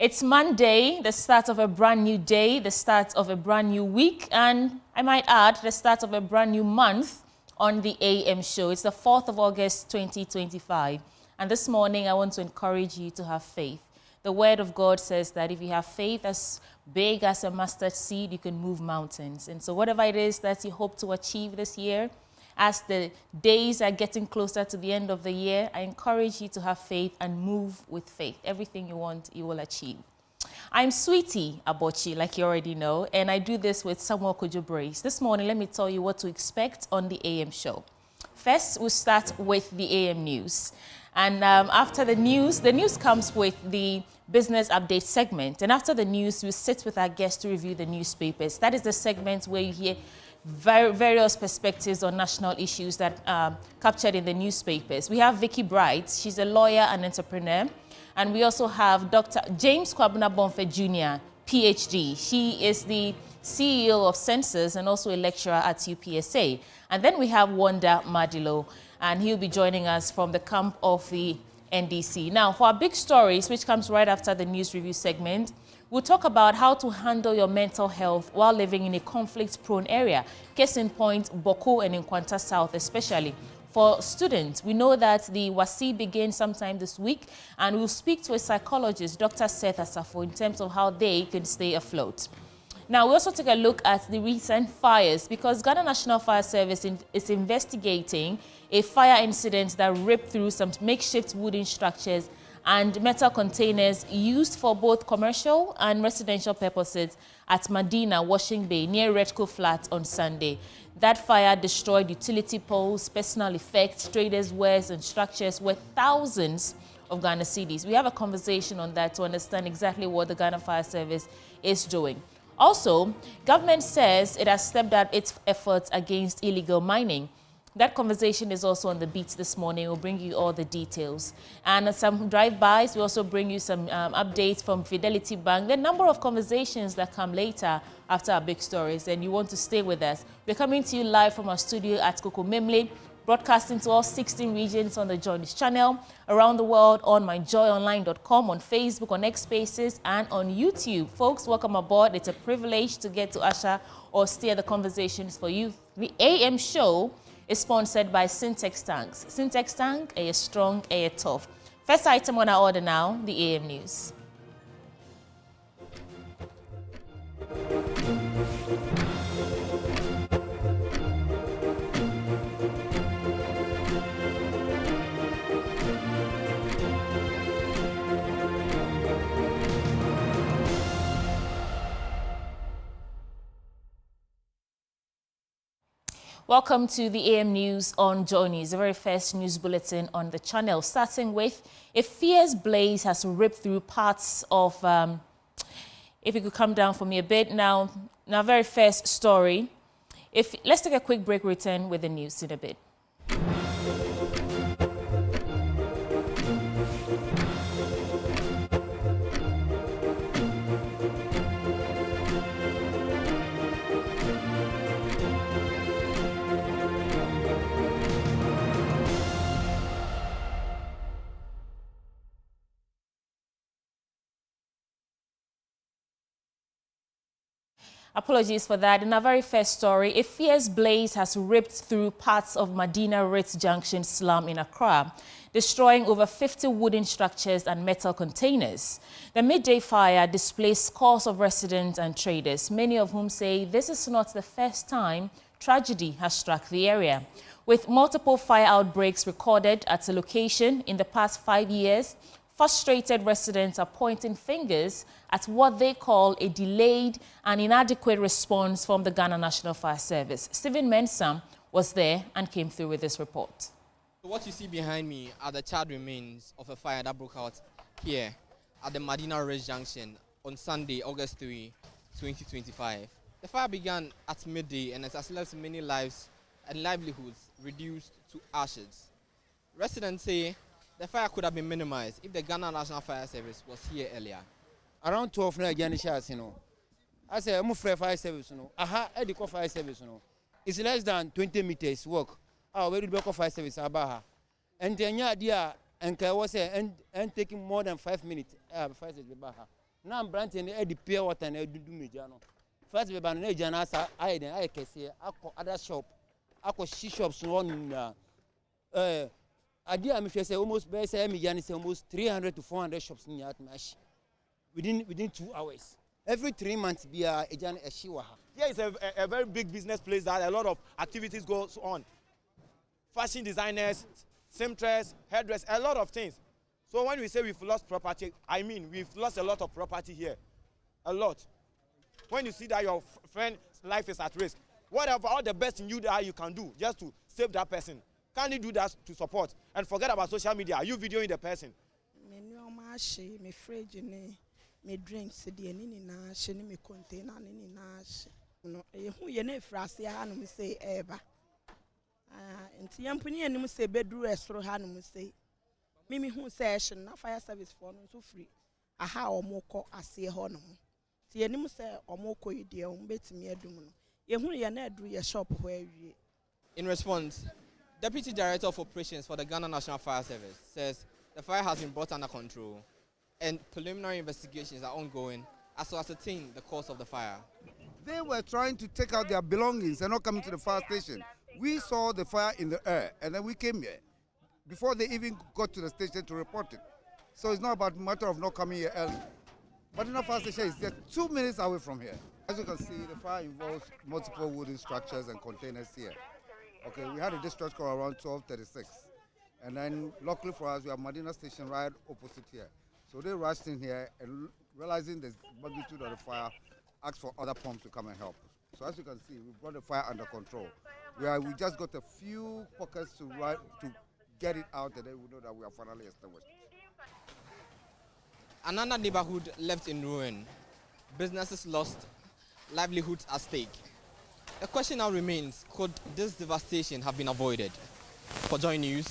It's Monday, the start of a brand new day, the start of a brand new week, and I might add, the start of a brand new month on the AM show. It's the 4th of August, 2025. And this morning, I want to encourage you to have faith. The Word of God says that if you have faith as big as a mustard seed, you can move mountains. And so whatever it is that you hope to achieve this year, as the days are getting closer to the end of the year, I encourage you to have faith and move with faith. Everything you want, you will achieve. I'm Sweetie Abochi, like you already know, and I do this with Samuel Kojo Brace. This morning, let me tell you what to expect on the AM show. First, we'll start with the AM news. And after the news comes with the business update segment. And after the news, we sit with our guests to review the newspapers. That is the segment where you hear various perspectives on national issues that are captured in the newspapers. We have Vicky Bright. She's a lawyer and entrepreneur. And we also have Dr. James Kwabena Bonfe Jr., PhD. She is the CEO of Census and also a lecturer at UPSA. And then we have Wanda Madilo, and he'll be joining us from the camp of the NDC. Now, for our big stories, which comes right after the news review segment, we'll talk about how to handle your mental health while living in a conflict-prone area. Case in point, Boko and Nkwanta South especially. For students, we know that the WASI begins sometime this week, and we'll speak to a psychologist, Dr. Seth Asafo, in terms of how they can stay afloat. Now, we also take a look at the recent fires because Ghana National Fire Service is investigating a fire incident that ripped through some makeshift wooden structures and metal containers used for both commercial and residential purposes at Medina, Washing Bay, near Redco Flat on Sunday. That fire destroyed utility poles, personal effects, traders' wares, and structures worth thousands of Ghana cedis. We have a conversation on that to understand exactly what the Ghana Fire Service is doing. Also, government says it has stepped up its efforts against illegal mining. That conversation is also on the beats this morning. We'll bring you all the details. And some drive-bys, we also bring you some updates from Fidelity Bank. There are a number of conversations that come later after our big stories, and you want to stay with us. We're coming to you live from our studio at Koko Memle, broadcasting to all 16 regions on the Joy News channel, around the world on myjoyonline.com, on Facebook, on X Spaces, and on YouTube. Folks, welcome aboard. It's a privilege to get to usher or steer the conversations for you. The AM show is sponsored by Syntex Tanks. Syntex Tank, a strong, a tough. First item on our order now, the AM News. Welcome to the AM News on Joy News, the very first news bulletin on the channel. Starting with, a fierce blaze has ripped through parts of, if you could come down for me a bit. Now very first story. Let's take a quick break, return with the news in a bit. Apologies for that. In our very first story, a fierce blaze has ripped through parts of Medina Ritz Junction slum in Accra, destroying over 50 wooden structures and metal containers. The midday fire displaced scores of residents and traders, many of whom say this is not the first time tragedy has struck the area. With multiple fire outbreaks recorded at the location in the past 5 years, frustrated residents are pointing fingers at what they call a delayed and inadequate response from the Ghana National Fire Service. Stephen Mensam was there and came through with this report. What you see behind me are the charred remains of a fire that broke out here at the Medina Ridge Junction on Sunday, August 3, 2025. The fire began at midday and it has left many lives and livelihoods reduced to ashes. Residents say the fire could have been minimized if the Ghana National Fire Service was here earlier. Around 12 na Ghana shares, I say I'm free fire service, Edico fire service, It's less than 20 meters walk. Where do we fire service abaha? And the idea and was and taking more than 5 minutes. Fire service baha. Now I'm branding the pure water and do me, Jano. First, we ban a Janasa, I can see other shop. I could see shops one. Idea, if you say almost best, almost 300 to 400 shops in Yatmash within 2 hours. Every 3 months, be a Jan Eshiwaha. Here is a very big business place that a lot of activities go on. Fashion designers, seamstress, hairdressers, a lot of things. So when we say we've lost property, I mean we've lost a lot of property here. A lot. When you see that your friend's life is at risk, whatever, all the best in you that you can do just to save that person. Can you do that to support? And forget about social media. Are you videoing the person? Me drinks the na she me container na no who ye na frase ha no say eba enti yampuni anim say bedru esro ha no say mimi hu say ehye na fire service for no so free aha omoko ase ho no ti anim say omoko yide o betimi adum no ye hu ye na adru ye shop ho awie. In response, Deputy Director of Operations for the Ghana National Fire Service says the fire has been brought under control and preliminary investigations are ongoing as to ascertain the cause of the fire. They were trying to take out their belongings and not coming to the fire station. We saw the fire in the air and then we came here before they even got to the station to report it. So it's not about a matter of not coming here early. Madina Fire Station is just 2 minutes away from here. As you can see, the fire involves multiple wooden structures and containers here. Okay, we had a discharge call around 12:36. And then luckily for us, we have Madina Station right opposite here. So they rushed in here and realizing the magnitude of the fire, asked for other pumps to come and help. So as you can see, we brought the fire under control. We just got a few pockets to get it out, and then we know that we are finally extinguished. Another neighborhood left in ruin. Businesses lost, livelihoods at stake. The question now remains, could this devastation have been avoided? For Joy News,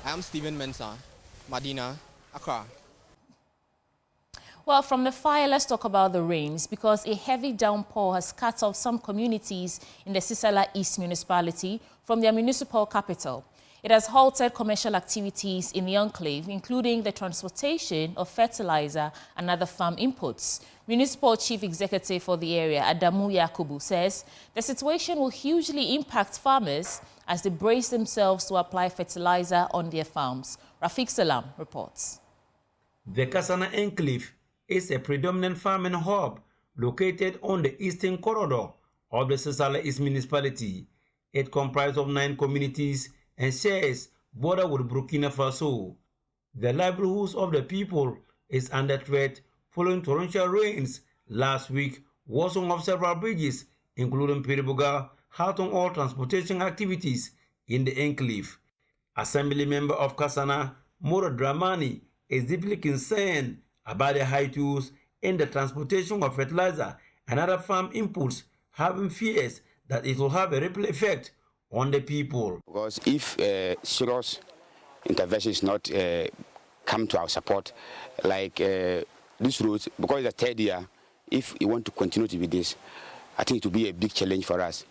I am Stephen Mensah, Madina, Accra. Well, from the fire, let's talk about the rains, because a heavy downpour has cut off some communities in the Sisala East municipality from their municipal capital. It has halted commercial activities in the enclave, including the transportation of fertilizer and other farm inputs. Municipal Chief Executive for the area, Adamu Yakubu, says the situation will hugely impact farmers as they brace themselves to apply fertilizer on their farms. Rafiq Salam reports. The Kasana Enclave is a predominant farming hub located on the eastern corridor of the Sisala East municipality. It comprises of 9 communities and shares border with Burkina Faso. The livelihoods of the people is under threat following torrential rains. Last week, washing of several bridges, including Peribuga, halting all transportation activities in the enclave. Assembly member of Kasana, Moro Dramani, is deeply concerned about the high tools in the transportation of fertilizer and other farm inputs, having fears that it will have a ripple effect on the people. Because if serious intervention is not come to our support, like this road, because it's the 3rd year, if we want to continue to be this, I think it will be a big challenge for us.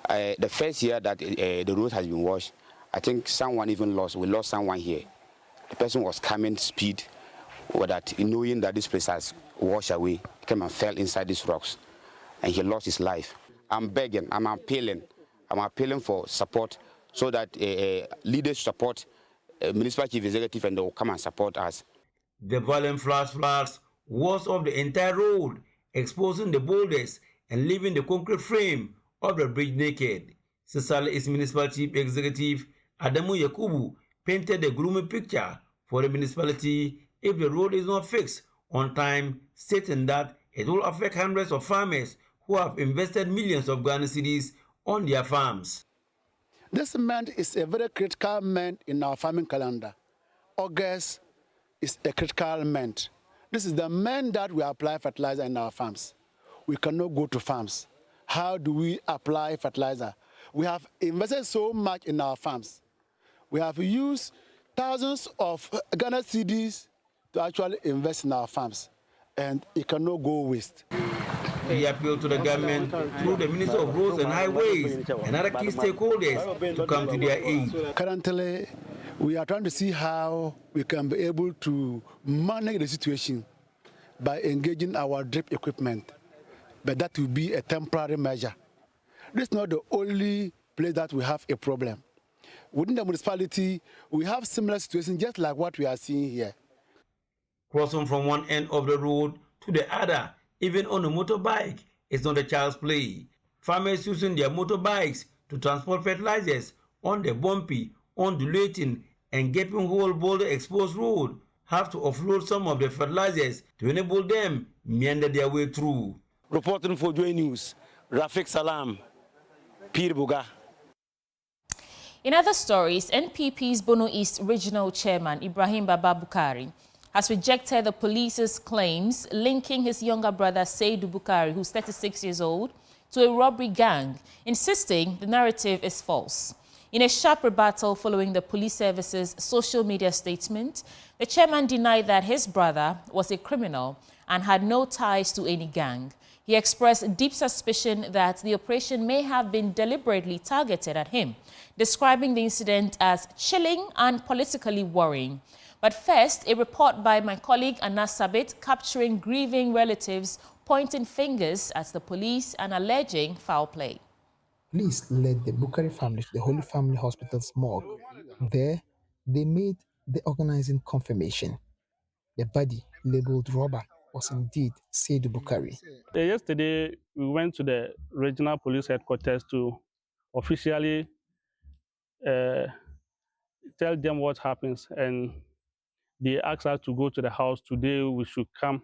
The first year that the road has been washed, I think someone even we lost someone here. The person was coming speed, or that knowing that this place has washed away, came and fell inside these rocks, and he lost his life. I'm begging, I'm appealing for support so that leaders support municipal chief executive and they will come and support us. The violent floods was of the entire road, exposing the boulders and leaving the concrete frame of the bridge naked. Sisala East Municipal Chief Executive Adamu Yakubu painted a gloomy picture for the municipality if the road is not fixed on time, stating that it will affect hundreds of farmers who have invested millions of Ghana cedis on their farms. This month is a very critical month in our farming calendar. August is a critical month. This is the month that we apply fertilizer in our farms. We cannot go to farms. How do we apply fertilizer? We have invested so much in our farms. We have used thousands of Ghana cedis to actually invest in our farms, and it cannot go waste. We appeal to the government through the Minister of Roads and Highways and other key stakeholders to come to their aid. Currently, we are trying to see how we can be able to manage the situation. by engaging our drip equipment, but that will be a temporary measure. This is not the only place that we have a problem. Within the municipality, we have similar situations just like what we are seeing here. Crossing from one end of the road to the other, even on a motorbike, is not a child's play. Farmers using their motorbikes to transport fertilizers on the bumpy, undulating, and gaping hole boulder exposed road have to offload some of the fertilizers to enable them meander their way through. Reporting for Joy News, Rafik Salam, Pir Buga. In other stories, NPP's Bono East Regional Chairman Ibrahim Baba Bukari has rejected the police's claims linking his younger brother Seydou Bukari, who's 36 years old, to a robbery gang, insisting the narrative is false. In a sharp rebuttal following the police service's social media statement, the chairman denied that his brother was a criminal and had no ties to any gang. He expressed deep suspicion that the operation may have been deliberately targeted at him, describing the incident as chilling and politically worrying. But first, a report by my colleague Anna Sabit capturing grieving relatives pointing fingers at the police and alleging foul play. Police led the Bukari family to the Holy Family Hospital's morgue. There, they made the organizing confirmation. The body, labeled robber, was indeed Seydou Bukari. Yesterday, we went to the regional police headquarters to officially tell them what happens, and they asked us to go to the house today. We should come.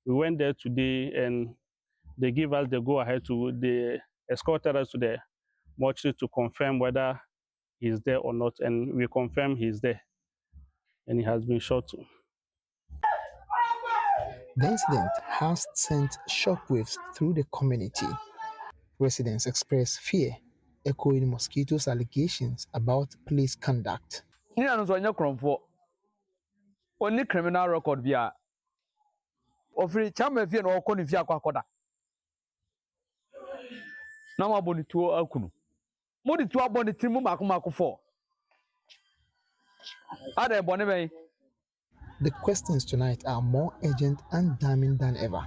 We went there today, and they give us the go-ahead to, they escorted us to the mortuary to confirm whether he's there or not, and we confirm he's there, and he has been shot too. The incident has sent shockwaves through the community. Residents express fear, echoing Mosquito's allegations about police conduct. Only criminal record via ofri chama fie no okoni fie akwakoda na ma boni tuo akunu modi tuo aboni timu mako fo ada boni ben. The questions tonight are more urgent and damning than ever.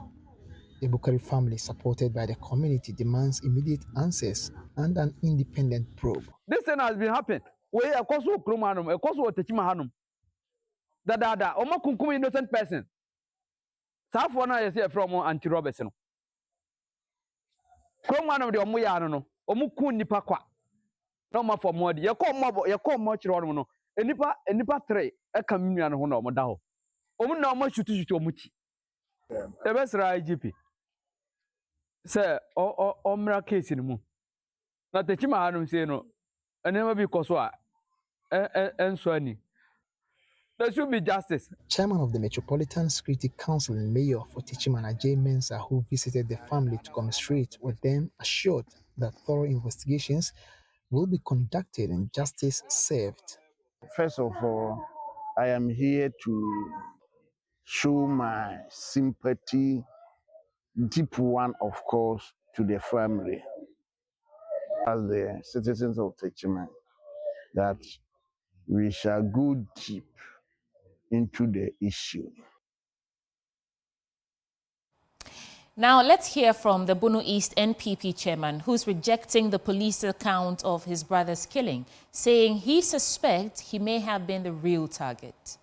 The Bukari family, supported by the community, demands immediate answers and an independent probe. This thing has been happening. We are koso kromanum, e koso otechima hanum. Da o makunkum innocent person. Safo na yesi from anti-robbers no. Kromanum de omo ya no. Omo kun nipa kwa. Na omo for mod. Ye ko mo chiro no. Enipa 3 e kam nua no ho na omo da ho. Omo na omo shutu omo ti. The best IGP. Say omra case ni mu. Na techima hanum say no. Enema bi koso a enso ani. There should be justice. Chairman of the Metropolitan Security Council and Mayor for Tichimana J. Mensah, who visited the family to commiserate with them, assured that thorough investigations will be conducted and justice served. First of all, I am here to show my sympathy, deep one, of course, to the family, as the citizens of Tichimana, that we shall go deep into the issue. Now, let's hear from the Bono East NPP chairman, who's rejecting the police account of his brother's killing, saying he suspects he may have been the real target.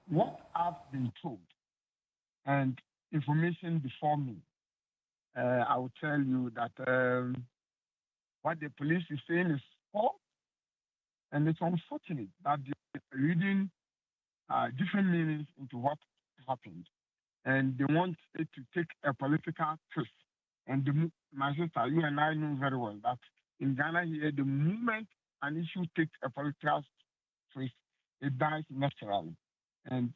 What I've been told and information before me, I will tell you that what the police is saying is false, and it's unfortunate that they're reading different meanings into what happened. And they want it to take a political twist. And my sister, you and I know very well that in Ghana here, the moment an issue takes a political twist, it dies naturally. And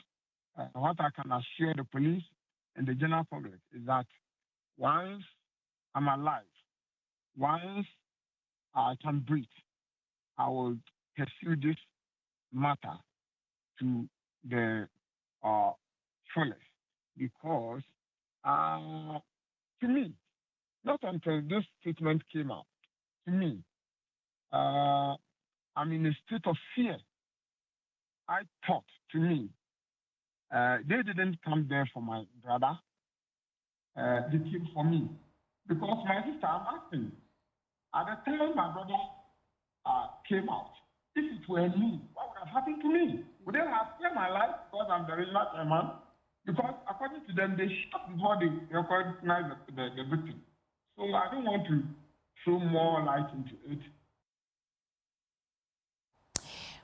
what I can assure the police and the general public is that once I'm alive, once I can breathe, I will pursue this matter to the fullest. Because to me, not until this statement came out, to me, I'm in a state of fear. I thought, to me, They didn't come there for my brother. They came for me. Because my sister, I'm asking, at the time my brother came out, if it were me, what would have happened to me? Would they have spared my life because I'm the richest man? Because according to them, they shot before they recognized the victim. So I don't want to throw more light into it.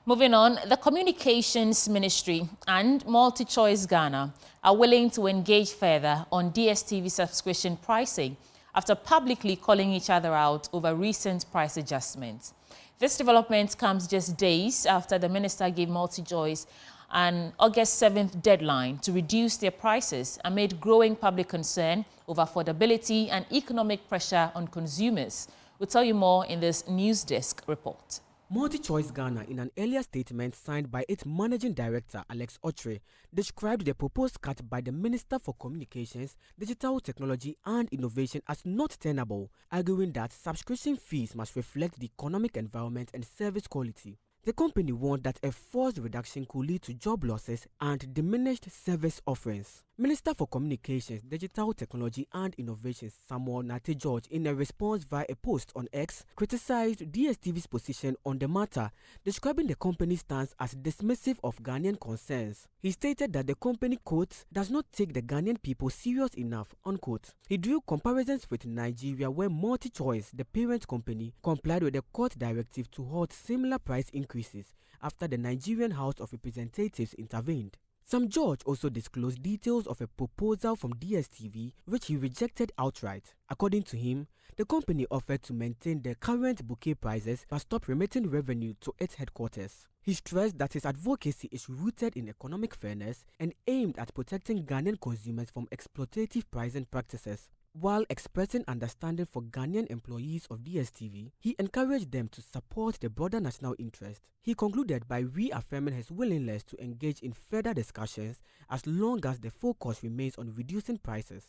Moving on, the Communications Ministry and MultiChoice Ghana are willing to engage further on DSTV subscription pricing after publicly calling each other out over recent price adjustments. This development comes just days after the minister gave MultiChoice an August 7th deadline to reduce their prices amid growing public concern over affordability and economic pressure on consumers. We'll tell you more in this News Desk report. MultiChoice Ghana, in an earlier statement signed by its managing director, Alex Otre, described the proposed cut by the Minister for Communications, Digital Technology and Innovation as not tenable, arguing that subscription fees must reflect the economic environment and service quality. The company warned that a forced reduction could lead to job losses and diminished service offerings. Minister for Communications, Digital Technology and Innovation Samuel Nate George, in a response via a post on X, criticized DSTV's position on the matter, describing the company's stance as dismissive of Ghanaian concerns. He stated that the company, quote, does not take the Ghanaian people serious enough, unquote. He drew comparisons with Nigeria, where MultiChoice, the parent company, complied with the court directive to halt similar price increases after the Nigerian House of Representatives intervened. Sam George also disclosed details of a proposal from DSTV, which he rejected outright. According to him, the company offered to maintain the current bouquet prices but stop remitting revenue to its headquarters. He stressed that his advocacy is rooted in economic fairness and aimed at protecting Ghanaian consumers from exploitative pricing practices. While expressing understanding for Ghanaian employees of DSTV, he encouraged them to support the broader national interest. He concluded by reaffirming his willingness to engage in further discussions as long as the focus remains on reducing prices.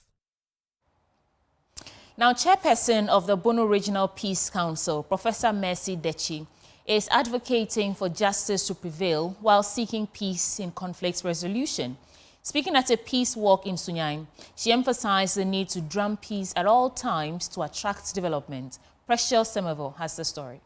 Now, chairperson of the Bono Regional Peace Council, Professor Mercy Dechi, is advocating for justice to prevail while seeking peace in conflict resolution. Speaking at a peace walk in Sunyani, she emphasized the need to drum peace at all times to attract development. Precious Semevo has the story.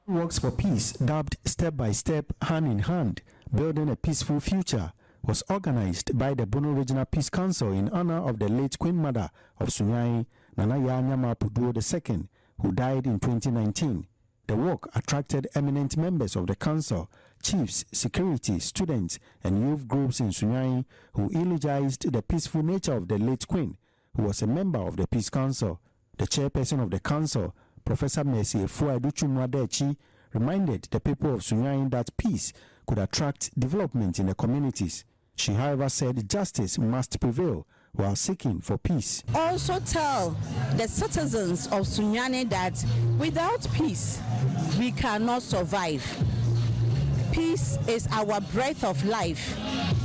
Works for Peace, dubbed Step by Step, Hand in Hand, Building a Peaceful Future, was organized by the Bono Regional Peace Council in honor of the late Queen Mother of Sunyani, Nana Yanyama Puduo II, who died in 2019. The walk attracted eminent members of the council, chiefs, security, students, and youth groups in Sunyani who eulogized the peaceful nature of the late Queen, who was a member of the Peace Council. The chairperson of the council, Professor Mercy Dechi, reminded the people of Sunyani that peace could attract development in the communities. She, however, said justice must prevail while seeking for peace. Also tell the citizens of Sunyani that without peace, we cannot survive. Peace is our breath of life.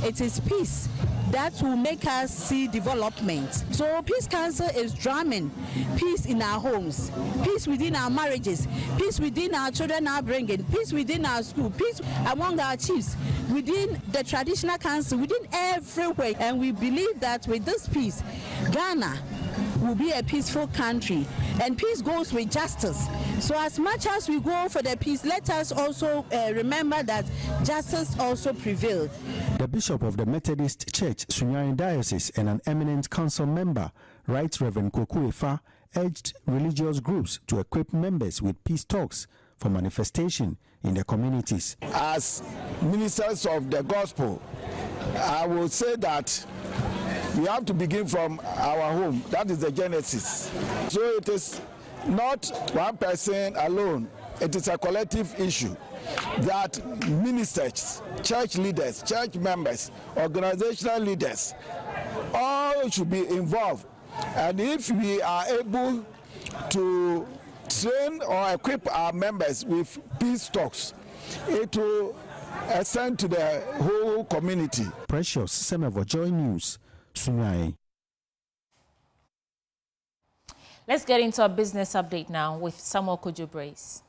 It is peace that will make us see development. So Peace Council is drumming peace in our homes, peace within our marriages, peace within our children are bringing, peace within our school, peace among our chiefs, within the traditional council, within everywhere. And we believe that with this peace, Ghana will be a peaceful country, and peace goes with justice. So as much as we go for the peace, let us also remember that justice also prevails. The Bishop of the Methodist Church, Sunyani Diocese, and an eminent council member, Right Reverend Koku Efa, urged religious groups to equip members with peace talks for manifestation in the communities. As ministers of the gospel, I will say that we have to begin from our home. That is the genesis. So it is not one person alone. It is a collective issue that ministers, church leaders, church members, organizational leaders, all should be involved. And if we are able to train or equip our members with peace talks, it will extend to the whole community. Precious Semevo, Joy News, Sunyani. Let's get into a business update now with Samuel Kojo Brace.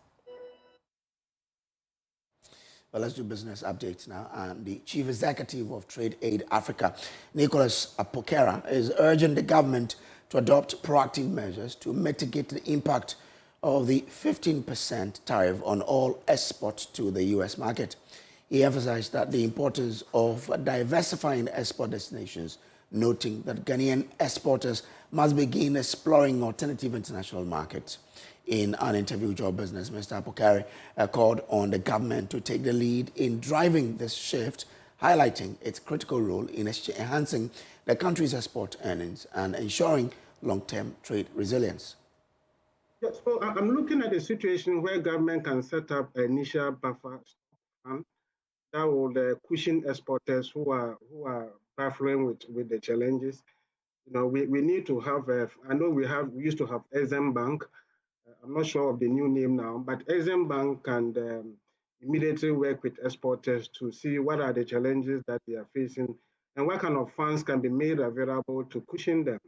Well, let's do business updates now. And the Chief Executive of Trade Aid Africa, Nicholas Apokera, is urging the government to adopt proactive measures to mitigate the impact of the 15% tariff on all exports to the U.S. market. He emphasized that the importance of diversifying export destinations, noting that Ghanaian exporters must begin exploring alternative international markets. In an interview with Your Business, Mr. Apokere called on the government to take the lead in driving this shift, highlighting its critical role in enhancing the country's export earnings and ensuring long-term trade resilience. Yes, so I'm looking at a situation where government can set up an initial buffer fund that will cushion exporters who are battling with the challenges. You know, we need to have. I know we used to have Exim Bank. I'm not sure of the new name now, but Exim Bank can immediately work with exporters to see what are the challenges that they are facing and what kind of funds can be made available to cushion them.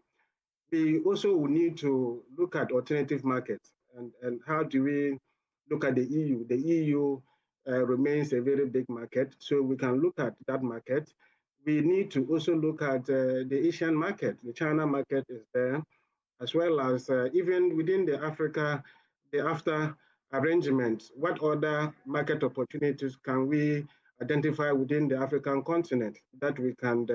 We also will need to look at alternative markets and how do we look at the EU. The EU remains a very big market, so we can look at that market. We need to also look at the Asian market. The China market is there, as well as even within the AFTA arrangement, what other market opportunities can we identify within the African continent that we can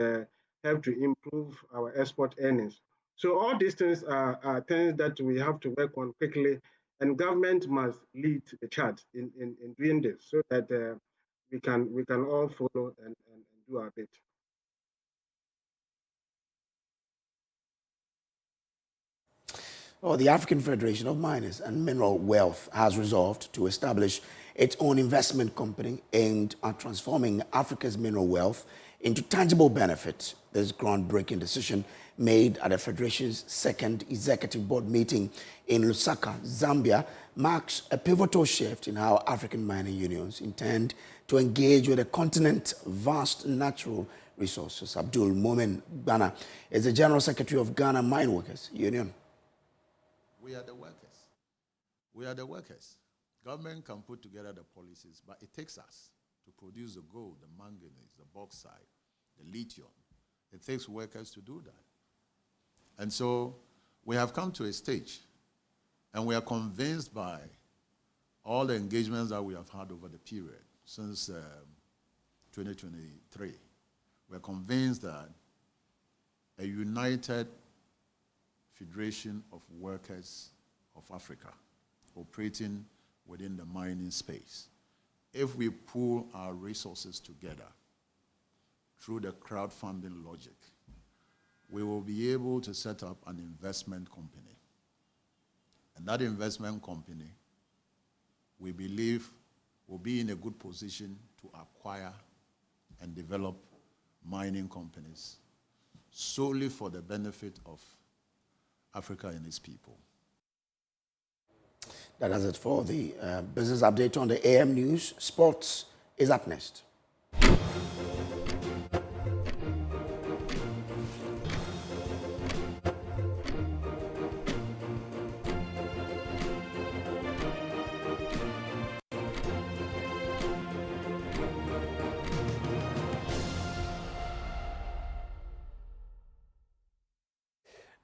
help to improve our export earnings? So all these things are things that we have to work on quickly, and government must lead the charge in doing this so that we can all follow and do our bit. Well, the African Federation of Miners and Mineral Wealth has resolved to establish its own investment company aimed at transforming Africa's mineral wealth into tangible benefits. This groundbreaking decision made at the Federation's second executive board meeting in Lusaka, Zambia, marks a pivotal shift in how African mining unions intend to engage with the continent's vast natural resources. Abdul Momen Bana is the General Secretary of Ghana Mine Workers Union. We are the workers. We are the workers. Government can put together the policies, but it takes us to produce the gold, the manganese, the bauxite, the lithium. It takes workers to do that. And so we have come to a stage, and we are convinced by all the engagements that we have had over the period since 2023. We're convinced that a united Federation of Workers of Africa operating within the mining space, if we pool our resources together through the crowdfunding logic, we will be able to set up an investment company. And that investment company, we believe, will be in a good position to acquire and develop mining companies solely for the benefit of Africa and its people. That does it for the business update on the AM News. Sports is up next.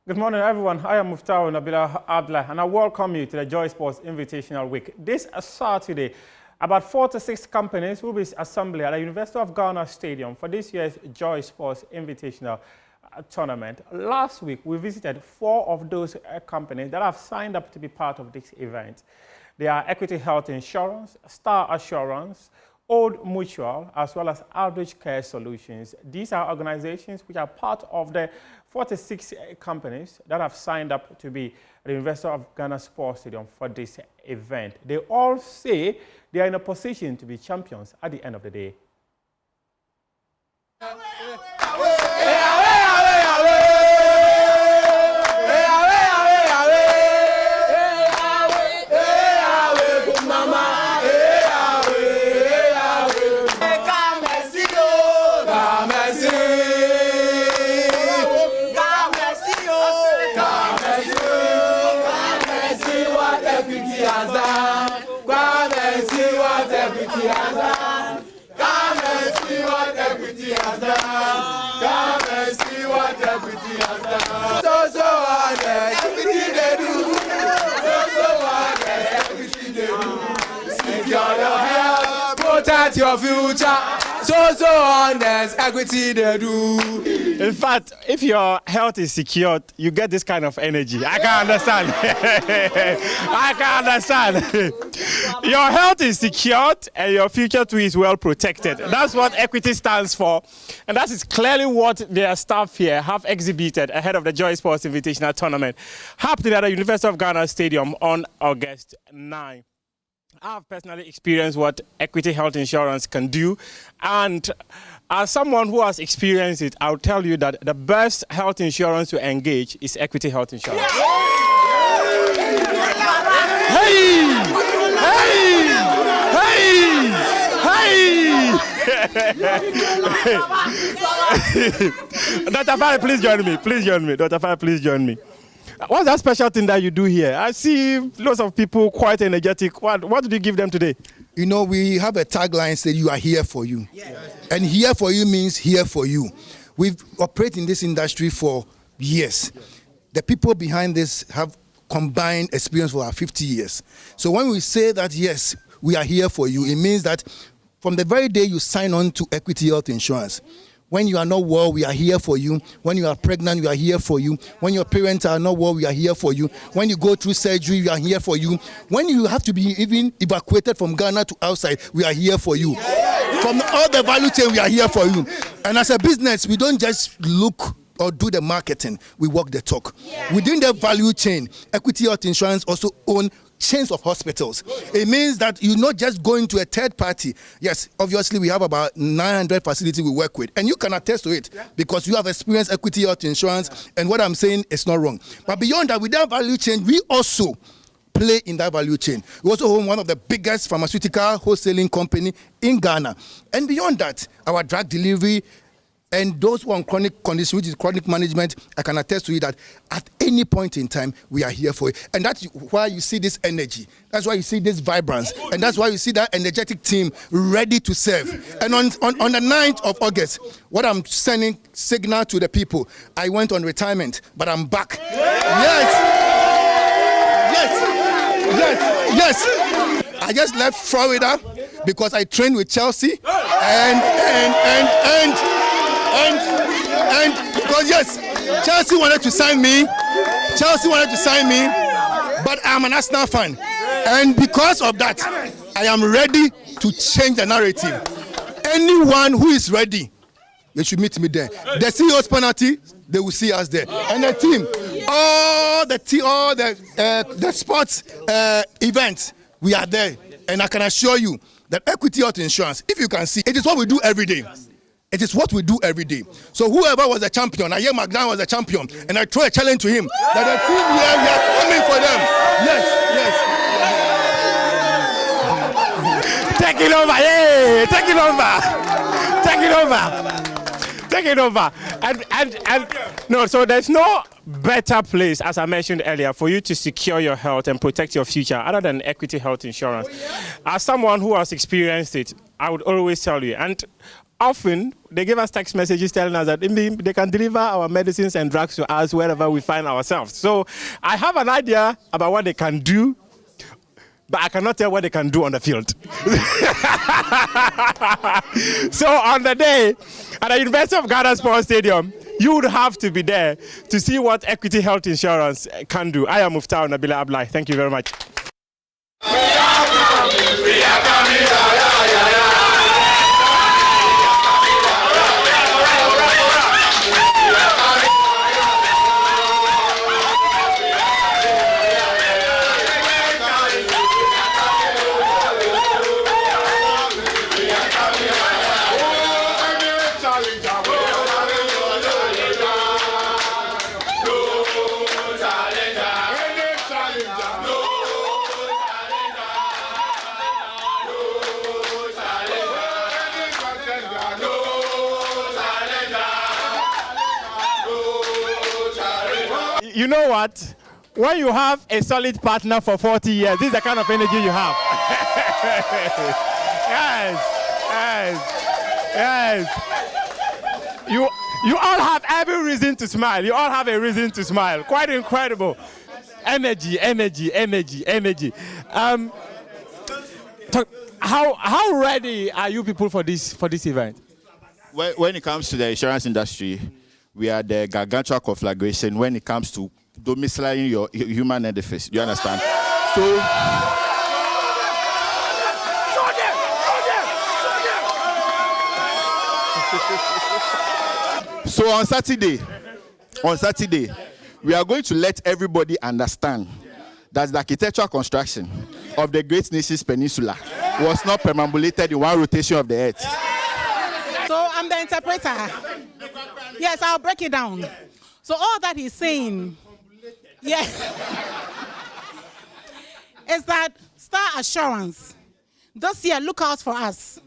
Good morning, everyone. I am Muftau Nabila Abdullah, and I welcome you to the Joy Sports Invitational Week. This Saturday, about 4 to 6 companies will be assembling at the University of Ghana Stadium for this year's Joy Sports Invitational Tournament. Last week, we visited 4 of those companies that have signed up to be part of this event. They are Equity Health Insurance, Star Assurance, Old Mutual, as well as Outreach Care Solutions. These are organizations which are part of the 46 companies that have signed up to be at the University of Ghana Sports Stadium for this event. They all say they are in a position to be champions at the end of the day. Come and see what equity has done. So honest, everything they do. So honest, everything they do. Secure your health, protect your future. So honest, equity they do. In fact, if your health is secured, you get this kind of energy. I can understand. I can understand. Your health is secured and your future too is well protected. That's what equity stands for. And that is clearly what their staff here have exhibited ahead of the Joy Sports Invitational Tournament happening at the University of Ghana Stadium on August 9. I have personally experienced what equity health insurance can do, and as someone who has experienced it, I'll tell you that the best health insurance to engage is equity health insurance. Hey! Dr. Fari, please join me. Please join me. Dr. Fari, please join me. What's that special thing that you do here? I see lots of people quite energetic. What did you give them today? You know, we have a tagline saying you are here for you. Yes. And here for you means here for you. We've operated in this industry for years. The people behind this have combined experience for our 50 years. So when we say that, yes, we are here for you, it means that from the very day you sign on to Equity Health Insurance, when you are not well, we are here for you. When you are pregnant, we are here for you. When your parents are not well, we are here for you. When you go through surgery, we are here for you. When you have to be even evacuated from Ghana to outside, we are here for you. From all the value chain, we are here for you. And as a business, we don't just look or do the marketing, we walk the talk. Within the value chain, Equity Health Insurance also owns chains of hospitals. It means that you're not just going to a third party. Yes, obviously we have about 900 facilities we work with, and you can attest to it because you have experienced Equity Health Insurance, and what I'm saying is not wrong. But beyond that, with that value chain, we also play in that value chain. We also own one of the biggest pharmaceutical wholesaling company in Ghana. And beyond that, our drug delivery and those who are on chronic condition, which is chronic management, I can attest to you that at any point in time, we are here for it. And that's why you see this energy. That's why you see this vibrance. And that's why you see that energetic team ready to serve. And on the 9th of August, what I'm sending signal to the people, I went on retirement, but I'm back. Yes. I just left Florida because I trained with Chelsea. And because yes, Chelsea wanted to sign me, but I'm an Arsenal fan, and because of that, I am ready to change the narrative. Anyone who is ready, they should meet me there. The CEO's penalty, they will see us there, and the team, all the sports events, we are there, and I can assure you that Equity Health Insurance, if you can see, it is what we do every day. It is what we do every day. So whoever was a champion, I hear McDonald was a champion, and I throw a challenge to him that the team here, we are coming for them. Yes. Take it over, yeah! Take it over. And no, so there's no better place, as I mentioned earlier, for you to secure your health and protect your future other than Equity Health Insurance. As someone who has experienced it, I would always tell you, and often they give us text messages telling us that they can deliver our medicines and drugs to us wherever we find ourselves. So I have an idea about what they can do, but I cannot tell what they can do on the field. So on the day at the University of Ghana Sports Stadium, you would have to be there to see what Equity Health Insurance can do. I am Muftau Nabila Ablai. Thank you very much. We are coming. You know what? When you have a solid partner for 40 years, this is the kind of energy you have. Yes. You all have every reason to smile. You all have a reason to smile. Quite incredible. Energy, energy, energy, energy. How ready are you people for this event? When it comes to the insurance industry, we are the gargantuan conflagration when it comes to domiciling your human edifice. Do you understand? So on Saturday, we are going to let everybody understand that the architectural construction of the Great Nations Peninsula was not perambulated in one rotation of the earth. So I'm the interpreter. Yes, I'll break it down. So all that he's saying, yes, is that Star Assurance, this year, look out for us.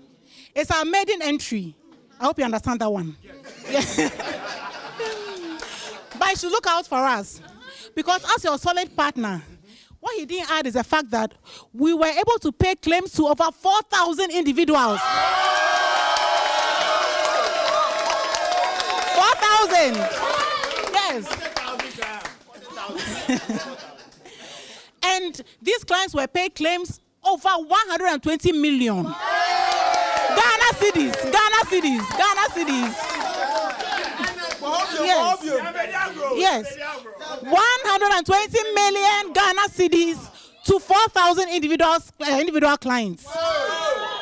It's our maiden entry. I hope you understand that one. Yeah. But you should look out for us. Because as your solid partner, what he didn't add is the fact that we were able to pay claims to over 4,000 individuals. 4,000. Yes. And these clients were paid claims over 120 million. Ghana cities. Yes. 120 million Ghana cedis to 4,000 individual clients.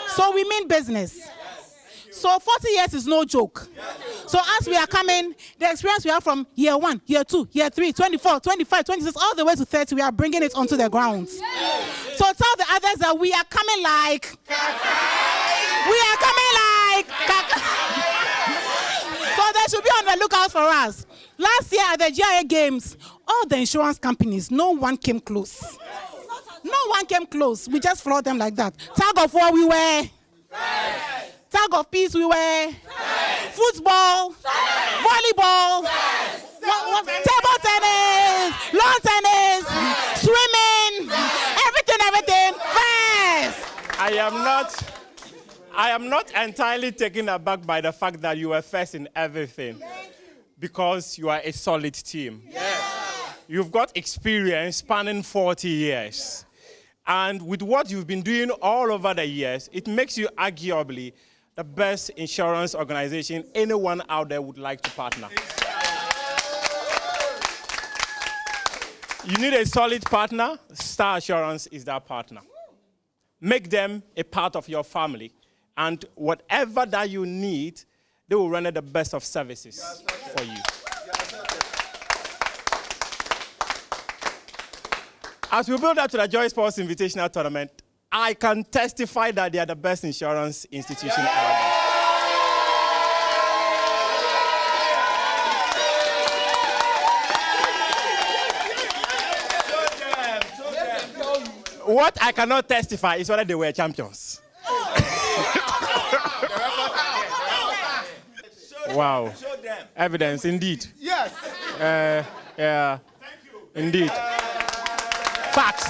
So we mean business. So 40 years is no joke. So as we are coming, the experience we have from year 1, year 2, year 3, 24, 25, 26, all the way to 30, we are bringing it onto the grounds. So tell the others that we are coming like. So they should be on the lookout for us. Last year at the GIA Games, all the insurance companies, no one came close. We just floored them like that. Tag of war we were. Tag of peace we were. Football. Volleyball. Table tennis. Lawn tennis. Swimming. Everything. Fast. I am not entirely taken aback by the fact that you were first in everything, because you are a solid team. Yes. You've got experience spanning 40 years. And with what you've been doing all over the years, it makes you arguably the best insurance organization anyone out there would like to partner. You need a solid partner. Star Assurance is that partner. Make them a part of your family. And whatever that you need, they will render the best of services for you. As we build up to the Joy Sports Invitational Tournament, I can testify that they are the best insurance institution out there. What I cannot testify is whether they were champions. Wow. Evidence, indeed. Yes. Yeah. Indeed. Facts.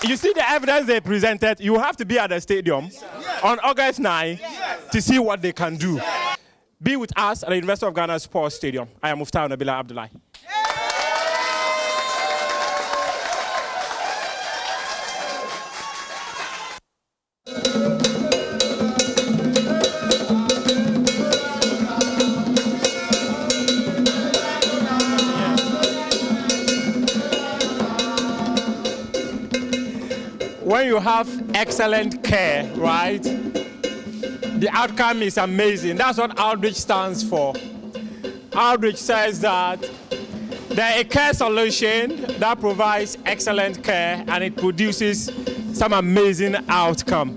You see the evidence they presented. You have to be at the stadium on August 9 to see what they can do. Be with us at the University of Ghana Sports Stadium. I am Muftau Nabila Abdullahi. When you have excellent care, right, the outcome is amazing. That's what Outreach stands for. Outreach says that they're a care solution that provides excellent care and it produces some amazing outcome.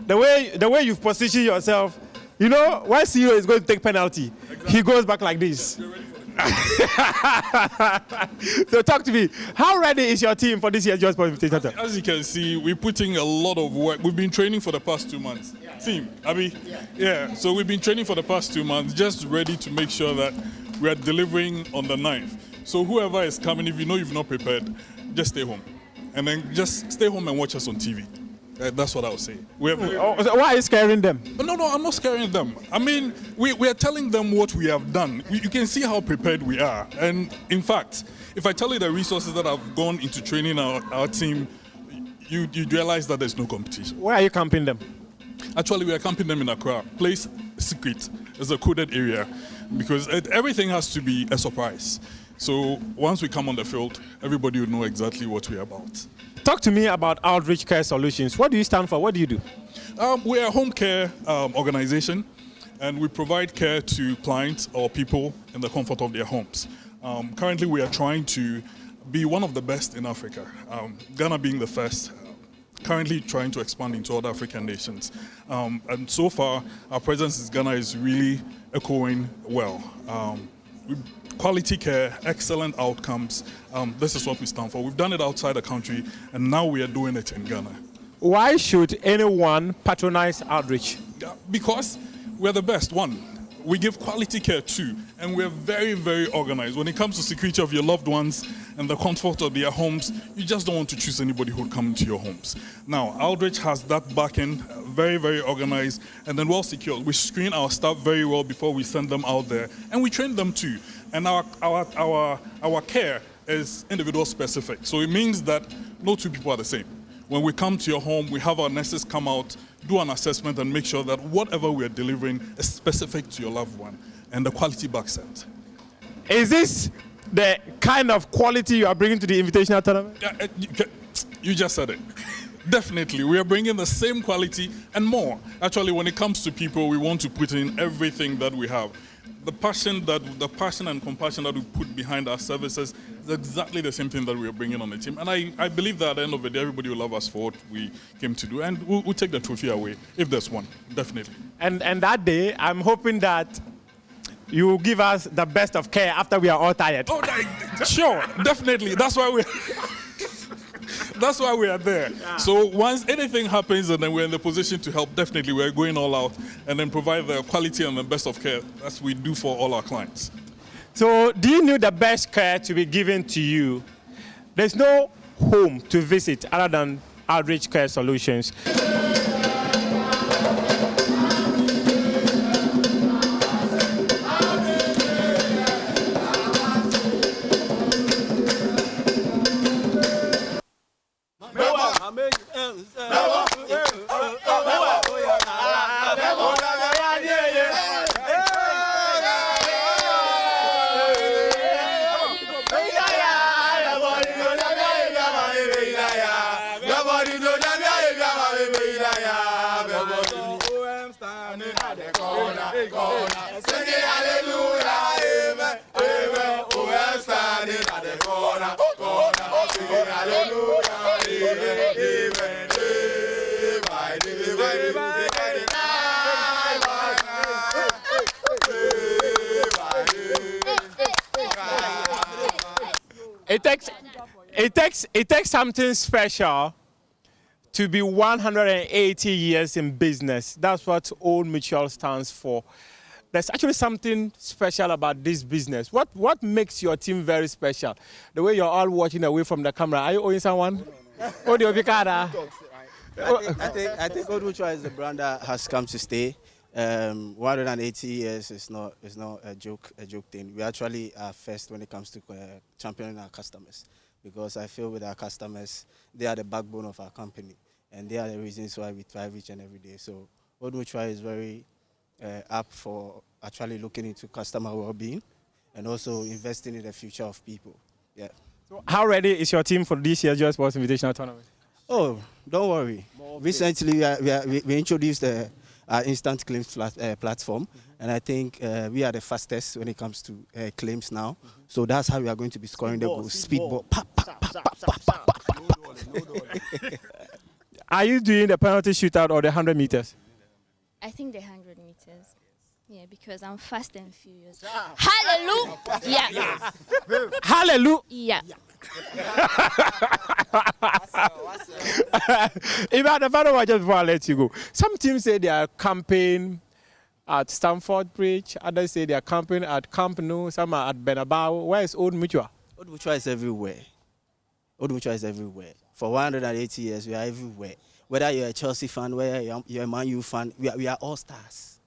The way you've positioned yourself, you know, when CEO is going to take penalty, he goes back like this. So talk to me. How ready is your team for this year's Joy Sports Invitational? As you can see, we put in a lot of work. We've been training for the past 2 months. Team, Abby? Yeah. So we've been training for the past 2 months, just ready to make sure that we are delivering on the 9th. So whoever is coming, if you know you've not prepared, just stay home. And then just stay home and watch us on TV. That's what I would say. So why are you scaring them? No, I'm not scaring them. I mean, we are telling them what we have done. You can see how prepared we are. And in fact, if I tell you the resources that have gone into training our team, you realize that there's no competition. Where are you camping them? Actually, we are camping them in Accra. Place secret. It's a coded area because everything has to be a surprise. So once we come on the field, everybody will know exactly what we're about. Talk to me about Outreach Care Solutions. What do you stand for? What do you do? We're a home care organization, and we provide care to clients or people in the comfort of their homes. Currently, we are trying to be one of the best in Africa, Ghana being the first, currently trying to expand into other African nations. And so far, our presence in Ghana is really echoing well. Quality care, excellent outcomes. This is what we stand for. We've done it outside the country, and now we are doing it in Ghana. Why should anyone patronize Outreach? Because we're the best. One, we give quality care too, and we're very, very organized. When it comes to security of your loved ones and the comfort of their homes, you just don't want to choose anybody who would come into your homes. Now, Outreach has that backing, very, very organized, and then well secured. We screen our staff very well before we send them out there, and we train them too. And our care is individual specific. So it means that no two people are the same. When we come to your home, we have our nurses come out, do an assessment, and make sure that whatever we are delivering is specific to your loved one, and the quality backs it. Is this the kind of quality you are bringing to the Invitational Tournament? You just said it. Definitely, we are bringing the same quality and more. Actually, when it comes to people, we want to put in everything that we have. The passion and compassion that we put behind our services is exactly the same thing that we are bringing on the team. And I believe that at the end of the day, everybody will love us for what we came to do. And we'll take the trophy away, if there's one, definitely. And that day, I'm hoping that you will give us the best of care after we are all tired. Oh, sure, definitely. That's why we are there. Yeah. So once anything happens and then we're in the position to help, definitely we're going all out and then provide the quality and the best of care as we do for all our clients. So do you need the best care to be given to you? There's no home to visit other than Outreach Care Solutions. It takes something special to be 180 years in business. That's what Old Mutual stands for. There's actually something special about this business. What makes your team very special? The way you're all watching away from the camera. Are you owing someone? Oh, the Obikada. I think Old Mutual is the brand that has come to stay. 180 years is not a joke thing. We actually are first when it comes to championing our customers, because I feel with our customers, they are the backbone of our company, and they are the reasons why we thrive each and every day. So Old Mutual is very up for actually looking into customer well-being and also investing in the future of people. Yeah. So how ready is your team for this year's Joy Sports Invitational Tournament? Oh, don't worry. Recently, we introduced our instant claims platform, and I think we are the fastest when it comes to claims now. So that's how we are going to be scoring the goals. Speedball. Are you doing the penalty shootout or the 100 meters? I think the 100 meters. Yeah, because I'm fast and furious. Hallelujah! Yeah. Hallelujah! Yeah. Just before I let you go, some teams say they are camping at Stamford Bridge, others say they are camping at Camp Nou, some are at Benabao. Where is Old Mutual? Old Mutual is everywhere. Old Mutual is everywhere. For 180 years, we are everywhere. whether you're a Chelsea fan, whether you're a Man U fan, we are all stars.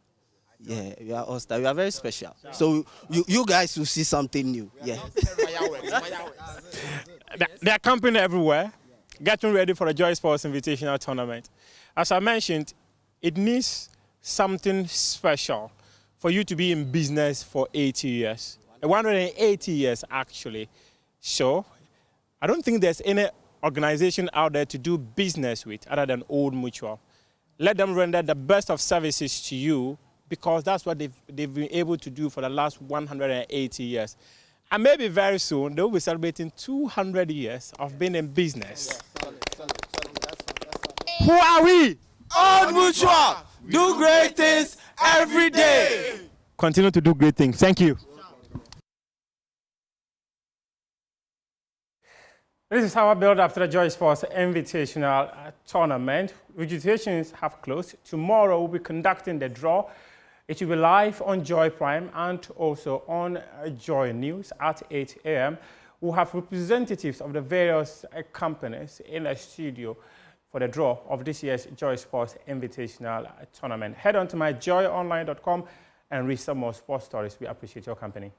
Yeah, we are all stars. We are very special. So you guys will see something new. Yeah. They are camping everywhere, getting ready for the Joy Sports Invitational Tournament. As I mentioned, it needs something special for you to be in business for 80 years. 180 years, actually. So I don't think there's any organization out there to do business with other than Old Mutual. Let them render the best of services to you, because that's what they've been able to do for the last 180 years. And maybe very soon, they'll be celebrating 200 years of being in business. Who are we? Old Mutual. Do great things every day. Continue to do great things. Thank you. This is our build-up to the Joy Sports Invitational Tournament. Registrations have closed. Tomorrow we'll be conducting the draw. It will be live on Joy Prime and also on Joy News at 8 a.m. We'll have representatives of the various companies in the studio for the draw of this year's Joy Sports Invitational Tournament. Head on to myjoyonline.com and read some more sports stories. We appreciate your company.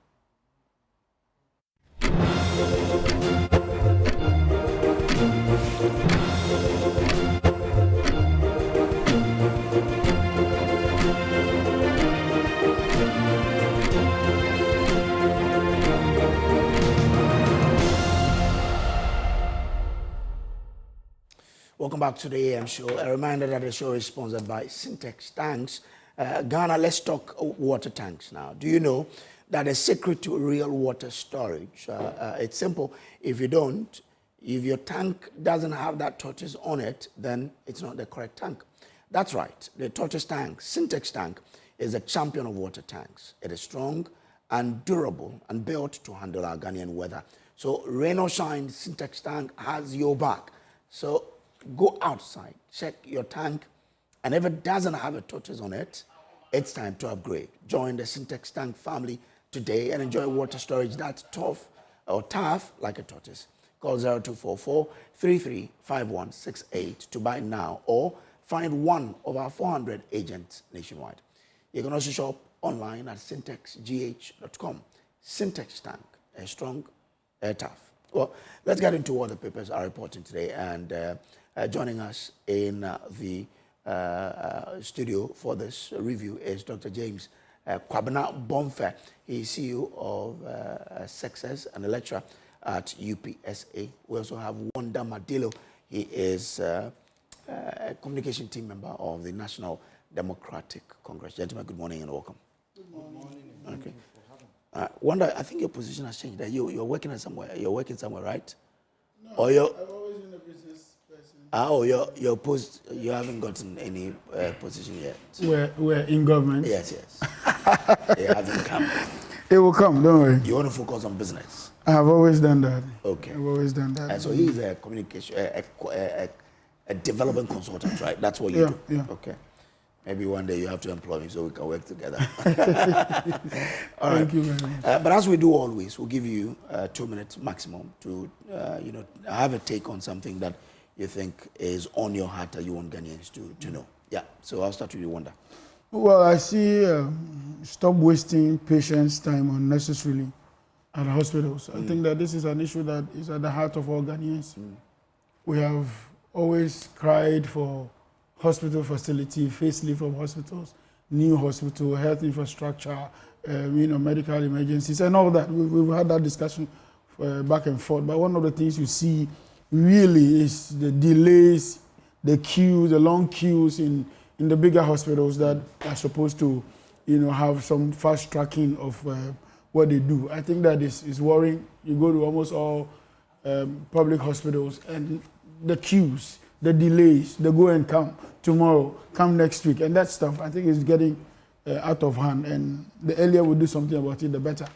Welcome back to the AM show. A reminder that the show is sponsored by Syntex Tanks. Ghana, let's talk water tanks now. Do you know that the secret to real water storage, it's simple. If your tank doesn't have that tortoise on it, then it's not the correct tank. That's right. The tortoise tank, Syntex tank, is a champion of water tanks. It is strong and durable and built to handle our Ghanaian weather. So rain or shine, Syntex tank has your back. So go outside, check your tank, and if it doesn't have a tortoise on it, it's time to upgrade. Join the Syntex tank family today and enjoy water storage that's tough like a tortoise. Call 0244-335168 to buy now or find one of our 400 agents nationwide. You can also shop online at syntexgh.com. Syntex tank, a strong, a tough. Well, let's get into what the papers are reporting today. And joining us in the studio for this review is Dr. James Kwabena Bonfe. He is CEO of Success and a lecturer at UPSA. We also have Wanda Madilo. He is a communication team member of the National Democratic Congress. Gentlemen, good morning and welcome. Good morning. Okay. Wanda, I think your position has changed. You're working somewhere. You're working somewhere, right? No, or I've always been a business person. Your post. You haven't gotten any position yet. We're in government. Yes. It hasn't come. It will come. Don't worry. You want to focus on business. I have always done that. Okay. I've always done that. And so he's a communication, a development consultant, right? That's what you do. Yeah. Okay. Maybe one day you have to employ me so we can work together. All Thank you very much. But as we do always, we'll give you 2 minutes maximum to, have a take on something that you think is on your heart that you want Ghanaians to know. Yeah. So I'll start with you, Wanda. Well, I see stop wasting patients' time unnecessarily at hospitals. I think that this is an issue that is at the heart of all Ghanaians. We have always cried for hospital facility, facelift of hospitals, new hospital, health infrastructure, medical emergencies, and all that. We've had that discussion back and forth. But one of the things you see really is the delays, the queues, the long queues in the bigger hospitals that are supposed to, have some fast tracking of what they do. I think that is worrying. You go to almost all public hospitals and the queues, the delays, the go and come tomorrow, come next week, and that stuff I think is getting out of hand, and the earlier we do something about it, the better.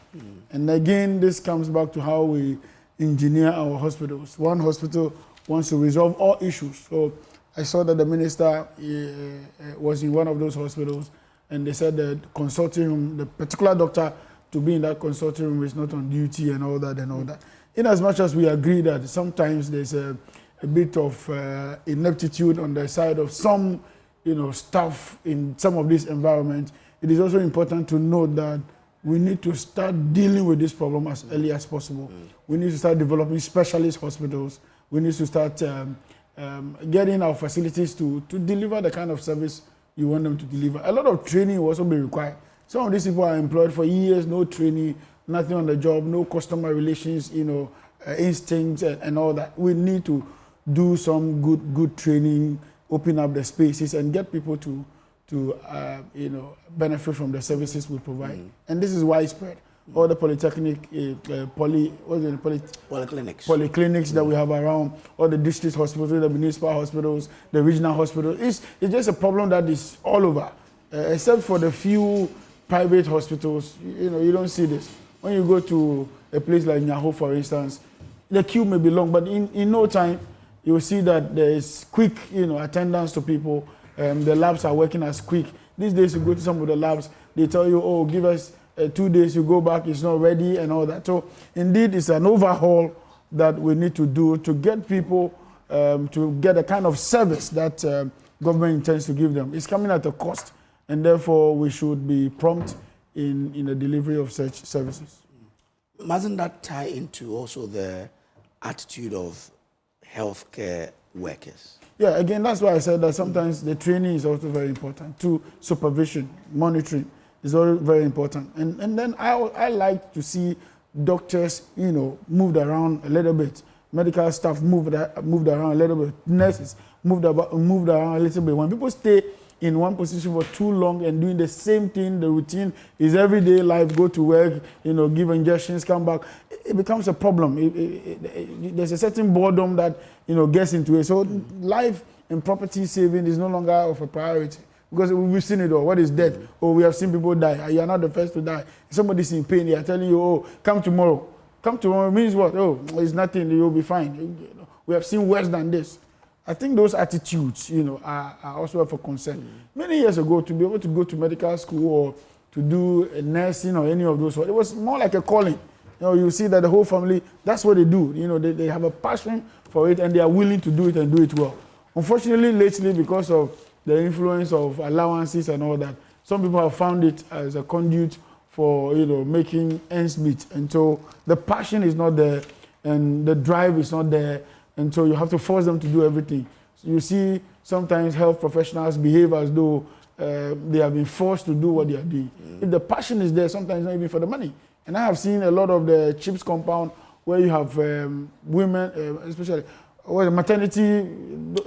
And again, this comes back to how we engineer our hospitals. One hospital wants to resolve all issues. So I saw that the minister was in one of those hospitals, and they said that consulting room, the particular doctor to be in that consulting room is not on duty and all that. In as much as we agree that sometimes there's a a bit of ineptitude on the side of some, staff in some of these environments, it is also important to note that we need to start dealing with this problem as early as possible. We need to start developing specialist hospitals. We need to start getting our facilities to deliver the kind of service you want them to deliver. A lot of training will also be required. Some of these people are employed for years, no training, nothing on the job, no customer relations, instincts and all that. We need to do some good training, open up the spaces and get people to benefit from the services we provide. And this is widespread. All the polytechnic, polyclinics that we have around, all the district hospitals, the municipal hospitals, the regional hospitals. It's just a problem that is all over, except for the few private hospitals. You don't see this. When you go to a place like Nyaho, for instance, the queue may be long, but in no time, you will see that there is quick, attendance to people. The labs are working as quick. These days, you go to some of the labs, they tell you, oh, give us 2 days, you go back, it's not ready and all that. So indeed, it's an overhaul that we need to do to get people to get a kind of service that government intends to give them. It's coming at a cost, and therefore we should be prompt in the delivery of such services. Mustn't that tie into also the attitude of healthcare workers? Yeah, again, that's why I said that sometimes the training is also very important. To supervision, monitoring is very, very important. And then I like to see doctors, moved around a little bit. Medical staff moved around a little bit. Nurses moved around a little bit. When people stay in one position for too long and doing the same thing, the routine is everyday life, go to work, give injections, come back, it becomes a problem. There's a certain boredom that, gets into it. So life and property saving is no longer of a priority because we've seen it all. What is death? Oh, we have seen people die. You are not the first to die. Somebody's in pain. They are telling you, oh, come tomorrow. Come tomorrow means what? Oh, it's nothing. You'll be fine. We have seen worse than this. I think those attitudes, are also of a concern. Many years ago, to be able to go to medical school or to do nursing or any of those, it was more like a calling. You see that the whole family, that's what they do. They have a passion for it and they are willing to do it and do it well. Unfortunately, lately, because of the influence of allowances and all that, some people have found it as a conduit for, making ends meet. And so the passion is not there and the drive is not there. And so you have to force them to do everything. So you see sometimes health professionals behave as though they have been forced to do what they are doing. If the passion is there, sometimes not even for the money. And I have seen a lot of the CHIPS compound where you have women, especially maternity,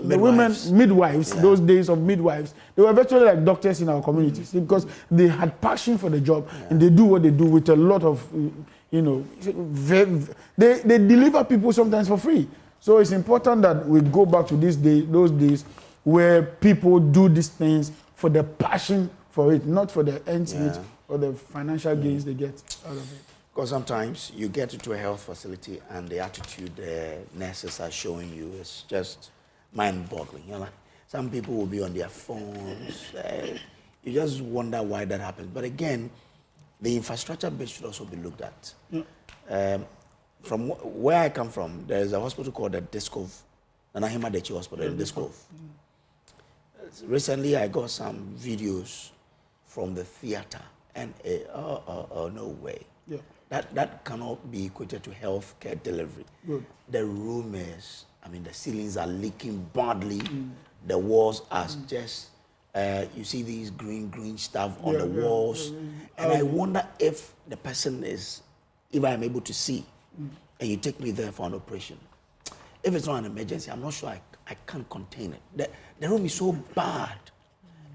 the women, midwives, those days of midwives, they were virtually like doctors in our communities because they had passion for the job and they do what they do with a lot of, they deliver people sometimes for free. So it's important that we go back to those days where people do these things for the passion for it, not for the ends meet or the financial gains they get out of it. Because sometimes you get into a health facility and the attitude the nurses are showing you is just mind-boggling. Some people will be on their phones. You just wonder why that happens. But again, the infrastructure bit should also be looked at. From where I come from, there is a hospital called the Diskov, the Nahima Dechi Hospital in Diskov. Recently, I got some videos from the theater, and no way. Yeah. That cannot be equated to healthcare delivery. Good. The room is, the ceilings are leaking badly. The walls are just, you see these green stuff on the walls. And I wonder if the person is, if I'm able to see, and you take me there for an operation. If it's not an emergency, I'm not sure I can't contain it. The room is so bad.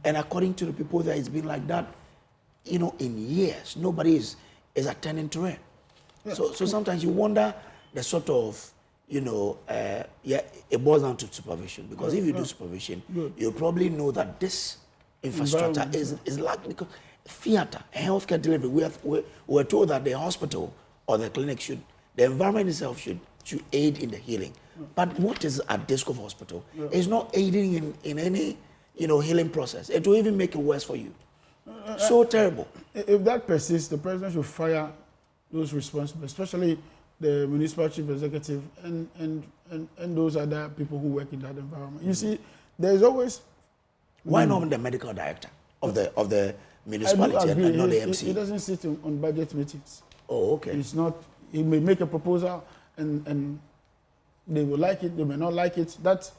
And according to the people there, it's been like that, in years. Nobody is attending to it. Yeah. So sometimes you wonder the sort of, it boils down to supervision. Because if you do supervision, you probably know that this infrastructure is lacking. Because theater, healthcare delivery, we're told that the hospital or the clinic the environment itself should aid in the healing. But what is at Diskov Hospital? It's not aiding in any, healing process. It will even make it worse for you. So terrible. If that persists, the president should fire those responsible, especially the municipal chief executive, and those other people who work in that environment. You see, there's always... Why not the medical director of the municipality and not the MC? He doesn't sit on budget meetings. Oh, okay. It's not... He may make a proposal and they will like it, they may not like it. That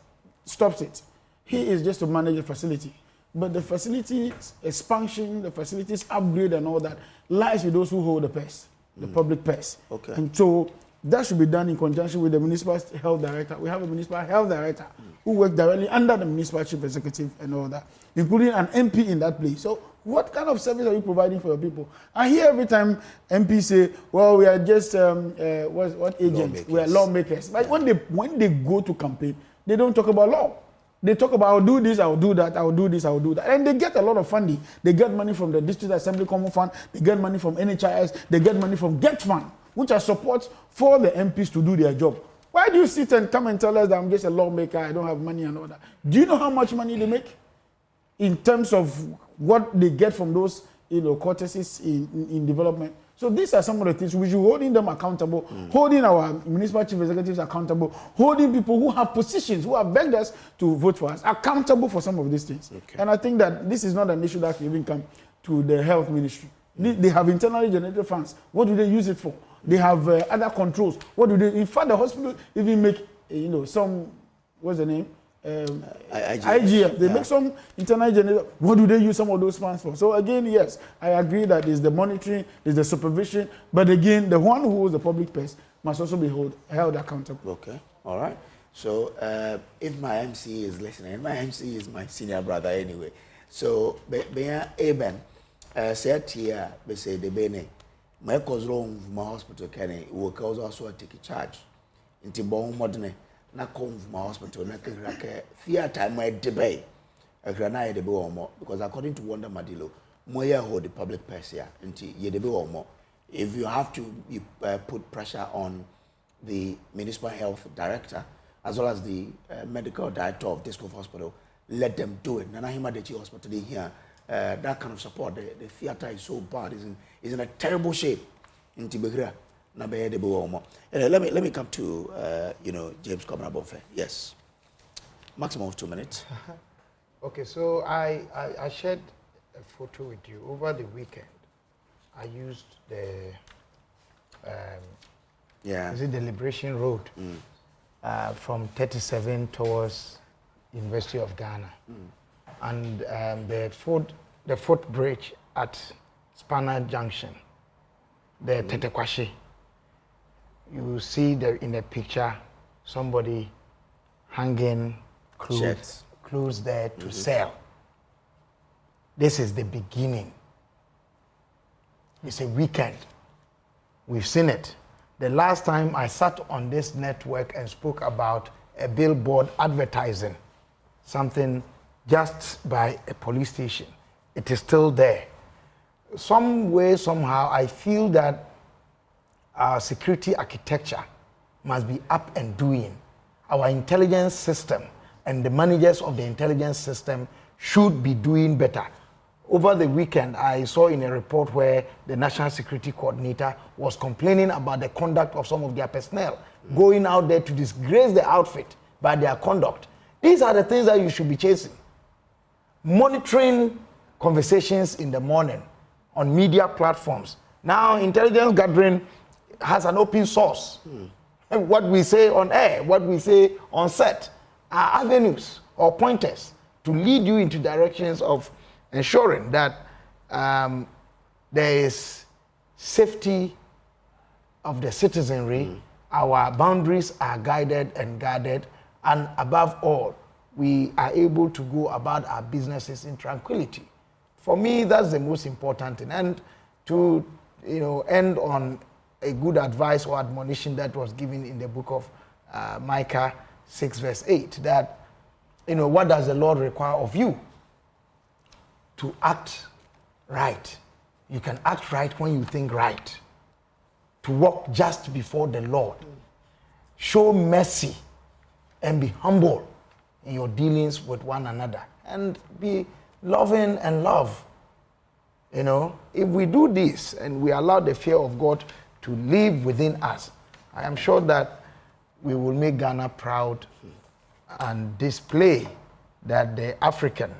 stops it. He is just to manage the facility. But the facilities expansion, the facilities upgrade and all that lies with those who hold the purse, the public purse. Okay. And so that should be done in conjunction with the municipal health director. We have a municipal health director who works directly under the municipal chief executive and all that, including an MP in that place. So what kind of service are you providing for your people? I hear every time MPs say, well, we are just, what agents? We are lawmakers. But when they go to campaign, they don't talk about law. They talk about, I'll do this, I'll do that, I'll do this, I'll do that. And they get a lot of funding. They get money from the District Assembly Common Fund, they get money from NHIS, they get money from Govt Fund, which are support for the MPs to do their job. Why do you sit and come and tell us that I'm just a lawmaker, I don't have money and all that? Do you know how much money they make in terms of what they get from those courtesies in development? So these are some of the things we should holding them accountable, holding our municipal chief executives accountable, holding people who have positions, who have begged us to vote for us, accountable for some of these things. Okay. And I think that this is not an issue that can even come to the health ministry. They have internally generated funds. What do they use it for? They have other controls. What do they? In fact, the hospital even make some, what's the name? IGF. They make some internal generated. What do they use some of those funds for? So again, yes, I agree that is the monitoring, is the supervision, but again, the one who holds the public purse must also be held accountable. Okay, all right. So if my MC is listening, my MC is my senior brother anyway. So Eben said here, they say the bene, my cause wrong my hospital can work also take charge. Into bon modern. Na come from hospital na ke theater my debate agrana ye debe more because according to Wonder Madilo moya hold the public purse here nti ye debe more. If you have to put pressure on the municipal health director as well as the medical director of Disco Hospital, let them do it. Nana Hima Dechi Hospital here, that kind of support, the theater is so bad, is in a terrible shape in Tibegra. Let me come to James Commonabonfe. Yes, maximum of 2 minutes. Okay, so I shared a photo with you over the weekend. I used the is it the Liberation Road from 37 towards University of Ghana, and the footbridge at Spanner Junction, the Tetekwashi. You see in the picture somebody hanging clothes there to sell. This is the beginning. It's a weekend. We've seen it. The last time I sat on this network and spoke about a billboard advertising something just by a police station, it is still there. Some way, somehow, I feel that our security architecture must be up and doing. Our intelligence system and the managers of the intelligence system should be doing better. Over the weekend, I saw in a report where the National Security Coordinator was complaining about the conduct of some of their personnel, going out there to disgrace the outfit by their conduct. These are the things that you should be chasing. Monitoring conversations in the morning on media platforms. Now, intelligence gathering has an open source. What we say on air, what we say on set are avenues or pointers to lead you into directions of ensuring that there is safety of the citizenry, our boundaries are guided and guarded, and above all, we are able to go about our businesses in tranquility. For me, that's the most important thing. And to end on a good advice or admonition that was given in the book of Micah 6 verse 8, that, what does the Lord require of you? To act right. You can act right when you think right. To walk just before the Lord. Show mercy and be humble in your dealings with one another. And be loving and love. If we do this and we allow the fear of God to live within us, I am sure that we will make Ghana proud and display that the African,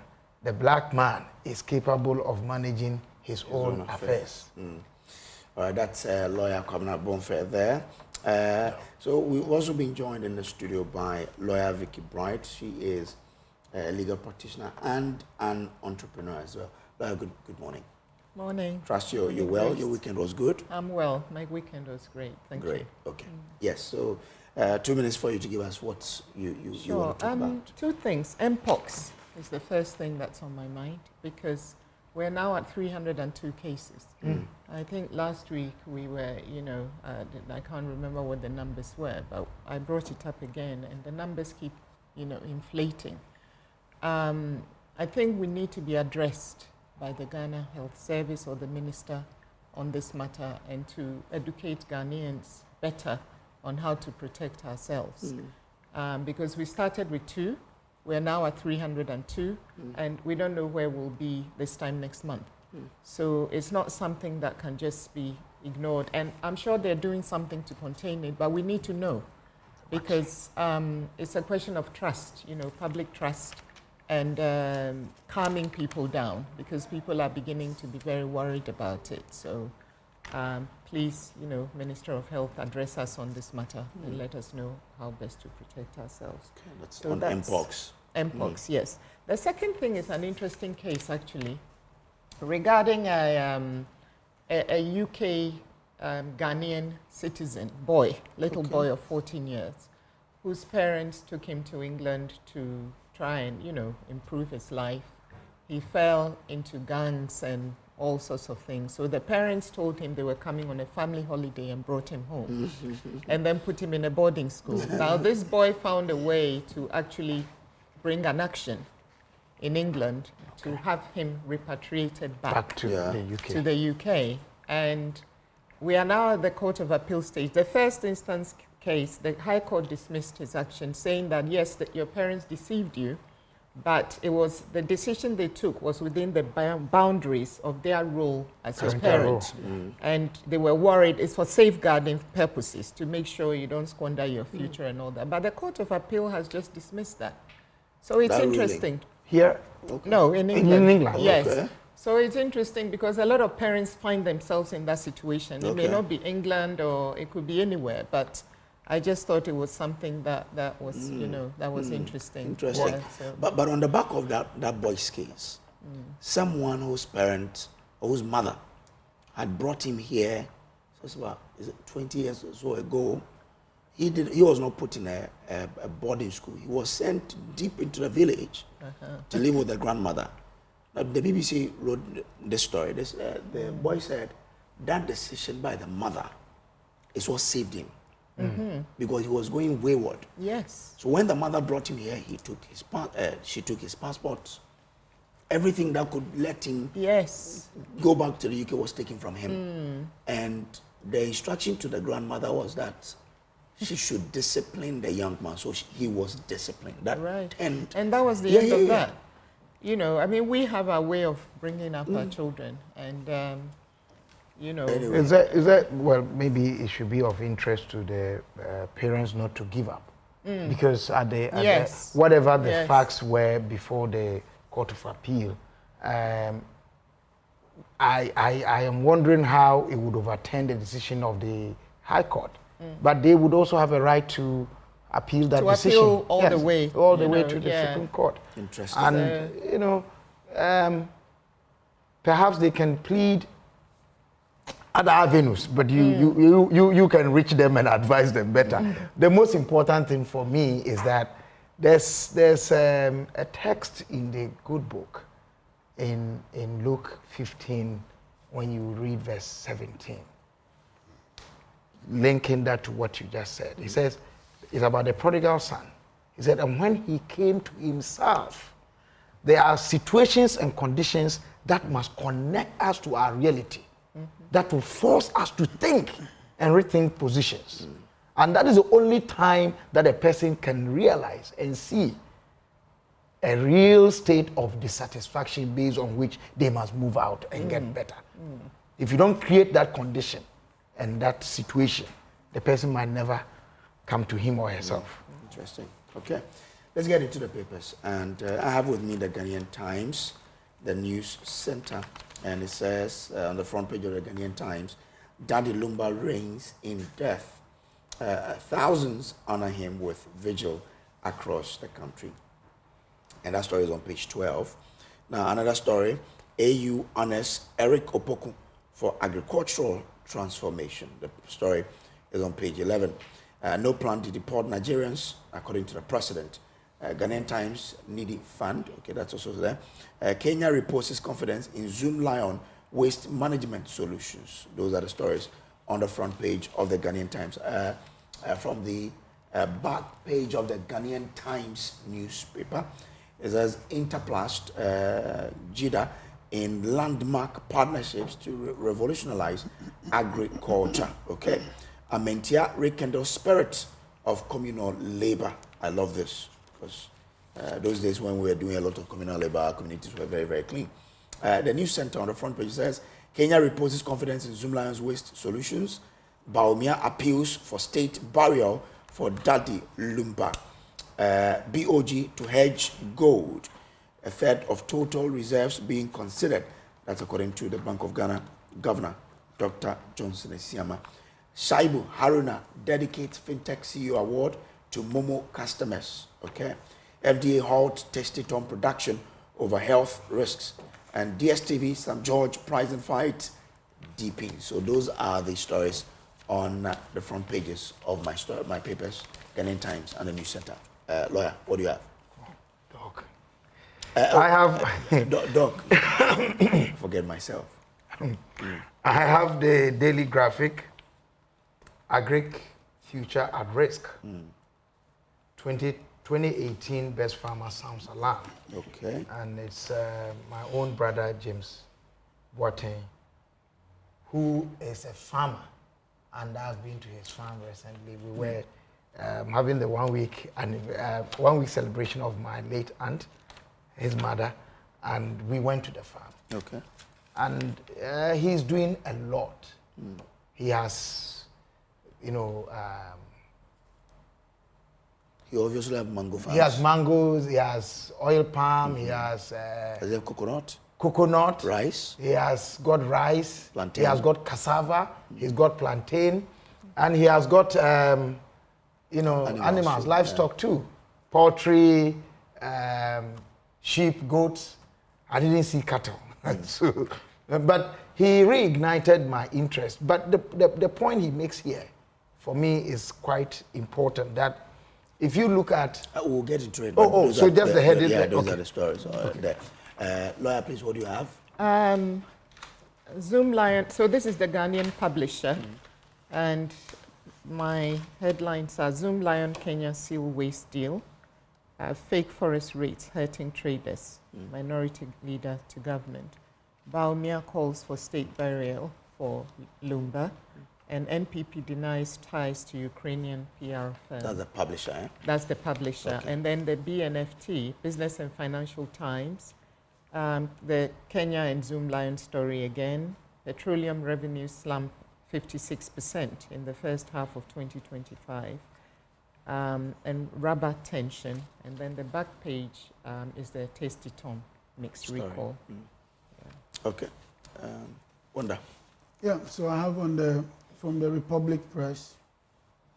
the black man, is capable of managing his own affairs. All right, that's lawyer Kwabena Bonfair there. So we've also been joined in the studio by lawyer Vicky Bright. She is a legal practitioner and an entrepreneur as well. Lawyer, good morning. Morning. Trust you're well. Your weekend was good? I'm well. My weekend was great. Thank you. Great. Okay. Yes. So 2 minutes for you to give us what you want to talk about. Two things. Mpox is the first thing that's on my mind because we're now at 302 cases. I think last week we were, I can't remember what the numbers were, but I brought it up again, and the numbers keep, inflating. I think we need to be addressed by the Ghana Health Service or the minister on this matter and to educate Ghanaians better on how to protect ourselves. Because we started with 2, we're now at 302, and we don't know where we'll be this time next month. So it's not something that can just be ignored. And I'm sure they're doing something to contain it, but we need to know because it's a question of trust, public trust, and calming people down because people are beginning to be very worried about it. So please, Minister of Health, address us on this matter and let us know how best to protect ourselves. Okay, that's on Mpox. Mpox, yes. The second thing is an interesting case, actually, regarding a UK Ghanaian citizen, little boy of 14 years, whose parents took him to England to try and, improve his life. He fell into gangs and all sorts of things. So the parents told him they were coming on a family holiday and brought him home and then put him in a boarding school. Now, this boy found a way to actually bring an action in England to have him repatriated back to the UK. To the UK. And we are now at the Court of Appeal stage. The first instance case, the High Court dismissed his action, saying that yes, that your parents deceived you, but it was the decision they took was within the boundaries of their role as your parent. And they were worried it's for safeguarding purposes to make sure you don't squander your future and all that. But the Court of Appeal has just dismissed that. So it's interesting. Here? Okay. No, in England. In England. Yes. Okay. So it's interesting because a lot of parents find themselves in that situation. It may not be England or it could be anywhere, but I just thought it was something that was, that was interesting. Interesting. Yeah, so. But on the back of that boy's case, someone whose parent or whose mother had brought him here, so it's about 20 years or so ago. He was not put in a boarding school. He was sent deep into the village to live with the grandmother. Now, the BBC wrote this story. The boy said that decision by the mother is what saved him. Because he was going wayward. Yes. So when the mother brought him here, she took his passport. Everything that could let him go back to the UK was taken from him. And the instruction to the grandmother was that she should discipline the young man. So he was disciplined. Right. And that was the end of that. I mean, we have our way of bringing up our children. And Anyway. Is that well, maybe it should be of interest to the parents not to give up. Because whatever the facts were before the Court of Appeal, I am wondering how it would overturn the decision of the High Court. But they would also have a right to appeal that decision. To appeal all the way. All the way to the Supreme Court. Interesting. And, perhaps they can plead other avenues, but you can reach them and advise them better. The most important thing for me is that there's a text in the good book in Luke 15 when you read verse 17, linking that to what you just said. He says, it's about the prodigal son. He said, and when he came to himself, there are situations and conditions that must connect us to our reality. That will force us to think and rethink positions. And that is the only time that a person can realize and see a real state of dissatisfaction based on which they must move out and get better. If you don't create that condition and that situation, the person might never come to him or herself. Interesting. Okay. Let's get into the papers. And I have with me the Ghanaian Times, the news center. And it says on the front page of the Ghanaian Times, Daddy Lumba reigns in death. Thousands honor him with vigil across the country. And that story is on page 12. Now, another story, AU honors Eric Opoku for agricultural transformation. The story is on page 11. No plan to deport Nigerians, according to the president. Ghanaian Times needy fund. Okay, that's also there. Kenya reposes confidence in Zoom Lion waste management solutions. Those are the stories on the front page of the Ghanaian Times. From the back page of the Ghanaian Times newspaper, it says Interplast JIDA in landmark partnerships to revolutionize agriculture. Okay. Amentia rekindle spirit of communal labor. I love this because those days when we were doing a lot of communal labor, our communities were very, very clean. The news center on the front page says Kenya reposes confidence in Zoom Lion's waste solutions. Baumia appeals for state burial for Daddy Lumba. BOG to hedge gold. A third of total reserves being considered. That's according to the Bank of Ghana Governor, Dr. Johnson Esiama. Shaibu Haruna dedicates FinTech CEO award to Momo customers. Okay. FDA halt Testaton production over health risks. And DSTV, St. George prize and fight, DP. So those are the stories on the front pages of my papers, Ghanaian Times and the News Center. Lawyer, what do you have? Dog. I have... Dog. Forget myself. I have the Daily Graphic, Agric Future at Risk. 2018 Best Farmer Sounds Alarm. Okay. And it's my own brother, James Boateng, who is a farmer. And I've been to his farm recently. We were having the 1 week celebration of my late aunt, his mother, and we went to the farm. Okay. And he's doing a lot. He has, you know, he obviously has mango farms. He has mangoes, he has oil palm, he has... Is there coconut? Coconut. Rice. He has got rice. Plantain. He has got cassava. He's got plantain. And he has got, you know, animals livestock too. Poultry, sheep, goats. I didn't see cattle. So, but he reignited my interest. But the point he makes here, for me, is quite important. That if you look at... we'll get into it. So just the heading. Yeah, those are the stories. There. Lawyer, please, what do you have? Zoom Lion. So this is the Ghanaian publisher. And my headlines are Zoom Lion Kenya seal waste deal. Fake forest rates hurting traders. Minority leader to government. Baumia calls for state burial for Lumba. And NPP denies ties to Ukrainian PR firm. That's the publisher, eh? That's the publisher. Okay. And then the BNFT, Business and Financial Times, the Kenya and Zoom Lion story again. Petroleum revenue slumped 56% in the first half of 2025. And rubber tension. And then the back page is the Testaton mixed recall. Yeah. Okay. Wanda. Yeah, so I have from the Republic Press,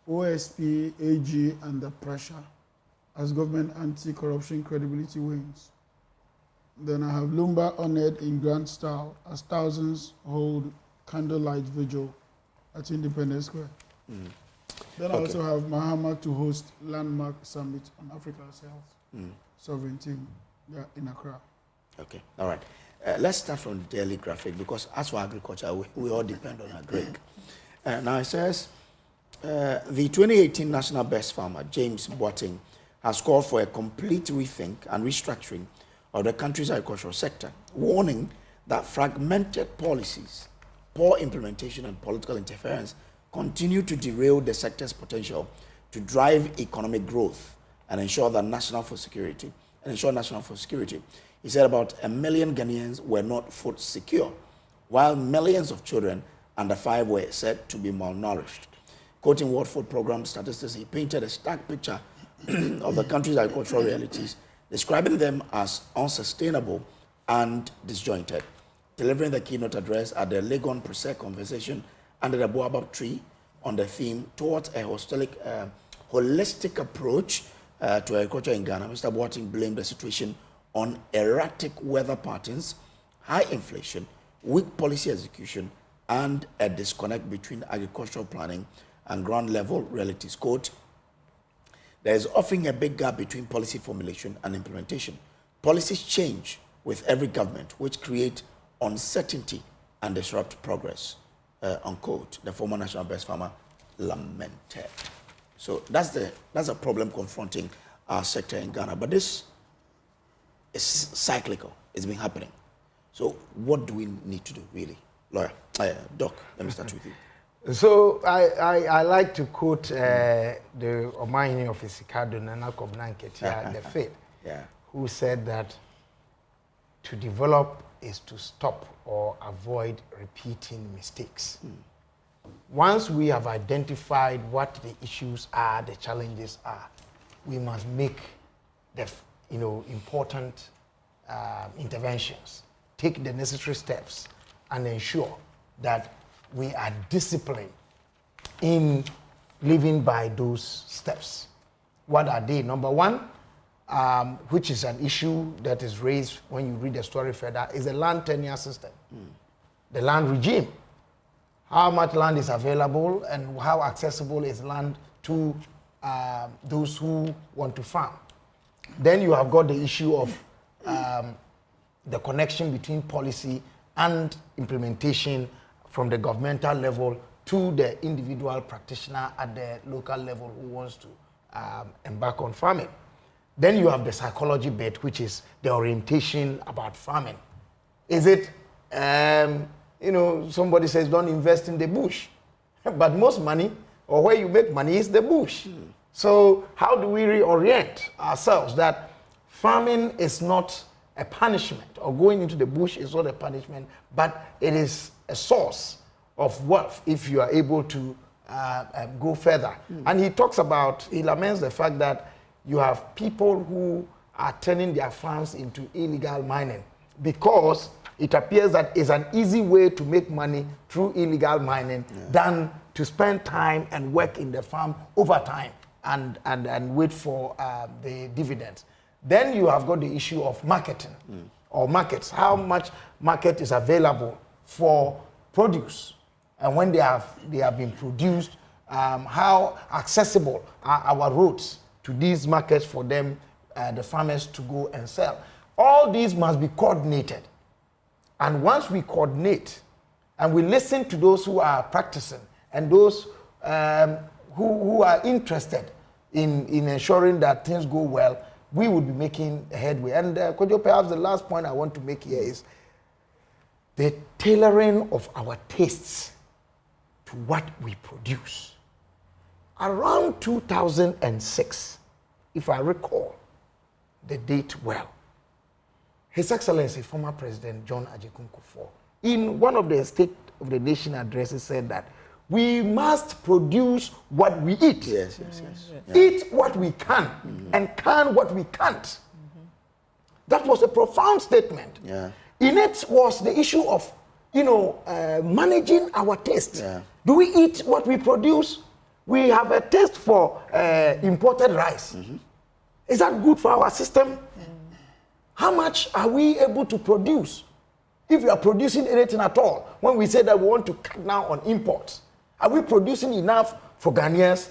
OSP, AG under pressure as government anti-corruption credibility wins. Then I have Lumba honored in grand style as thousands hold candlelight vigil at Independence Square. Then I also have Mahama to host landmark summit on Africa's health sovereignty in Accra. Okay, all right. Let's start from the Daily Graphic because as for agriculture, we all depend on agric. Now it says, the 2018 National Best Farmer, James Boateng, has called for a complete rethink and restructuring of the country's agricultural sector, warning that fragmented policies, poor implementation and political interference continue to derail the sector's potential to drive economic growth and ensure national food security. He said about 1 million Ghanaians were not food secure, while millions of children under 5 were said to be malnourished. Quoting World Food Programme statistics, he painted a stark picture of the country's agricultural realities, describing them as unsustainable and disjointed. Delivering the keynote address at the Legon Presec conversation under the Boabab tree on the theme towards a holistic approach to agriculture in Ghana, Mr. Boateng blamed the situation on erratic weather patterns, high inflation, weak policy execution, and a disconnect between agricultural planning and ground-level realities. Quote, there is often a big gap between policy formulation and implementation. Policies change with every government, which create uncertainty and disrupt progress, unquote, the former national best farmer lamented. So that's a problem confronting our sector in Ghana. But this is cyclical. It's been happening. So what do we need to do, really? Lawyer, Doc, let me start with you. So I like to quote the Omani of Isikado Nana Kobnanketia, the Fed, who said that to develop is to stop or avoid repeating mistakes. Once we have identified what the issues are, the challenges are, we must make the important interventions, take the necessary steps, and ensure that we are disciplined in living by those steps. What are they? Number one, which is an issue that is raised when you read the story further, is the land tenure system, the land regime. How much land is available and how accessible is land to those who want to farm. Then you have got the issue of the connection between policy and implementation from the governmental level to the individual practitioner at the local level who wants to embark on farming. Then you have the psychology bit, which is the orientation about farming. Is it, somebody says don't invest in the bush, but most money, or where you make money, is the bush. So how do we reorient ourselves that farming is not a punishment, or going into the bush is not a punishment, but it is a source of wealth if you are able to go further. And he laments the fact that you have people who are turning their farms into illegal mining because it appears that it's an easy way to make money through illegal mining than to spend time and work in the farm over time and wait for the dividends. Then you have got the issue of marketing or markets. How much market is available for produce, and when they have been produced, how accessible are our roads to these markets for them, the farmers, to go and sell. All these must be coordinated. And once we coordinate and we listen to those who are practicing and those who are interested in ensuring that things go well, we would be making a headway. And Kojo, perhaps the last point I want to make here is the tailoring of our tastes to what we produce. Around 2006, if I recall the date well, His Excellency, former President John Ajikun Kufuor, in one of the State of the Nation addresses said that we must produce what we eat. Yes. Eat what we can and can what we can't. That was a profound statement. In it was the issue of, managing our taste. Do we eat what we produce? We have a taste for imported rice. Is that good for our system? How much are we able to produce? If we are producing anything at all, when we say that we want to cut down on imports, are we producing enough for Ghanaians?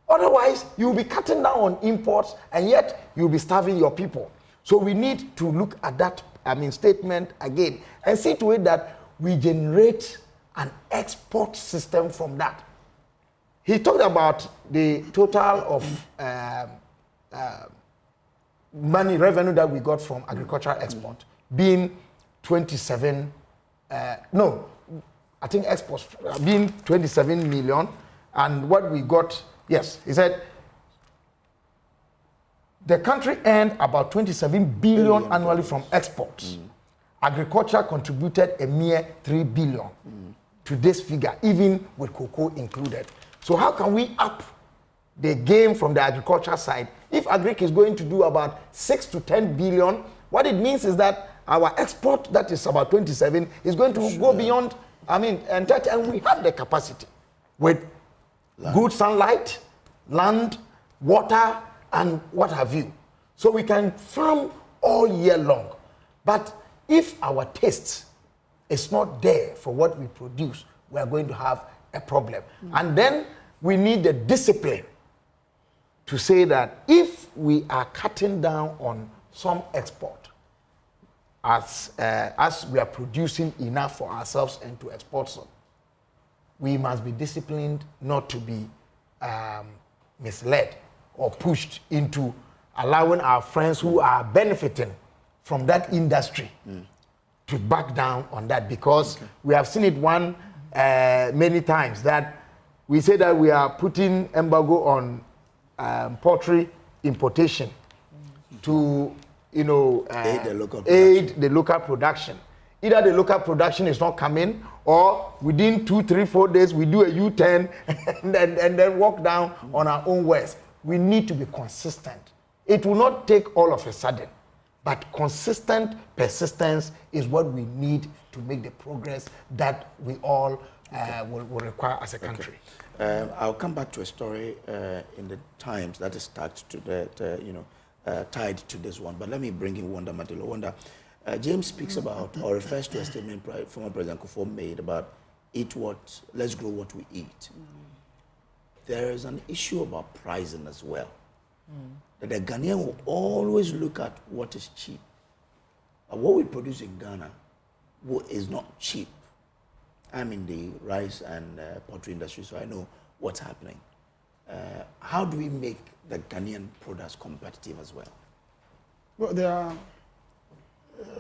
Otherwise, you'll be cutting down on imports and yet you'll be starving your people. So we need to look at that statement again and see to it that we generate an export system from that. He talked about the total of money revenue that we got from agricultural export being 27, I think exports being 27 million, and what we got, yes, he said the country earned about 27 billion annually from exports. Agriculture contributed a mere 3 billion to this figure, even with cocoa included. So how can we up the game from the agriculture side? If agric is going to do about 6 to 10 billion, what it means is that our export, that is about 27, is going to go beyond, and 30, and we have the capacity with good sunlight, land, water, and what have you. So we can farm all year long. But if our taste is not there for what we produce, we are going to have a problem. And then we need the discipline to say that if we are cutting down on some export, as we are producing enough for ourselves and to export some, we must be disciplined not to be misled or pushed into allowing our friends who are benefiting from that industry to back down on that, because we have seen it many times that we say that we are putting embargo on poultry importation to aid the local production. Either the local production is not coming, or within 2, 3, 4 days we do a U-turn and then walk down on our own ways. We need to be consistent. It will not take all of a sudden, but consistent persistence is what we need to make the progress that we all will require as a country. I'll come back to a story in the Times that is tagged to that, tied to this one. But let me bring in Wanda Matilo. Wanda, James speaks about or refers to a statement former President Kufuor made about let's grow what we eat. There is an issue about pricing as well. That the Ghanaian will always look at what is cheap. But what we produce in Ghana is not cheap. I'm in the rice and poultry industry, so I know what's happening. How do we make the Ghanaian products competitive as well? Well, there are,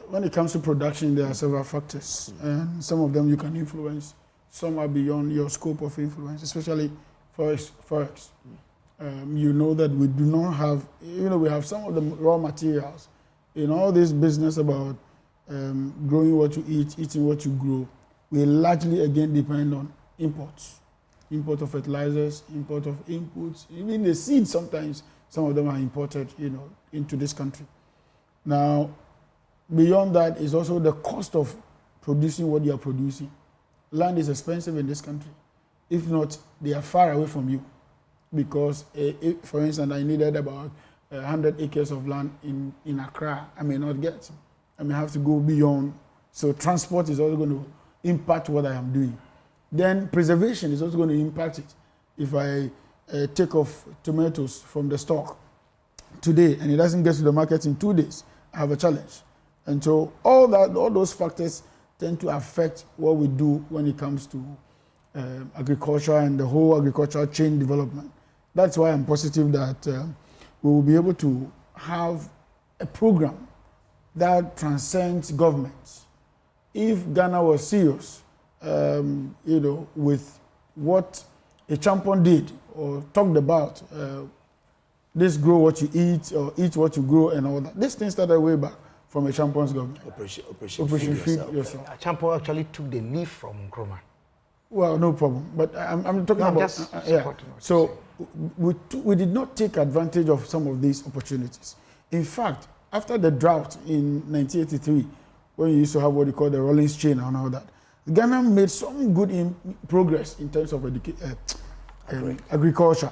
when it comes to production, there are several factors, and some of them you can influence. Some are beyond your scope of influence, especially forex. You know that we do not have, we have some of the raw materials. In all this business about growing what you eat, eating what you grow, we largely again depend on imports. Import of fertilizers, import of inputs, even the seeds sometimes, some of them are imported, into this country. Now, beyond that is also the cost of producing what you are producing. Land is expensive in this country. If not, they are far away from you. Because, for instance, I needed about 100 acres of land in Accra. I may not get. I may have to go beyond. So transport is also going to impact what I am doing. Then preservation is also going to impact it. If I take off tomatoes from the stock today and it doesn't get to the market in 2 days, I have a challenge. And so all those factors tend to affect what we do when it comes to agriculture and the whole agricultural chain development. That's why I'm positive that we will be able to have a program that transcends governments. If Ghana was serious, with what a champion did or talked about, this grow what you eat or eat what you grow and all that. This thing started way back from a champion's government. Operation Feed Yourself. A champion actually took the leaf from Nkrumah. Well, no problem. But I'm talking about... So we did not take advantage of some of these opportunities. In fact, after the drought in 1983, when you used to have what you call the Rollins chain and all that, Ghana made some good progress in terms of agriculture,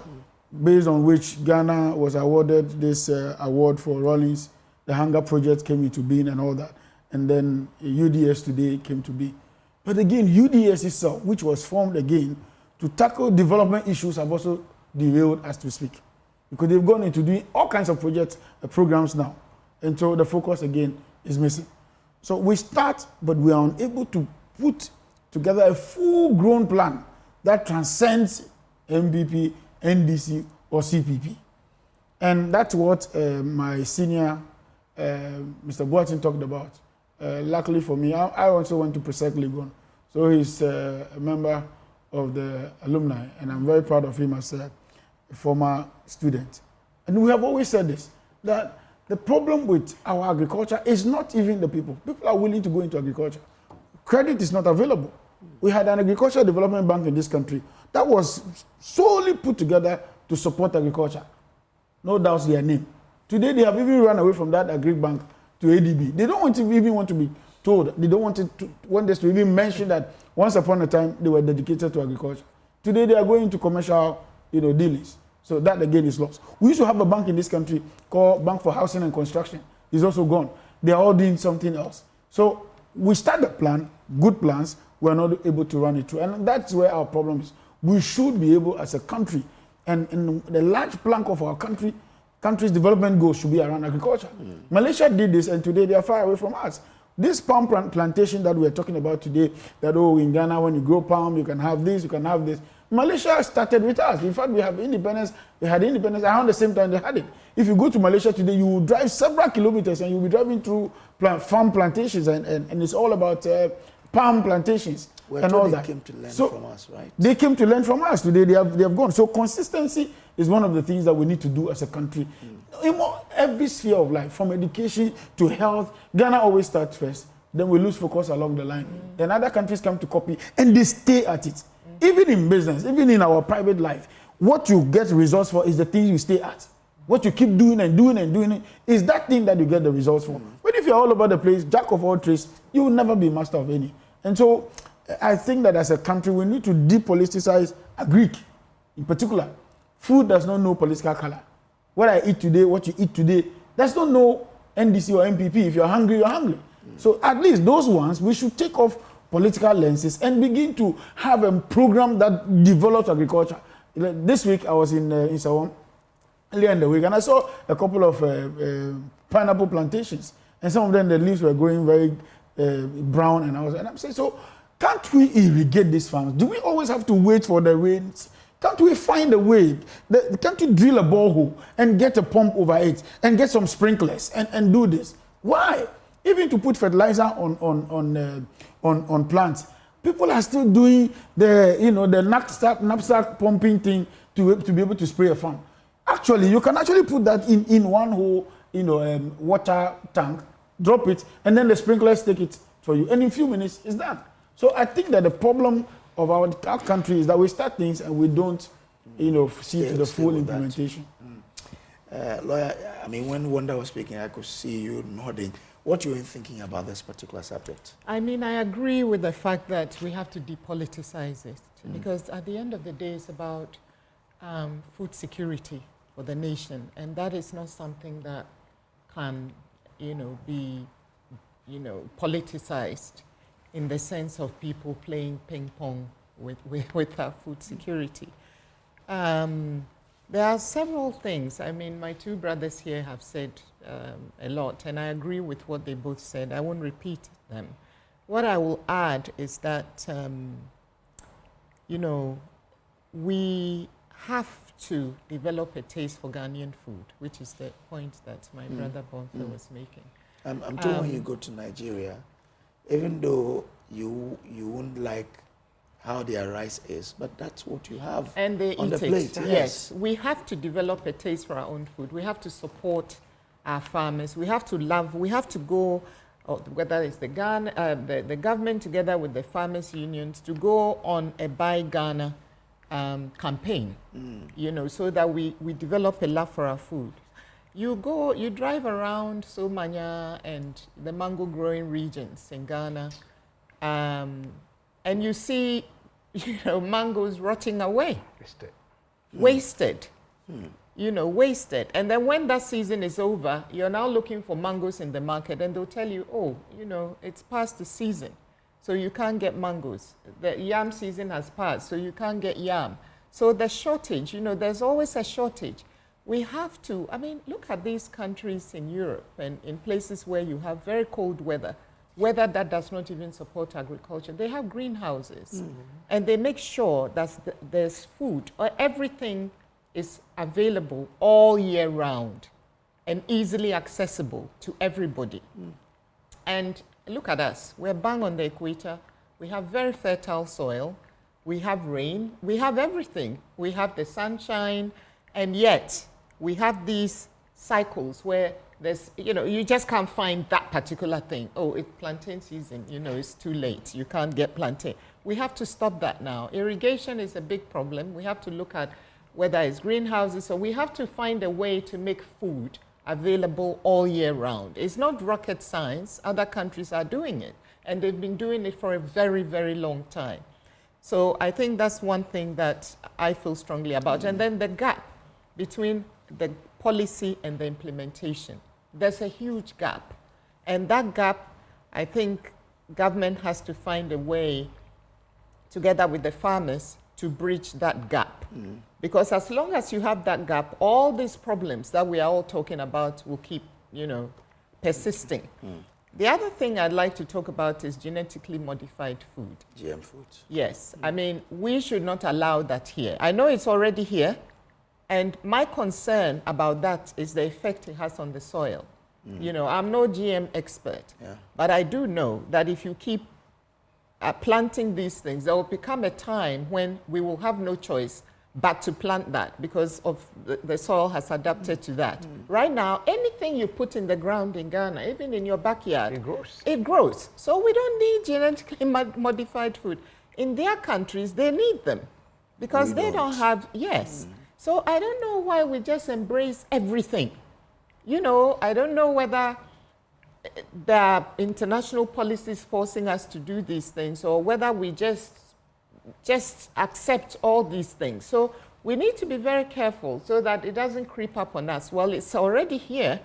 based on which Ghana was awarded this award for Rollins. The Hunger Project came into being and all that. And then UDS today came to be. But again, UDS itself, which was formed again to tackle development issues, have also derailed as we speak. Because they've gone into doing all kinds of projects, programs now. And so the focus again is missing. So we start, but we are unable to put together a full-grown plan that transcends MBP, NDC, or CPP. And that's what my senior, Mr. Boatin, talked about. Luckily for me, I also went to Presec Legon. So he's a member of the alumni, and I'm very proud of him as a former student. And we have always said this, that the problem with our agriculture is not even the people. People are willing to go into agriculture. Credit is not available. We had an agricultural development bank in this country. that was solely put together to support agriculture. No doubt their name. Today they have even run away from that Agric Bank to ADB. They don't even want to be told. They don't want us to even mention that once upon a time they were dedicated to agriculture. Today they are going to commercial, dealings. So that again is lost. We used to have a bank in this country called Bank for Housing and Construction. It's also gone. They are all doing something else. So we start the plan, good plans, we are not able to run it through. And that's where our problem is. We should be able as a country, and the large plank of our country's development goals should be around agriculture. Malaysia did this, and today they are far away from us. This palm plantation that we are talking about today, that in Ghana, when you grow palm, you can have this, you can have this. Malaysia started with us. In fact, we have independence. They had independence around the same time they had it. If you go to Malaysia today, you will drive several kilometers and you'll be driving through farm plantations, and it's all about palm plantations and all that. They came to learn from us, right? They came to learn from us. Today they have gone. So consistency is one of the things that we need to do as a country. In every sphere of life, from education to health, Ghana always starts first. Then we lose focus along the line. Then other countries come to copy and they stay at it. Even in business, even in our private life, what you get results for is the thing you stay at. What you keep doing and doing and doing is that thing that you get the results for. But if you're all over the place, jack of all trades, you will never be master of any. And so I think that as a country, we need to depoliticize Agric. In particular, food does not know political color. What I eat today, what you eat today, does not know NDC or MPP. If you're hungry, you're hungry. So at least those ones, we should take off political lenses and begin to have a program that develops agriculture. This week I was in Sawam, earlier in the week, and I saw a couple of pineapple plantations, and some of them, the leaves were growing very brown, and I'm saying, so can't we irrigate these farms? Do we always have to wait for the rains? Can't we find a way? Can't we drill a borehole and get a pump over it and get some sprinklers and do this? Why? Even to put fertilizer on plants, people are still doing the knapsack pumping thing to be able to spray a farm. Actually, you can actually put that in one whole water tank, drop it, and then the sprinklers take it for you, and in a few minutes it's done. So I think that the problem of our country is that we start things and we don't see to the full implementation. Lawyer, I mean, when Wanda was speaking, I could see you nodding. What you were thinking about this particular subject? I mean, I agree with the fact that we have to depoliticize it, because at the end of the day, it's about food security for the nation, and that is not something that can, be, politicized in the sense of people playing ping pong with our food security. There are several things. I mean, my two brothers here have said a lot, and I agree with what they both said. I won't repeat them. What I will add is that, we have to develop a taste for Ghanaian food, which is the point that my brother Bonfa was making. I'm told when you go to Nigeria, even though you won't like how their rice is, but that's what you have and they on eat the plate. Yes, we have to develop a taste for our own food. We have to support our farmers. We have to go, whether it's the government together with the farmers' unions, to go on a Buy Ghana campaign, so that we develop a love for our food. You drive around Somanya and the mango growing regions in Ghana, and you see, mangoes rotting away. Wasted. Wasted. And then when that season is over, you're now looking for mangoes in the market, and they'll tell you, oh, it's past the season, so you can't get mangoes. The yam season has passed, so you can't get yam. So the shortage, there's always a shortage. We have to, look at these countries in Europe and in places where you have very cold weather that does not even support agriculture. They have greenhouses, and they make sure that there's food, or everything is available all year round and easily accessible to everybody. And look at us. We're bang on the equator. We have very fertile soil. We have rain. We have everything. We have the sunshine, and yet we have these cycles where there's, you know, you just can't find that particular thing. Oh, it's plantain season, you know, it's too late. You can't get plantain. We have to stop that now. Irrigation is a big problem. We have to look at whether it's greenhouses, so we have to find a way to make food available all year round. It's not rocket science. Other countries are doing it, and they've been doing it for a very, very long time. So I think that's one thing that I feel strongly about. And then the gap between the policy and the implementation. There's a huge gap. And that gap, I think government has to find a way, together with the farmers, to bridge that gap. Because as long as you have that gap, all these problems that we are all talking about will keep, you know, persisting. The other thing I'd like to talk about is genetically modified food. GM foods. Yes. I mean, we should not allow that here. I know it's already here, and my concern about that is the effect it has on the soil. You know, I'm no GM expert, but I do know that if you keep planting these things, there will become a time when we will have no choice but to plant that because of the soil has adapted to that. Right now, anything you put in the ground in Ghana, even in your backyard, it grows. It grows. So we don't need genetically modified food. In their countries, they need them because they don't have, So I don't know why we just embrace everything. You know, I don't know whether there are international policies forcing us to do these things or whether we just accept all these things. So we need to be very careful so that it doesn't creep up on us. Well, it's already here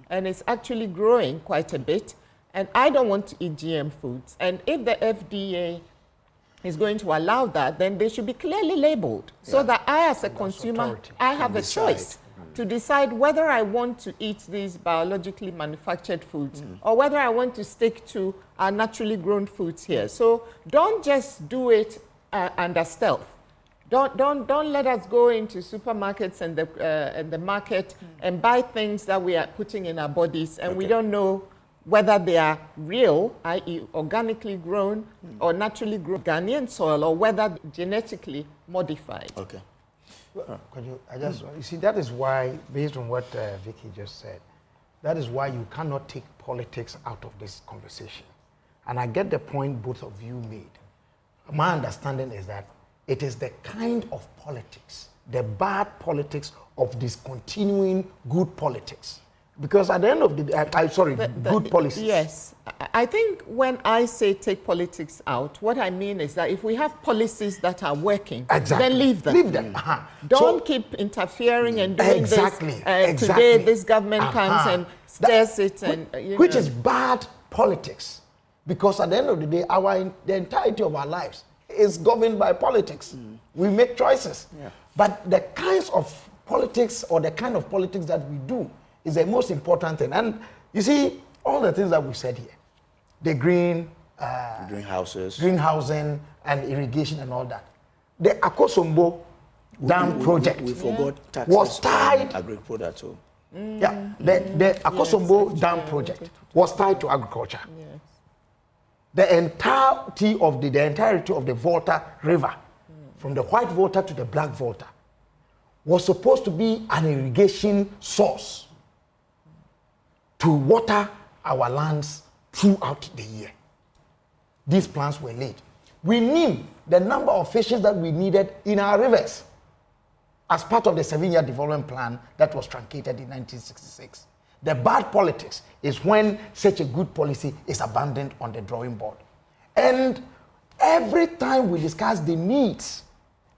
and it's actually growing quite a bit. And I don't want to eat GM foods. And if the FDA is going to allow that, then they should be clearly labeled so that I, as a consumer, I have a choice to decide whether I want to eat these biologically manufactured foods or whether I want to stick to our naturally grown foods here. So don't just do it under stealth. Don't let us go into supermarkets and the market and buy things that we are putting in our bodies and we don't know whether they are real, i.e. organically grown or naturally grown Ghanaian soil, or whether genetically modified. Okay. You see, that is why, based on what Vicky just said, that is why you cannot take politics out of this conversation. And I get the point both of you made. My understanding is that it is the kind of politics, the bad politics of discontinuing good politics. Because at the end of the day, good policies. Yes. I think when I say take politics out, what I mean is that if we have policies that are working, then leave them. Leave them. Don't keep interfering and doing this. Today, this government comes and stirs it. Which is bad politics. Because at the end of the day, the entirety of our lives is governed by politics. We make choices. But the kinds of politics or the kind of politics that we do is the most important thing. And you see, all the things that we said here, the greenhousing and irrigation and all that. The Akosombo Dam project was tied. Agri-product too. Yeah, the Akosombo Dam project was tied to agriculture. The entirety of the Volta River, from the White Volta to the Black Volta, was supposed to be an irrigation source to water our lands throughout the year. These plans were laid. We knew the number of fishes that we needed in our rivers as part of the 7-year development plan that was truncated in 1966. The bad politics is when such a good policy is abandoned on the drawing board. And every time we discuss the needs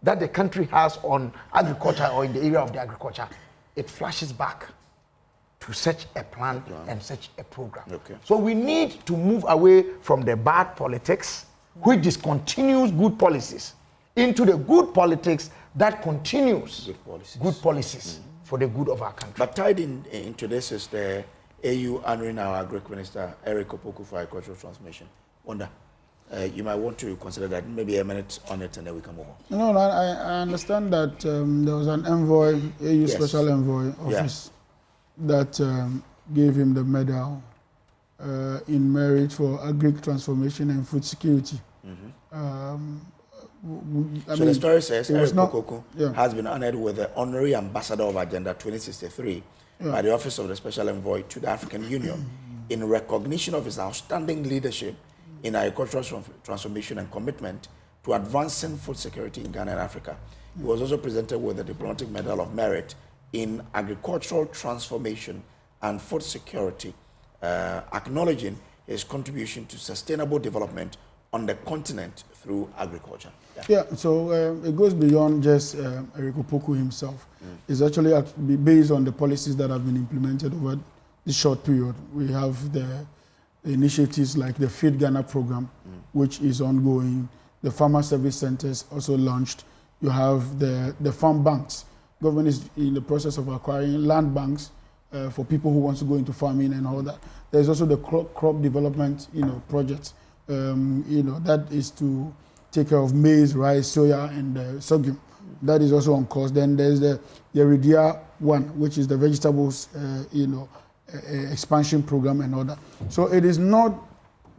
that the country has on agriculture or in the area of the agriculture, it flashes back to such a plan and such a program. So we need to move away from the bad politics, which discontinues good policies, into the good politics that continues good policies for the good of our country. But tied into this is the AU honoring our Agric Minister, Eric Opoku, for agricultural transformation. Wanda, you might want to consider that, maybe a minute on it and then we can move on. No, I understand that there was an envoy, AU Special Envoy Office, that gave him the medal in merit for agric transformation and food security. The story says Eric Opoku has been honored with the Honorary Ambassador of Agenda 2063 by the Office of the Special Envoy to the African Union in recognition of his outstanding leadership in agricultural transformation and commitment to advancing food security in Ghana and Africa. He was also presented with the Diplomatic Medal of Merit in agricultural transformation and food security, acknowledging his contribution to sustainable development on the continent through agriculture. Yeah, so it goes beyond just Eric Opoku himself. It's actually based on the policies that have been implemented over this short period. We have the initiatives like the Feed Ghana program, which is ongoing. The farmer service centers also launched. You have the farm banks. Government is in the process of acquiring land banks for people who want to go into farming and all that. There's also the crop development, projects, that is to take care of maize, rice, soya, and sorghum. That is also on course. Then there's the Yeridia one, which is the vegetables, expansion program and all that. So it is not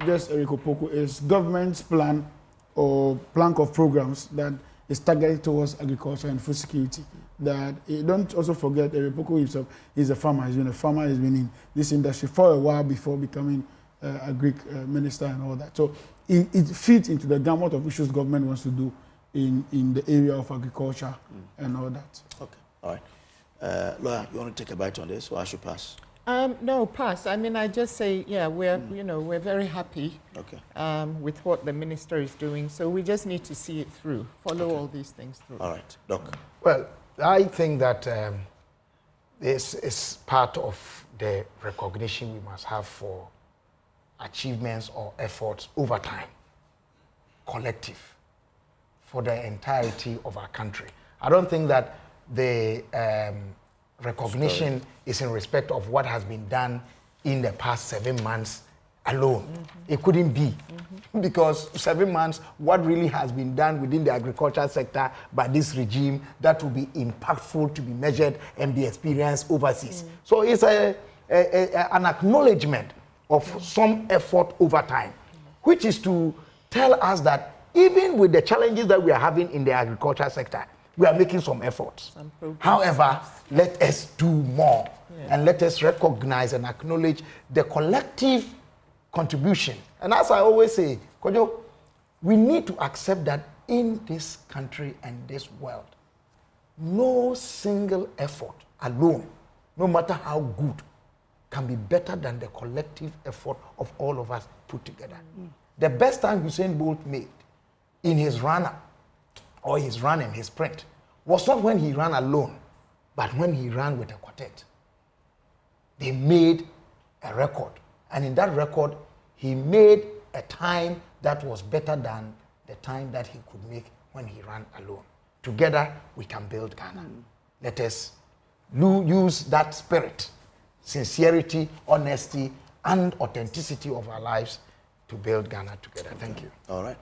just Eric Opoku, it's government's plan or plank of programs that is targeted towards agriculture and food security. That don't also forget Eric Opoku himself is a farmer. He's been a farmer. He's been in this industry for a while before becoming a Greek minister and all that. So it fits into the gamut of issues government wants to do in the area of agriculture and all that. Okay, all right. Lawyer, you want to take a bite on this, or I should pass? No, pass. I mean, I just say, yeah, we're very happy with what the minister is doing. So we just need to see it through, follow all these things through. All right, Doc. Well, I think that this is part of the recognition we must have for achievements or efforts over time, collective, for the entirety of our country. I don't think that the recognition is in respect of what has been done in the past 7 months alone. It couldn't be, because 7 months, what really has been done within the agricultural sector by this regime that will be impactful to be measured and be experienced overseas. So it's an acknowledgement of some effort over time, which is to tell us that even with the challenges that we are having in the agricultural sector, we are making some efforts. However, let us do more, and let us recognize and acknowledge the collective contribution. And as I always say, Kojo, we need to accept that in this country and this world, no single effort alone, no matter how good, can be better than the collective effort of all of us put together. The best time Usain Bolt made in his run-up, or his running, his sprint, was not when he ran alone, but when he ran with a quartet. They made a record, and in that record, he made a time that was better than the time that he could make when he ran alone. Together, we can build Ghana. Let us use that spirit, sincerity, honesty, and authenticity of our lives to build Ghana together. Thank you. All right.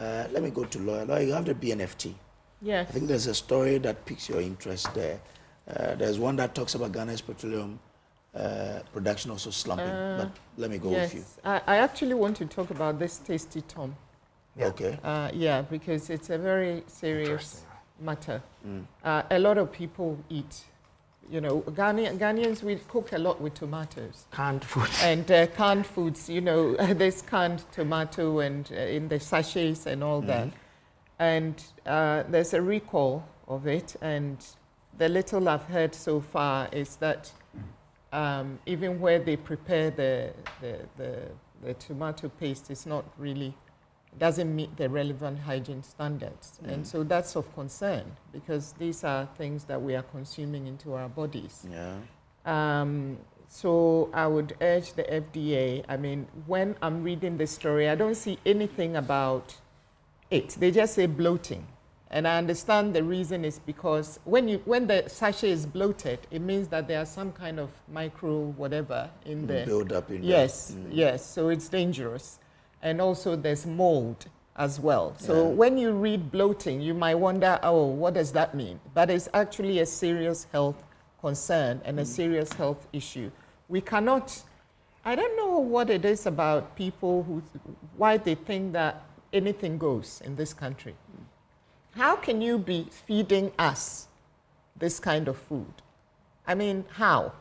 Let me go to Lawyer. Lawyer, you have the BNFT. Yes. I think there's a story that piques your interest there. There's one that talks about Ghana's petroleum production also slumping. But let me go with you. I actually want to talk about this Tasty Tom. Okay. Yeah, because it's a very serious matter. A lot of people eat. Ghanaians, we cook a lot with tomatoes. Canned foods. And canned foods, there's canned tomato and in the sachets and all that. And there's a recall of it. And the little I've heard so far is that even where they prepare the tomato paste, it's not really, doesn't meet the relevant hygiene standards. And so that's of concern, because these are things that we are consuming into our bodies. So I would urge the FDA, I mean, when I'm reading this story, I don't see anything about it. They just say bloating. And I understand the reason is because when the sachet is bloated, it means that there are some kind of micro whatever in there. Build up in yes, there. Yes, so it's dangerous. And also there's mold as well. So when you read bloating, you might wonder, oh, what does that mean? But it's actually a serious health concern and a serious health issue. We cannot, I don't know what it is about people why they think that anything goes in this country. How can you be feeding us this kind of food? I mean, how?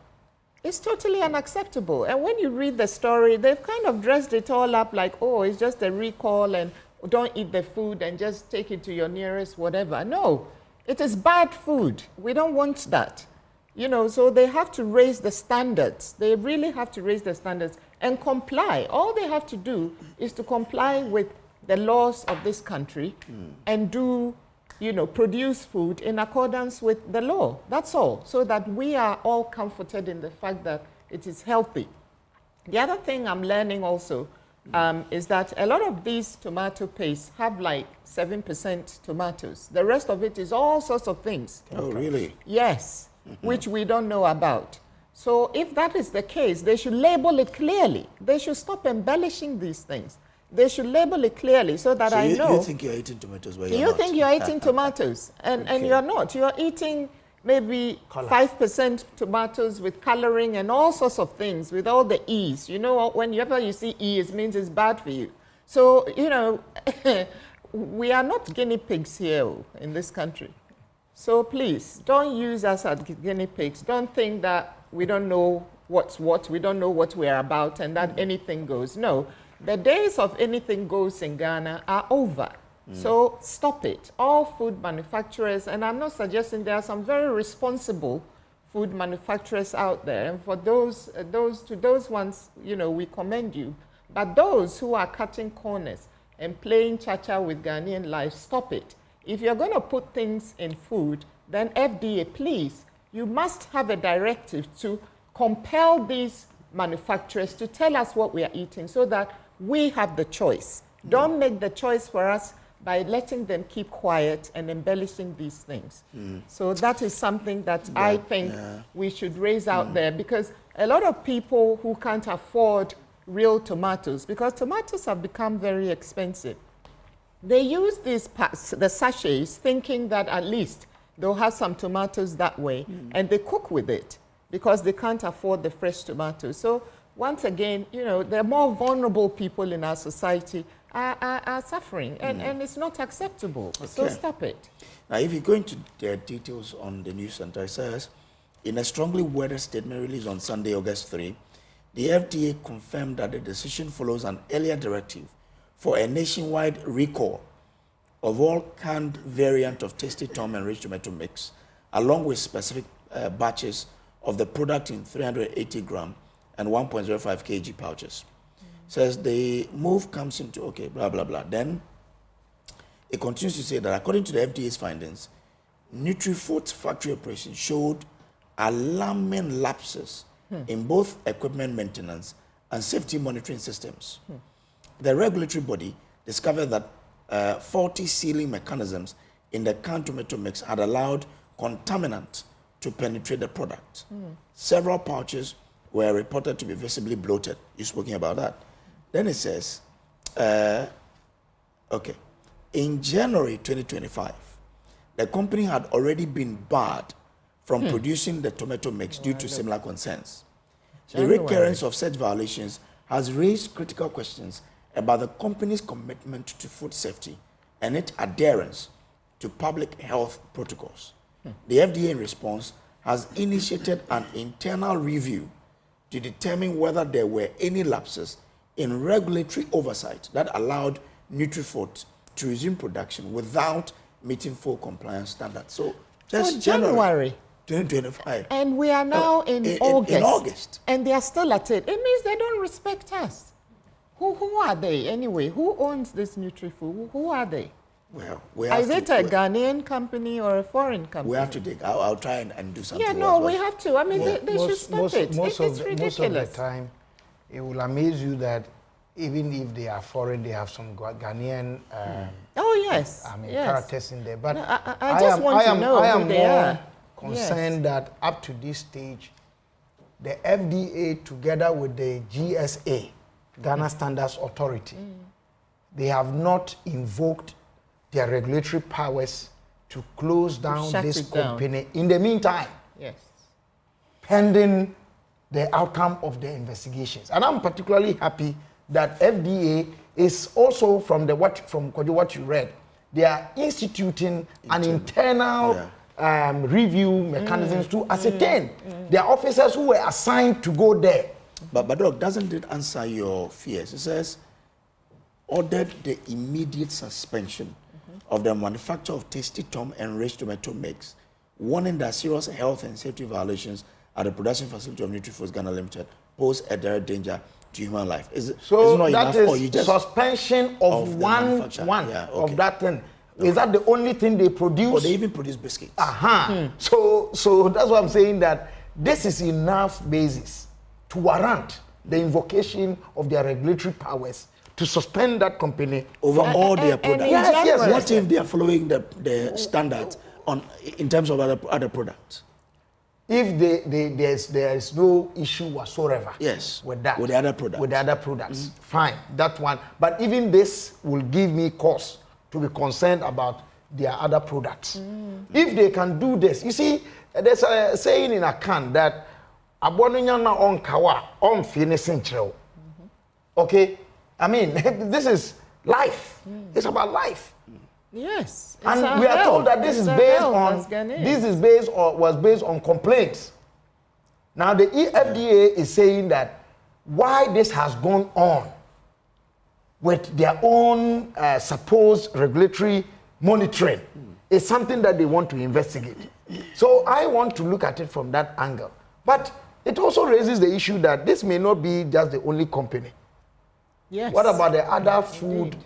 It's totally unacceptable. And when you read the story, they've kind of dressed it all up like, oh, it's just a recall and don't eat the food and just take it to your nearest whatever. No, it is bad food. We don't want that. You know, so they have to raise the standards. They really have to raise the standards and comply. All they have to do is to comply with the laws of this country and do, you know, produce food in accordance with the law. That's all. So that we are all comforted in the fact that it is healthy. The other thing I'm learning also is that a lot of these tomato pastes have like 7% tomatoes. The rest of it is all sorts of things. Oh, really? Yes, which we don't know about. So if that is the case, they should label it clearly. They should stop embellishing these things. They should label it clearly so that I know. You think you're eating tomatoes where you're You not. think you're eating tomatoes, and you're not. You're eating maybe 5% tomatoes with coloring and all sorts of things with all the E's. You know, whenever you see E, it means it's bad for you. So, you know, we are not guinea pigs here in this country. So please, don't use us as guinea pigs. Don't think that we don't know what's what, we don't know what we're about, and that anything goes. No, the days of anything goes in Ghana are over. So stop it. All food manufacturers, and I'm not suggesting there are some very responsible food manufacturers out there, and for those ones, you know, we commend you. But those who are cutting corners and playing cha-cha with Ghanaian life, stop it. If you're going to put things in food, then FDA, please, you must have a directive to compel these manufacturers to tell us what we are eating so that we have the choice. Don't make the choice for us by letting them keep quiet and embellishing these things. So that is something that I think we should raise out there, because a lot of people who can't afford real tomatoes, because tomatoes have become very expensive, they use these packs, the sachets, thinking that at least they'll have some tomatoes that way, and they cook with it because they can't afford the fresh tomatoes. So once again, you know, the more vulnerable people in our society are suffering, and it's not acceptable. Okay. So stop it. Now, if you go into the details on the news center, it says, in a strongly worded statement released on Sunday, August 3, the FDA confirmed that the decision follows an earlier directive for a nationwide recall of all canned variant of Tasty Tom and Rich Tomato Mix, along with specific batches of the product in 380 gram and 1.05 kg pouches. Says the move comes into, okay, blah, blah, blah. Then it continues to say that according to the FDA's findings, Nutrifood's factory operations showed alarming lapses in both equipment maintenance and safety monitoring systems. The regulatory body discovered that faulty sealing mechanisms in the canned tomato mix had allowed contaminant to penetrate the product. Several pouches were reported to be visibly bloated. You're speaking about that. Then it says, okay, in January 2025, the company had already been barred from producing the tomato mix due to similar concerns. The recurrence of such violations has raised critical questions about the company's commitment to food safety and its adherence to public health protocols. The FDA, in response, has initiated an internal review to determine whether there were any lapses in regulatory oversight that allowed Nutrifood to resume production without meeting full compliance standards. So just January 2025. And we are now in August. In August. And they are still at it. It means they don't respect us. Who are they anyway? Who owns this Nutrifood? Who are they? Well, we have Is it a Ghanaian company or a foreign company? We have to dig. I'll try and do something. Yeah, no, we have to. I mean, they should stop it. It's ridiculous. Most of the time, it will amaze you that even if they are foreign, they have some Ghanaian characters in there. But I just want to know who they are. Concerned that up to this stage, the FDA together with the GSA, Ghana Standards Authority, they have not invoked their regulatory powers to close down this company in the meantime. Yes. Pending the outcome of the investigations. And I'm particularly happy that FDA is also, from what you read, they are instituting an internal review mechanisms to ascertain. There are officers who were assigned to go there. But Doc, doesn't it answer your fears? It says, ordered the immediate suspension of the manufacture of Tasty Tom enriched tomato mix, warning that serious health and safety violations at the production facility of Nutrifoods Ghana Limited pose a direct danger to human life. Is it not that enough, or is you just suspension of one of that thing. Is that the only thing they produce? Or they even produce biscuits. So that's what I'm saying, that this is enough basis to warrant the invocation of their regulatory powers to suspend that company over all their products. Yes. What if they are following the standards in terms of other products? If there is no issue whatsoever with that, with the other products, fine, that one. But even this will give me cause to be concerned about their other products. If they can do this, you see, there's a saying in Akan that abononyana on kawa on finishing trail. Okay, I mean this is life. It's about life. Yes, and we are told that this is based on complaints. Now the FDA is saying that why this has gone on with their own supposed regulatory monitoring is something that they want to investigate. So I want to look at it from that angle. But it also raises the issue that this may not be just the only company. Yes. What about the other food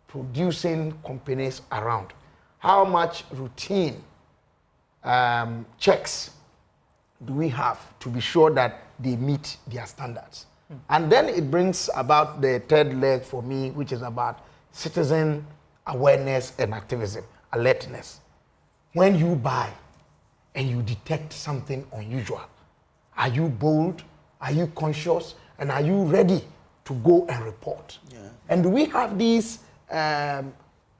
producing companies around? How much routine checks do we have to be sure that they meet their standards? And then it brings about the third leg for me, which is about citizen awareness and activism, alertness. When you buy and you detect something unusual, are you bold? Are you conscious? And are you ready to go and report? And do we have these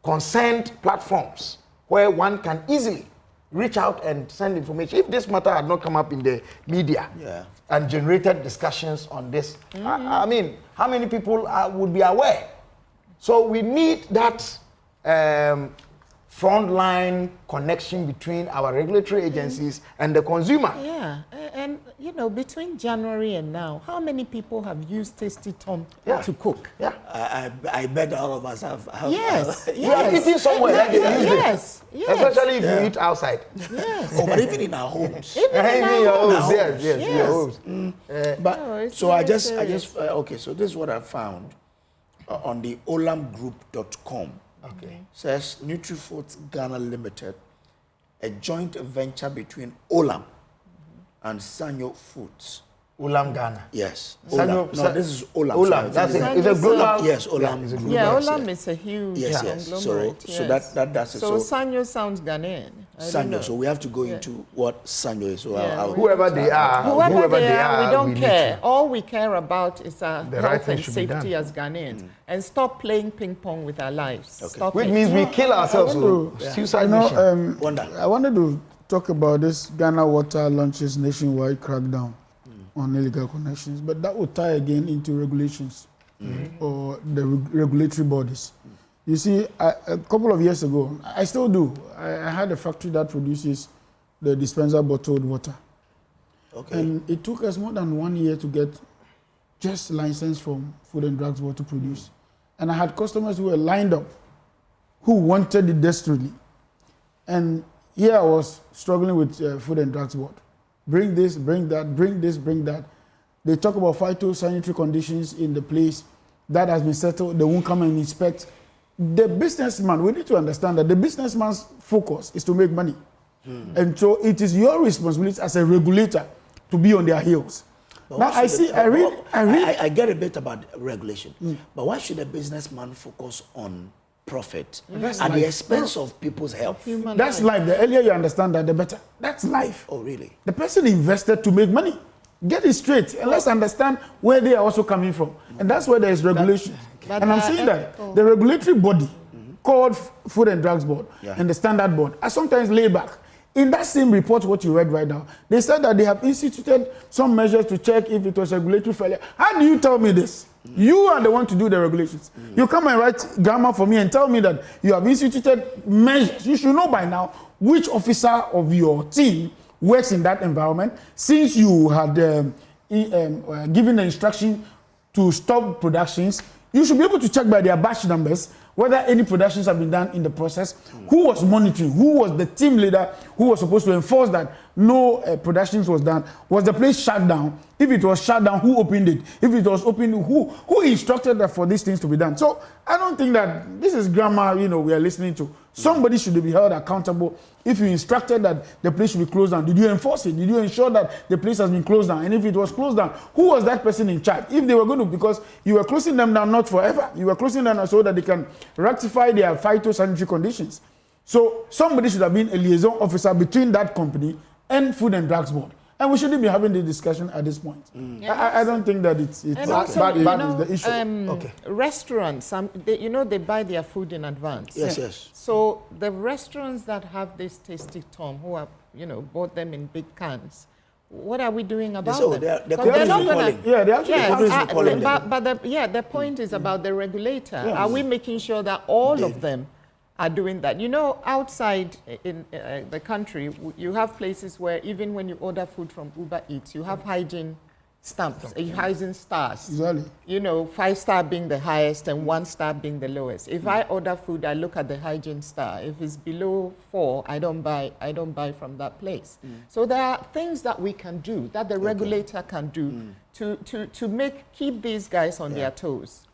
consent platforms where one can easily reach out and send information? If this matter had not come up in the media and generated discussions on this, I mean, how many people would be aware? So we need that frontline connection between our regulatory agencies and the consumer. Yeah, and you know, between January and now, how many people have used Tasty Tom to cook? I bet all of us have. Yes. You are eating somewhere that they use yes. Especially if you eat outside. Yes. Oh, but even in our homes. Even in our homes. Yes. But so I just okay. So this is what I found on the olamgroup.com. Okay. Says Nutrifoods Ghana Limited, a joint venture between Olam and Sanyo Foods. Olam Ghana. Yes. Sanyo, no, this is Olam. Olam. That's it's a global. Yes, Olam. Is a global. Olam is a huge conglomerate. So that's it. So Sanyo sounds Ghanaian. Sanyo. So we have to go into what Sanyo is. So whoever they are, we don't care. All we care about is our health and safety as Ghanaians, and stop playing ping pong with our lives. Okay. Which means we kill ourselves. Suicide mission. I wanted to talk about this Ghana Water launches nationwide crackdown on illegal connections, but that would tie again into regulations or the regulatory bodies. You see, a couple of years ago, I still do, I had a factory that produces the dispenser bottled water. Okay. And it took us more than 1 year to get just license from Food and Drugs Board to produce. And I had customers who were lined up, who wanted it desperately. And here I was struggling with Food and Drugs Board. Bring this, bring that, bring this, bring that. They talk about phytosanitary conditions in the place. That has been settled. They won't come and inspect. The businessman, we need to understand that the businessman's focus is to make money. And so it is your responsibility as a regulator to be on their heels. But now I get a bit about regulation, but why should a businessman focus on profit at the expense of people's health? That's life. The earlier you understand that, the better. That's life. Oh, really? The person invested to make money. Get it straight, and let's understand where they are also coming from. And that's where there is regulation. And I'm saying that the regulatory body called Food and Drugs Board and the Standard Board are sometimes laid back. In that same report, what you read right now, they said that they have instituted some measures to check if it was regulatory failure. How do you tell me this? You are the one to do the regulations. You come and write grammar for me and tell me that you have instituted measures. You should know by now which officer of your team works in that environment. Since you had given the instruction to stop productions, you should be able to check by their batch numbers whether any productions have been done in the process, who was monitoring, who was the team leader who was supposed to enforce that no productions was done. Was the place shut down? If it was shut down, who opened it? If it was opened, who instructed that for these things to be done? So I don't think that this is grammar, we are listening to. Somebody should be held accountable. If you instructed that the place should be closed down, did you enforce it? Did you ensure that the place has been closed down? And if it was closed down, who was that person in charge? If they were going to, because you were closing them down not forever. You were closing them down so that they can rectify their phytosanitary conditions. So somebody should have been a liaison officer between that company and Food and Drugs Board. And we shouldn't be having the discussion at this point. I don't think that it's also, that is the issue. Restaurants, they buy their food in advance. Yes. So the restaurants that have this tasty tom, who have, bought them in big cans, what are we doing about them? They're not going to. Yeah, they're actually calling them. But the point is about the regulator. Are we making sure that all of them are doing that? Outside in the country, you have places where even when you order food from Uber Eats, you have hygiene stamps, hygiene stars. Exactly. 5-star being the highest and 1-star being the lowest. If I order food, I look at the hygiene star. If it's below 4, I don't buy from that place. So there are things that we can do, that the regulator can do to keep these guys on their toes.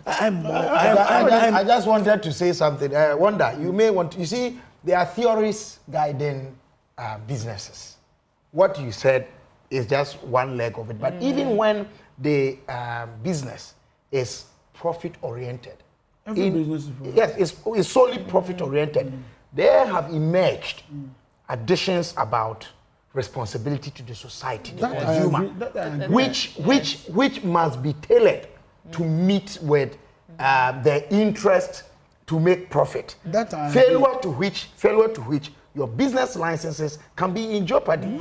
I just wanted to say something. Wanda, you may want to, you see, there are theories guiding businesses. What you said is just one leg of it. But even when the business is profit-oriented, every business is yes, it's solely profit-oriented, there have emerged additions about responsibility to the society, the consumer, which must be tailored to meet with their interest to make profit. Failure to which your business licenses can be in jeopardy. We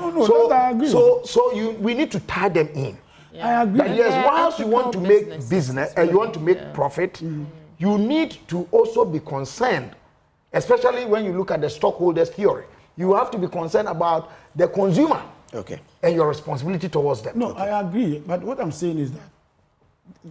need to tie them in. I agree. That yes, whilst you want to make business and you want to make profit, you need to also be concerned, especially when you look at the stockholders theory. You have to be concerned about the consumer and your responsibility towards them. No, I agree. But what I'm saying is that,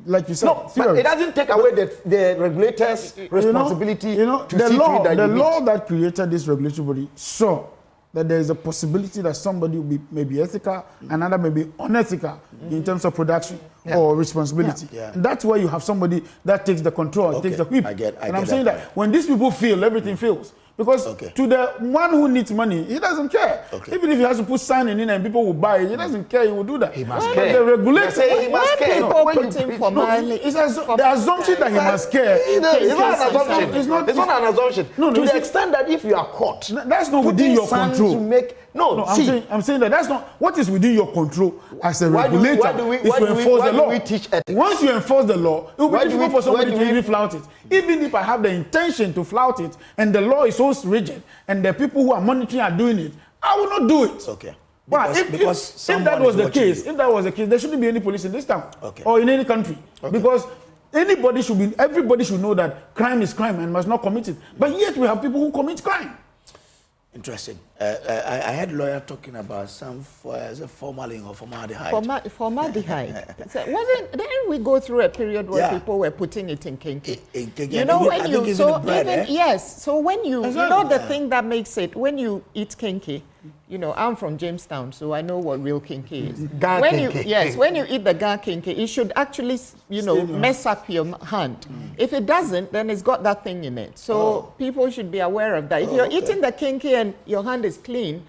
like you said, but it doesn't take away the regulator's responsibility to see to it that the law that created this regulatory body saw that there is a possibility that somebody may be ethical, another may be unethical in terms of production or responsibility. And that's why you have somebody that takes the control, takes the whip. And I'm saying that when these people fail, everything fails. Because to the one who needs money, he doesn't care. Even if he has to put sign in and people will buy it, he doesn't care, he will do that. He must care. The regulator, he must care. The assumption that he must care. It's not an assumption. It's not an assumption. To the extent that if you are caught, that's not within your control. I'm saying that that's not what is within your control as a regulator is to enforce the law. Once you enforce the law, it will be difficult for somebody to even flout it. Even if I have the intention to flout it and the law is so rigid and the people who are monitoring are doing it, I will not do it. But if that was the case, there shouldn't be any police in this town or in any country. Because everybody should know that crime is crime and must not commit it. But yet we have people who commit crime. Interesting. I had a lawyer talking about some formalin or formaldehyde. Formaldehyde. Didn't we go through a period where people were putting it in kinky? So when you the thing that makes it, when you eat kinky, I'm from Jamestown, so I know what real kinky is. When you eat the gar kinky, it should actually, mess up your hand. If it doesn't, then it's got that thing in it. So people should be aware of that. If you're eating the kinky and your hand is clean,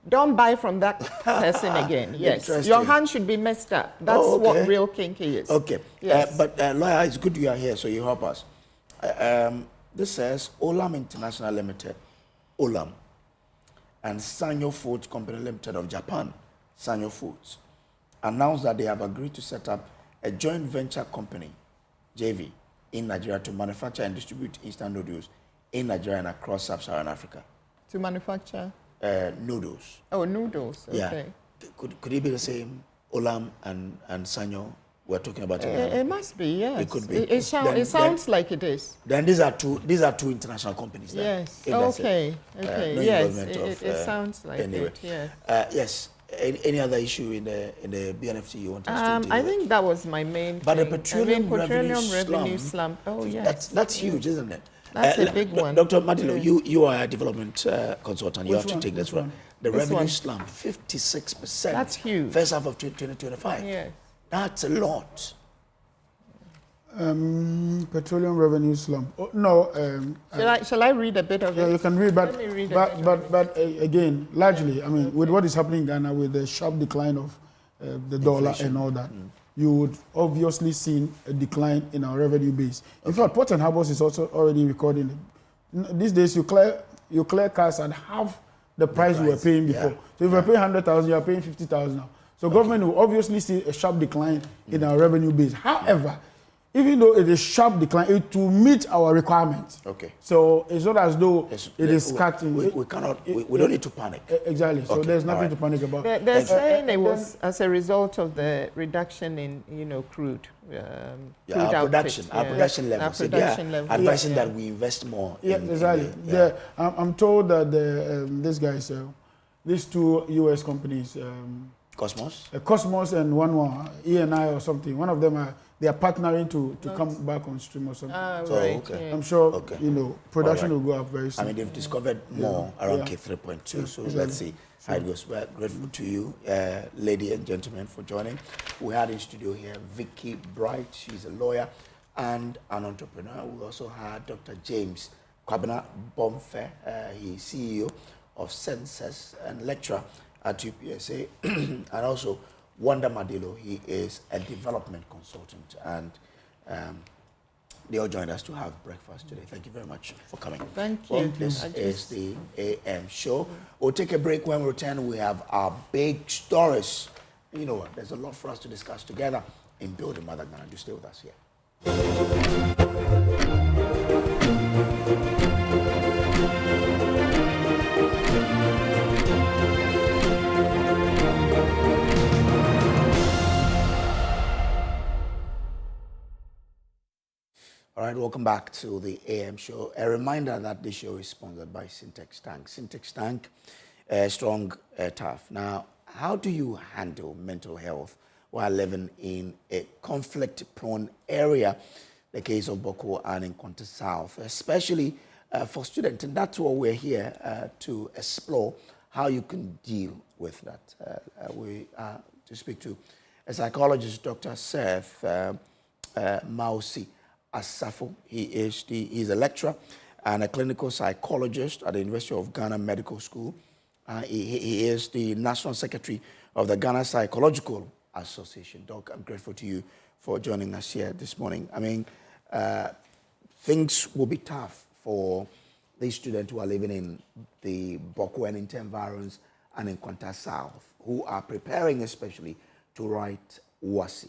don't buy from that person again. Yes, your hand should be messed up. That's what real kinky is. But lawyer, it's good you are here, so you help us. This says Olam International Limited, Olam, and Sanyo Foods Company Limited of Japan, Sanyo Foods, announced that they have agreed to set up a joint venture company, JV, in Nigeria to manufacture and distribute instant noodles in Nigeria and across sub-Saharan Africa. To manufacture? Noodles. Oh, noodles. Okay. Yeah. Could it be the same, Olam and Sanyo? we're talking about it must be, yes. It could be. It sounds like it is. Then these are two international companies. Yes. Okay. No yes. It sounds like anyway. it. Yes. Yes. Any other issue in the BNFT you want us to deal I with? think that was my main. But thing. the petroleum revenue slump. Oh yes. That's huge, isn't it? That's a big one. Dr. Madilo, you are a development consultant. You have to take this one. The This revenue one. slump, 56%. That's huge. First half of 2025. Yes. That's a lot. Petroleum revenue slump. Oh, no. Shall I read a bit of it? Yeah, you can read, Let me read a bit but again, largely, I mean, with what is happening in Ghana, with the sharp decline of the dollar and all that, you would obviously see a decline in our revenue base. In fact, Port and Harbors is also already recording it. These days, you clear cars at half the price you were paying before. So if you were paying 100,000, you are paying 50,000 now. So government will obviously see a sharp decline in our revenue base. However, even though it is sharp decline, it will meet our requirements. Okay. So it's not as though it is cutting. We cannot. We don't need to panic. Exactly. So there's nothing to panic about. They're saying it was as a result of the reduction in crude. Our production levels. Our production levels. Advising that we invest more. Exactly. I'm told that these guys, these two U.S. companies, Cosmos and one more, E&I or something. One of them they are partnering to come back on stream or something. I'm sure production will go up very soon. I mean, they've discovered more around K3.2. So let's see how it goes. We're grateful to you, ladies and gentlemen, for joining. We had in studio here Vicky Bright. She's a lawyer and an entrepreneur. We also had Dr. James Kwabena Bomfe. He's CEO of Census and lecturer at UPSA, and also Wanda Madilo. He is a development consultant, and they all joined us to have breakfast today. Thank you very much for coming. Thank you. Well, this is the AM show. We'll take a break. When we return, we have our big stories. You know what? There's a lot for us to discuss together in Building Mother Ghana. Do stay with us here. All right, welcome back to the AM show. A reminder that this show is sponsored by Syntex Tank. Syntex Tank, strong, tough. Now, how do you handle mental health while living in a conflict-prone area, the case of Boko and in Nkwanta South, especially for students? And that's what we're here to explore, how you can deal with that. We to speak to a psychologist, Dr. Seth Mausi Asafo. He's a lecturer and a clinical psychologist at the University of Ghana Medical School. He is the National Secretary of the Ghana Psychological Association. Doc, I'm grateful to you for joining us here this morning. I mean, things will be tough for these students who are living in the Boko and Inte environs and in Nkwanta South, who are preparing especially to write WASI.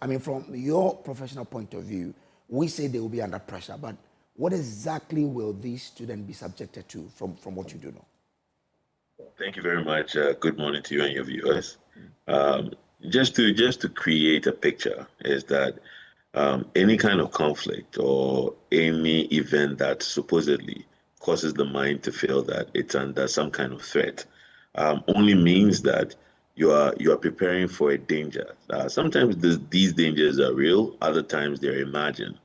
I mean, from your professional point of view, we say they will be under pressure, but what exactly will these students be subjected to from what you do know? Thank you very much. Good morning to you and your viewers. Just to create a picture is that any kind of conflict or any event that supposedly causes the mind to feel that it's under some kind of threat only means that you are preparing for a danger. Sometimes these dangers are real, other times they're imagined.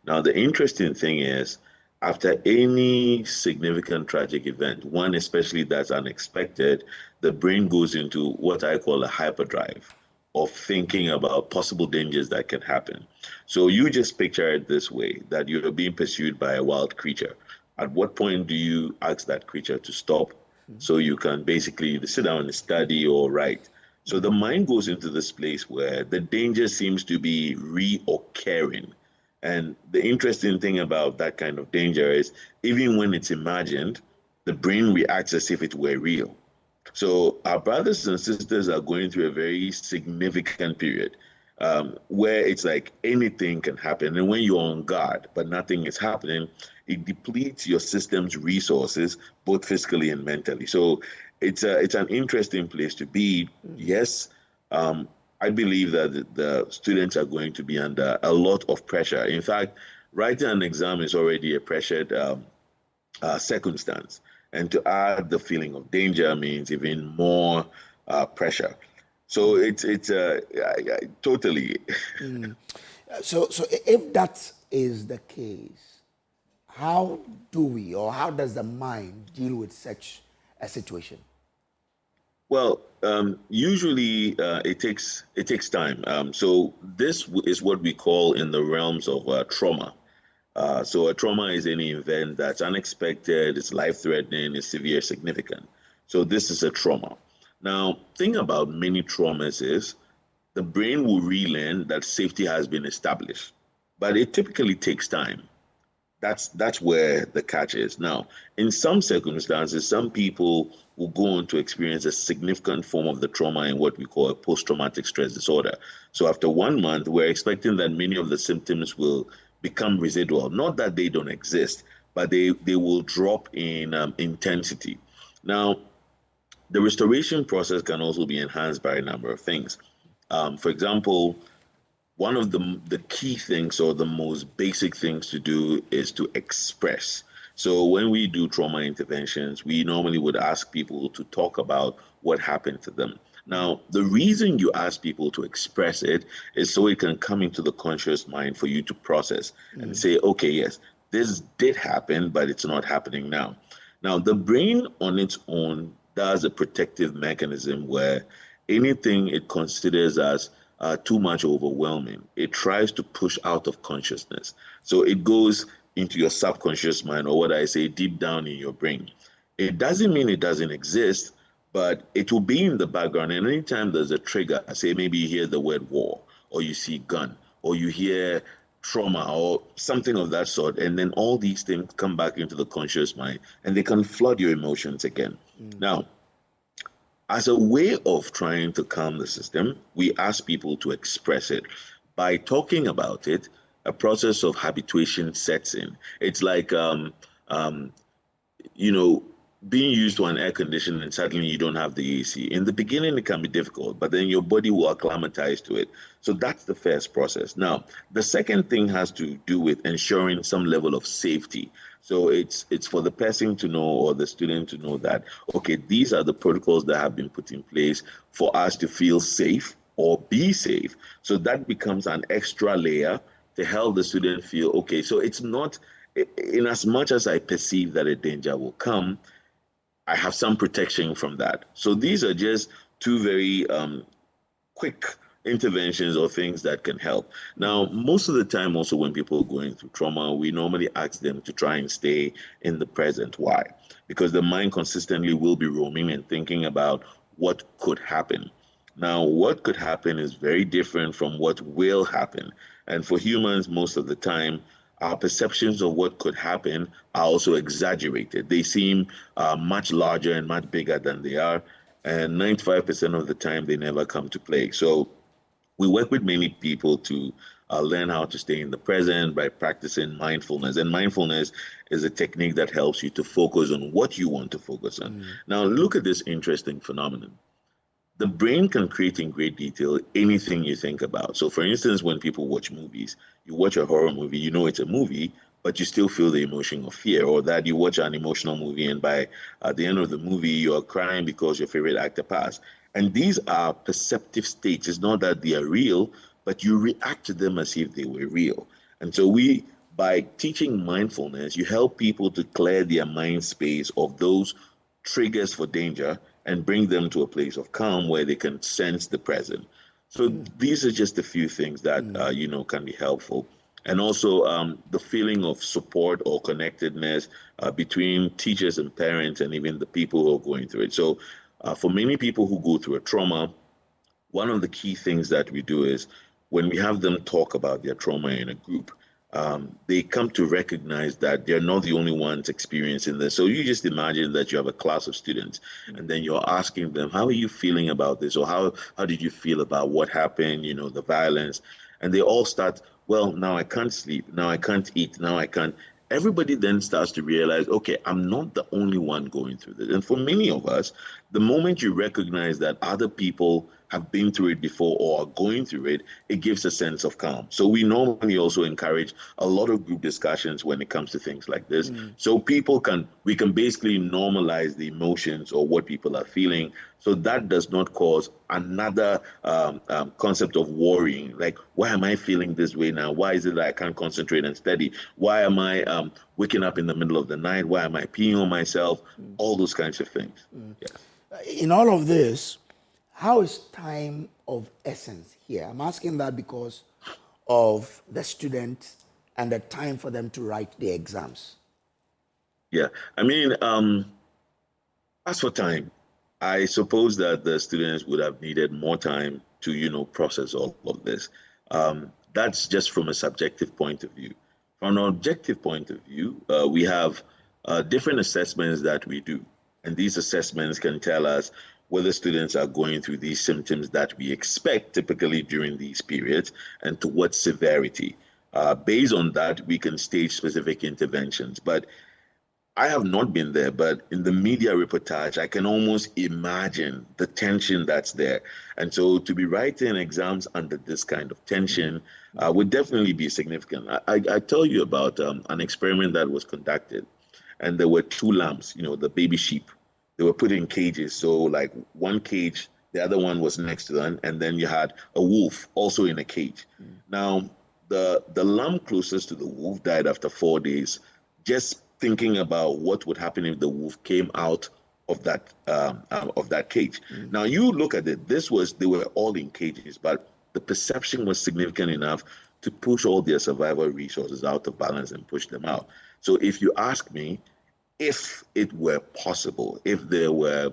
Now, the interesting thing is, after any significant tragic event, one especially that's unexpected, the brain goes into what I call a hyperdrive of thinking about possible dangers that can happen. So you just picture it this way, that you're being pursued by a wild creature. At what point do you ask that creature to stop? So you can basically sit down and study or write. So the mind goes into this place where the danger seems to be reoccurring. And the interesting thing about that kind of danger is even when it's imagined, the brain reacts as if it were real. So our brothers and sisters are going through a very significant period where it's like anything can happen. And when you're on guard, but nothing is happening, it depletes your system's resources, both physically and mentally. So it's an interesting place to be. Yes, I believe that the students are going to be under a lot of pressure. In fact, writing an exam is already a pressured circumstance. And to add the feeling of danger means even more pressure. So it's totally. So if that is the case, how do we, or how does the mind deal with such a situation? Well, usually it takes time. So this is what we call in the realms of trauma. So a trauma is any event that's unexpected, it's life-threatening, it's severe, significant. So this is a trauma. Now, thing about many traumas is the brain will relearn that safety has been established, but it typically takes time. That's where the catch is. Now, in some circumstances, some people will go on to experience a significant form of the trauma in what we call a post-traumatic stress disorder. So after 1 month, we're expecting that many of the symptoms will become residual. Not that they don't exist, but they will drop in intensity. Now, the restoration process can also be enhanced by a number of things. For example, one of the key things or the most basic things to do is to express. So when we do trauma interventions, we normally would ask people to talk about what happened to them. Now, the reason you ask people to express it is so it can come into the conscious mind for you to process and say, okay, yes, this did happen, but it's not happening now. Now, the brain on its own does a protective mechanism where anything it considers as too much overwhelming, it tries to push out of consciousness. So it goes into your subconscious mind, or what I say, deep down in your brain. It doesn't mean it doesn't exist, but it will be in the background. And anytime there's a trigger, say maybe you hear the word war, or you see gun, or you hear trauma, or something of that sort, and then all these things come back into the conscious mind, and they can flood your emotions again. Now, as a way of trying to calm the system, we ask people to express it. By talking about it, a process of habituation sets in. It's like, being used to an air conditioner and suddenly you don't have the AC. In the beginning, it can be difficult, but then your body will acclimatize to it. So that's the first process. Now, the second thing has to do with ensuring some level of safety. So it's for the person to know, or the student to know that, okay, these are the protocols that have been put in place for us to feel safe or be safe. So that becomes an extra layer to help the student feel, okay, so it's not, in as much as I perceive that a danger will come, I have some protection from that. So these are just two very quick interventions or things that can help. Now, most of the time also when people are going through trauma, we normally ask them to try and stay in the present. Why? Because the mind consistently will be roaming and thinking about what could happen. Now, what could happen is very different from what will happen. And for humans, most of the time, our perceptions of what could happen are also exaggerated. They seem much larger and much bigger than they are. And 95% of the time, they never come to play. So we work with many people to learn how to stay in the present by practicing mindfulness. And mindfulness is a technique that helps you to focus on what you want to focus on. Now, look at this interesting phenomenon. The brain can create in great detail anything you think about. So for instance, when people watch movies, you watch a horror movie, you know it's a movie, but you still feel the emotion of fear, or that you watch an emotional movie and by the end of the movie, you're crying because your favorite actor passed. And these are perceptive states. It's not that they are real, but you react to them as if they were real. And so by teaching mindfulness, you help people to clear their mind space of those triggers for danger and bring them to a place of calm where they can sense the present. So these are just a few things that, can be helpful. And also the feeling of support or connectedness between teachers and parents and even the people who are going through it. So for many people who go through a trauma, one of the key things that we do is when we have them talk about their trauma in a group, they come to recognize that they're not the only ones experiencing this. So you just imagine that you have a class of students and then you're asking them, how are you feeling about this? Or how did you feel about what happened, the violence? And they all start, well, now I can't sleep. Now I can't eat. Now I can't. Everybody then starts to realize, okay, I'm not the only one going through this. And for many of us, the moment you recognize that other people have been through it before or are going through it, it gives a sense of calm. So we normally also encourage a lot of group discussions when it comes to things like this. So we can basically normalize the emotions or what people are feeling. So that does not cause another concept of worrying. Like, why am I feeling this way now? Why is it that I can't concentrate and study? Why am I waking up in the middle of the night? Why am I peeing on myself? All those kinds of things. Yeah. In all of this, how is time of essence here? I'm asking that because of the students and the time for them to write the exams. Yeah, I mean, as for time, I suppose that the students would have needed more time to, process all of this. That's just from a subjective point of view. From an objective point of view, we have different assessments that we do. And these assessments can tell us whether students are going through these symptoms that we expect typically during these periods and to what severity. Based on that, we can stage specific interventions. But I have not been there, but in the media reportage, I can almost imagine the tension that's there. And so to be writing exams under this kind of tension would definitely be significant. I tell you about an experiment that was conducted, and there were two lambs, the baby sheep. They were put in cages. So like one cage, the other one was next to them. And then you had a wolf also in a cage. Now, the lamb closest to the wolf died after 4 days, just thinking about what would happen if the wolf came out of that cage. Now, you look at it, they were all in cages, but the perception was significant enough to push all their survival resources out of balance and push them out. So if you ask me, if it were possible, if there were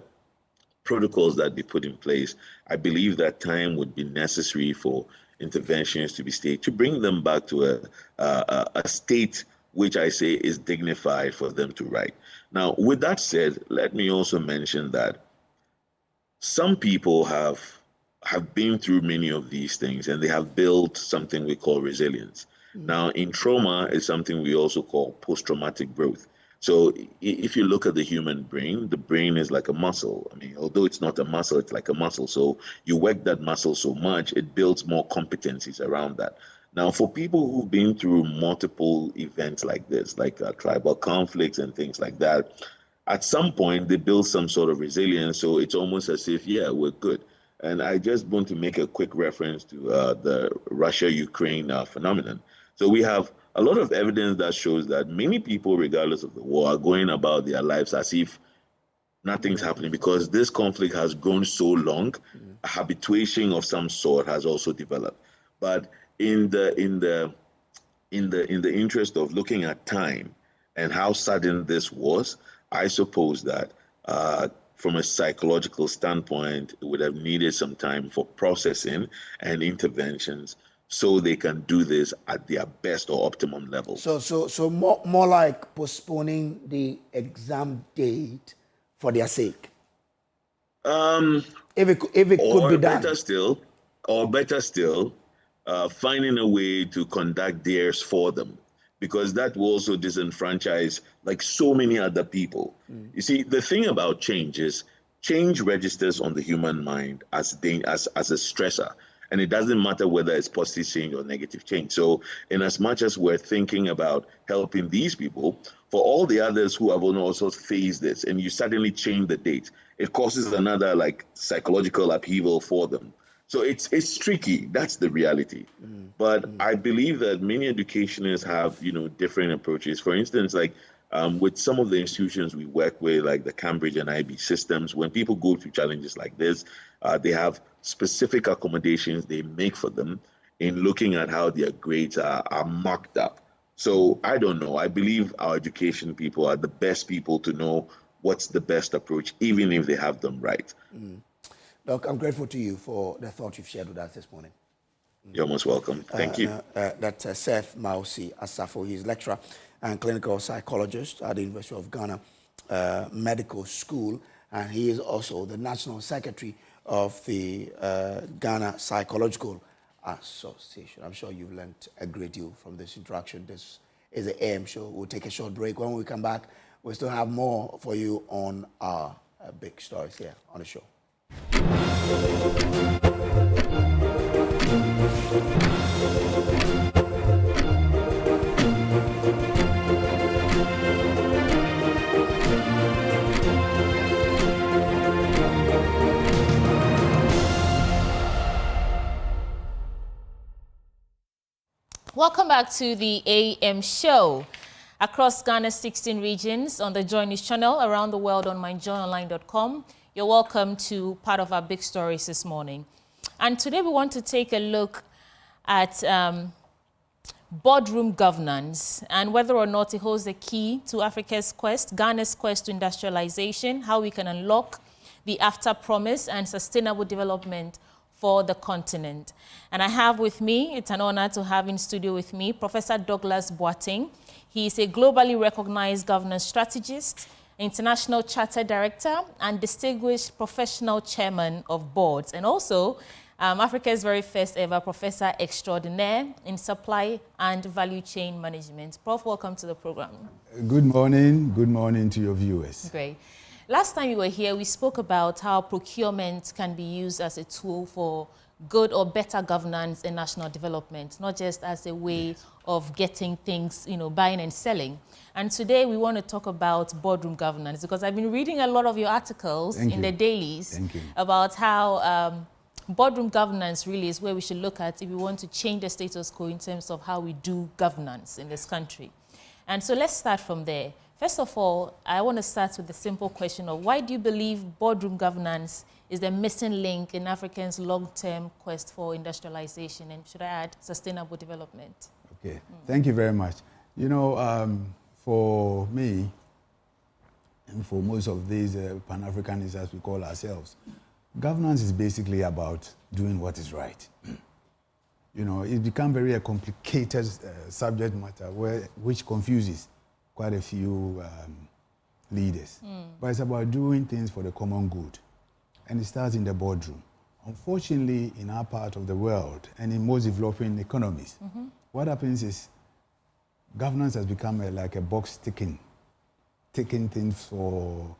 protocols that be put in place, I believe that time would be necessary for interventions to be staged to bring them back to a state which I say is dignified for them to write. Now, with that said, let me also mention that some people have been through many of these things and they have built something we call resilience. Now, in trauma is something we also call post-traumatic growth. So if you look at the human brain, the brain is like a muscle. I mean, although it's not a muscle, it's like a muscle. So you work that muscle so much, it builds more competencies around that. Now, for people who've been through multiple events like this, like tribal conflicts and things like that, at some point they build some sort of resilience. So it's almost as if, yeah, we're good. And I just want to make a quick reference to the Russia-Ukraine phenomenon. So we have a lot of evidence that shows that many people, regardless of the war, are going about their lives as if nothing's happening because this conflict has grown so long. A habituation of some sort has also developed. But in the interest of looking at time and how sudden this was, I suppose that from a psychological standpoint, it would have needed some time for processing and interventions so they can do this at their best or optimum level. So more like postponing the exam date for their sake. If it could be done. Better still, finding a way to conduct theirs for them, because that will also disenfranchise like so many other people. You see, the thing about change is change registers on the human mind as a stressor. And it doesn't matter whether it's positive change or negative change. So in as much as we're thinking about helping these people, for all the others who have also faced this, and you suddenly change the date, it causes another like psychological upheaval for them. So it's tricky. That's the reality. But I believe that many educationists have, different approaches. For instance, like with some of the institutions we work with, like the Cambridge and IB systems, when people go through challenges like this, they have specific accommodations they make for them in looking at how their grades are marked up. So I don't know. I believe our education people are the best people to know what's the best approach, even if they have them right. Doc, I'm grateful to you for the thought you've shared with us this morning. You're most welcome. Thank you. That's Seth Mausi Asafo. He's lecturer and clinical psychologist at the University of Ghana Medical School, and he is also the National Secretary of the Ghana Psychological Association. I'm sure you've learned a great deal from this interaction. This is the AM show. We'll take a short break. When we come back, we'll still have more for you on our big stories here on the show. Welcome back to the AM show. Across Ghana's 16 regions on the Joy News channel, around the world on myjoyonline.com, you're welcome to part of our big stories this morning. And today we want to take a look at boardroom governance and whether or not it holds the key to Africa's quest, Ghana's quest to industrialization, how we can unlock the after promise and sustainable development for the continent. And I have with me, it's an honor to have in studio with me, Professor Douglas Boateng. He is a globally recognized governance strategist, international chartered director, and distinguished professional chairman of boards, and also Africa's very first ever professor extraordinaire in supply and value chain management. Prof, welcome to the program. Good morning to your viewers. Great. Last time you were here, we spoke about how procurement can be used as a tool for good or better governance and national development, not just as a way of getting things, buying and selling. And today we want to talk about boardroom governance, because I've been reading a lot of your articles in the dailies about how boardroom governance really is where we should look at if we want to change the status quo in terms of how we do governance in this country. And so let's start from there. First of all, I want to start with the simple question of why do you believe boardroom governance is the missing link in Africans' long-term quest for industrialization and, should I add, sustainable development? Okay, thank you very much. For me, and for most of these Pan-Africanists, as we call ourselves, governance is basically about doing what is right. It's become very a complicated subject matter which confuses quite a few leaders. But it's about doing things for the common good. And it starts in the boardroom. Unfortunately, in our part of the world and in most developing economies, what happens is governance has become like a box ticking things for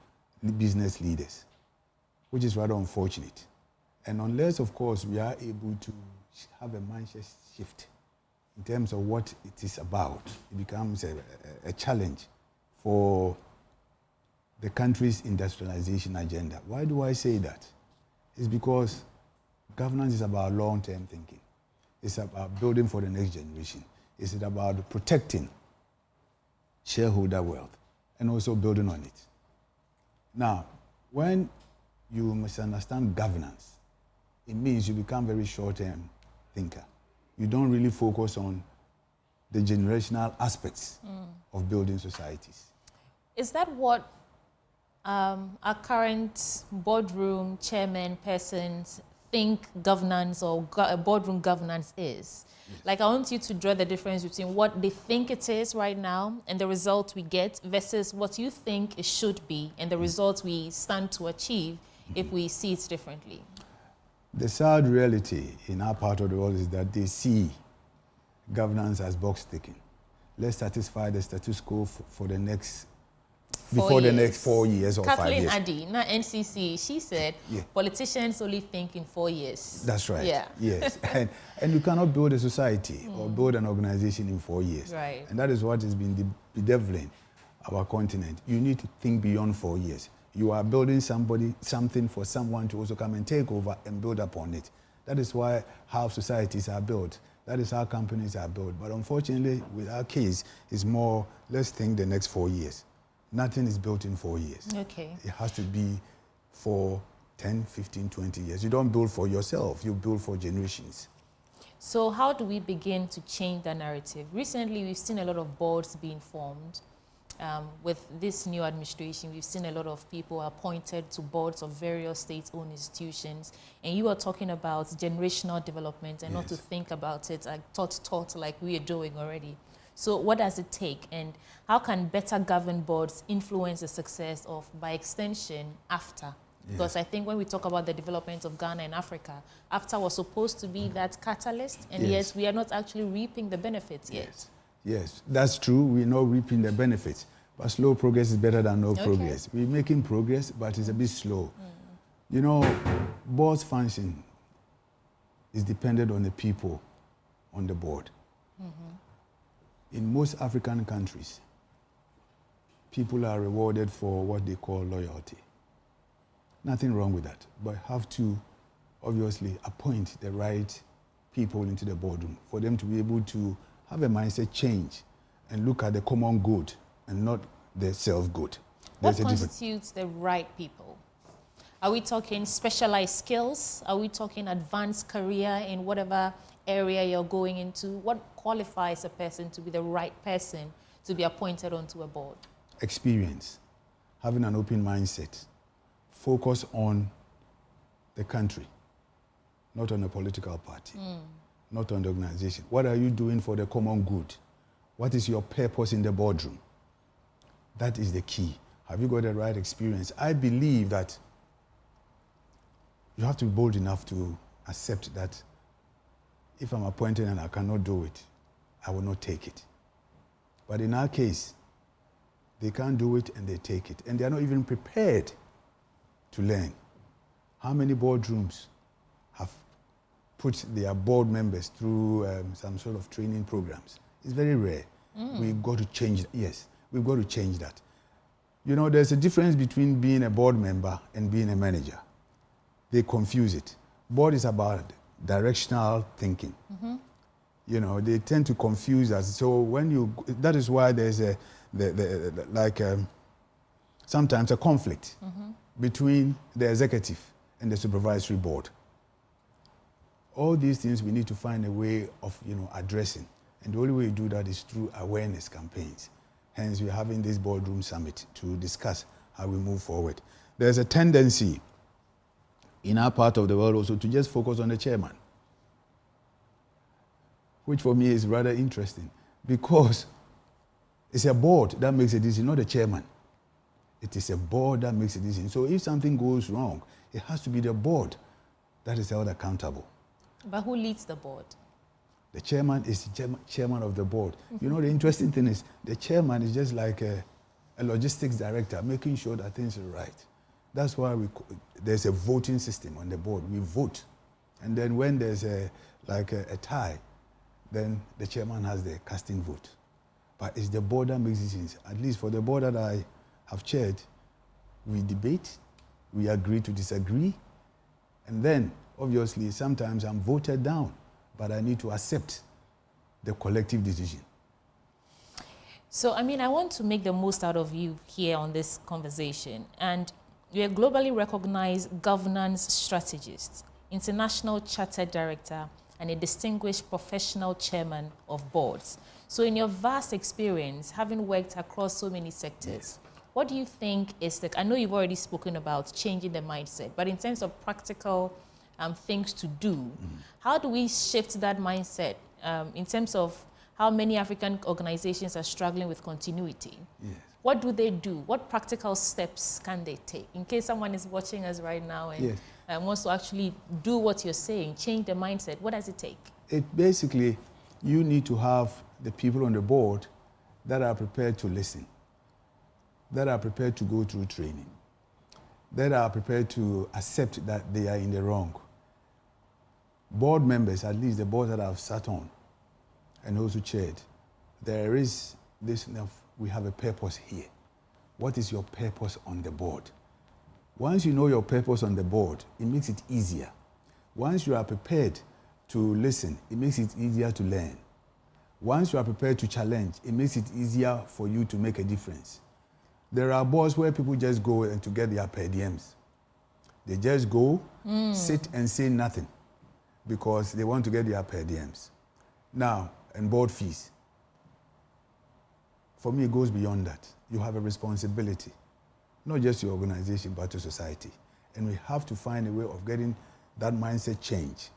business leaders, which is rather unfortunate. And unless, of course, we are able to have a mindset shift in terms of what it is about, it becomes a challenge for the country's industrialization agenda. Why do I say that? It's because governance is about long-term thinking. It's about building for the next generation. It's about protecting shareholder wealth and also building on it. Now, when you misunderstand governance, it means you become very short-term thinker. You don't really focus on the generational aspects of building societies. Is that what our current boardroom chairman persons think governance or boardroom governance is? Yes. Like, I want you to draw the difference between what they think it is right now and the results we get versus what you think it should be and the results we stand to achieve if we see it differently. The sad reality in our part of the world is that they see governance as box ticking. Let's satisfy the status quo for the next, before the next 4 years or 5 years. Kathleen Addy, not NCC, she said politicians only think in 4 years. That's right. Yeah. Yes. and you cannot build a society or build an organization in 4 years. Right. And that is what has been bedeviling our continent. You need to think beyond 4 years. You are building something for someone to also come and take over and build upon it. That is how societies are built. That is how companies are built. But unfortunately, with our case, it's more, let's think the next 4 years. Nothing is built in 4 years. Okay. It has to be for 10, 15, 20 years. You don't build for yourself, you build for generations. So how do we begin to change that narrative? Recently, we've seen a lot of boards being formed. With this new administration, we've seen a lot of people appointed to boards of various state-owned institutions. And you are talking about generational development and not to think about it like thought like we are doing already. So what does it take? And how can better governed boards influence the success of, by extension, AFTA? Because I think when we talk about the development of Ghana and Africa, AFTA was supposed to be that catalyst, and yet we are not actually reaping the benefits yet. Yes, that's true. We're not reaping the benefits. But slow progress is better than no progress. We're making progress, but it's a bit slow. You know, boards function is dependent on the people on the board. In most African countries, people are rewarded for what they call loyalty. Nothing wrong with that, but have to obviously appoint the right people into the boardroom for them to be able to have a mindset change and look at the common good and not the self-good. What constitutes the right people? Are we talking specialized skills? Are we talking advanced career in whatever area you're going into? What qualifies a person to be the right person to be appointed onto a board? Experience, having an open mindset, focus on the country, not on a political party, not on the organization. What are you doing for the common good? What is your purpose in the boardroom? That is the key. Have you got the right experience? I believe that you have to be bold enough to accept that if I'm appointed and I cannot do it, I will not take it. But in our case, they can't do it and they take it. And they are not even prepared to learn. How many boardrooms have put their board members through some sort of training programs? It's very rare. We've got to change. Yes, we've got to change that. You know, there's a difference between being a board member and being a manager. They confuse it. Board is about directional thinking. You know, they tend to confuse us. So when you, that is why there's sometimes a conflict between the executive and the supervisory board. All these things we need to find a way of, you know, addressing. And the only way you do that is through awareness campaigns. Hence, we're having this boardroom summit to discuss how we move forward. There's a tendency in our part of the world also to just focus on the chairman, which for me is rather interesting because it's a board that makes a decision, not a chairman. It is a board that makes a decision. So if something goes wrong, it has to be the board that is held accountable. But who leads the board? The chairman is the chairman of the board. You know, the interesting thing is the chairman is just like a logistics director, making sure that things are right. That's why there's a voting system on the board. We vote. And then when there's a tie, then the chairman has the casting vote. But it's the board that makes decisions. At least for the board that I have chaired, we debate, we agree to disagree, and then, obviously, sometimes I'm voted down, but I need to accept the collective decision. So, I mean, I want to make the most out of you here on this conversation. And you're a globally recognized governance strategist, international chartered director, and a distinguished professional chairman of boards. So in your vast experience, having worked across so many sectors, what do you think is I know you've already spoken about changing the mindset, but in terms of practical things to do, how do we shift that mindset in terms of how many African organizations are struggling with continuity? Yes. What do they do? What practical steps can they take? In case someone is watching us right now and wants to actually do what you're saying, change the mindset, what does it take? Basically, you need to have the people on the board that are prepared to listen, that are prepared to go through training, that are prepared to accept that they are in the wrong. Board members, at least the board that I've sat on and also chaired, there is this, we have a purpose here. What is your purpose on the board? Once you know your purpose on the board, it makes it easier. Once you are prepared to listen, it makes it easier to learn. Once you are prepared to challenge, it makes it easier for you to make a difference. There are boards where people just go and to get their per diems. They just go, sit and say nothing because they want to get their per diems. Now, and board fees. For me, it goes beyond that. You have a responsibility, not just to your organization, but to society. And we have to find a way of getting that mindset change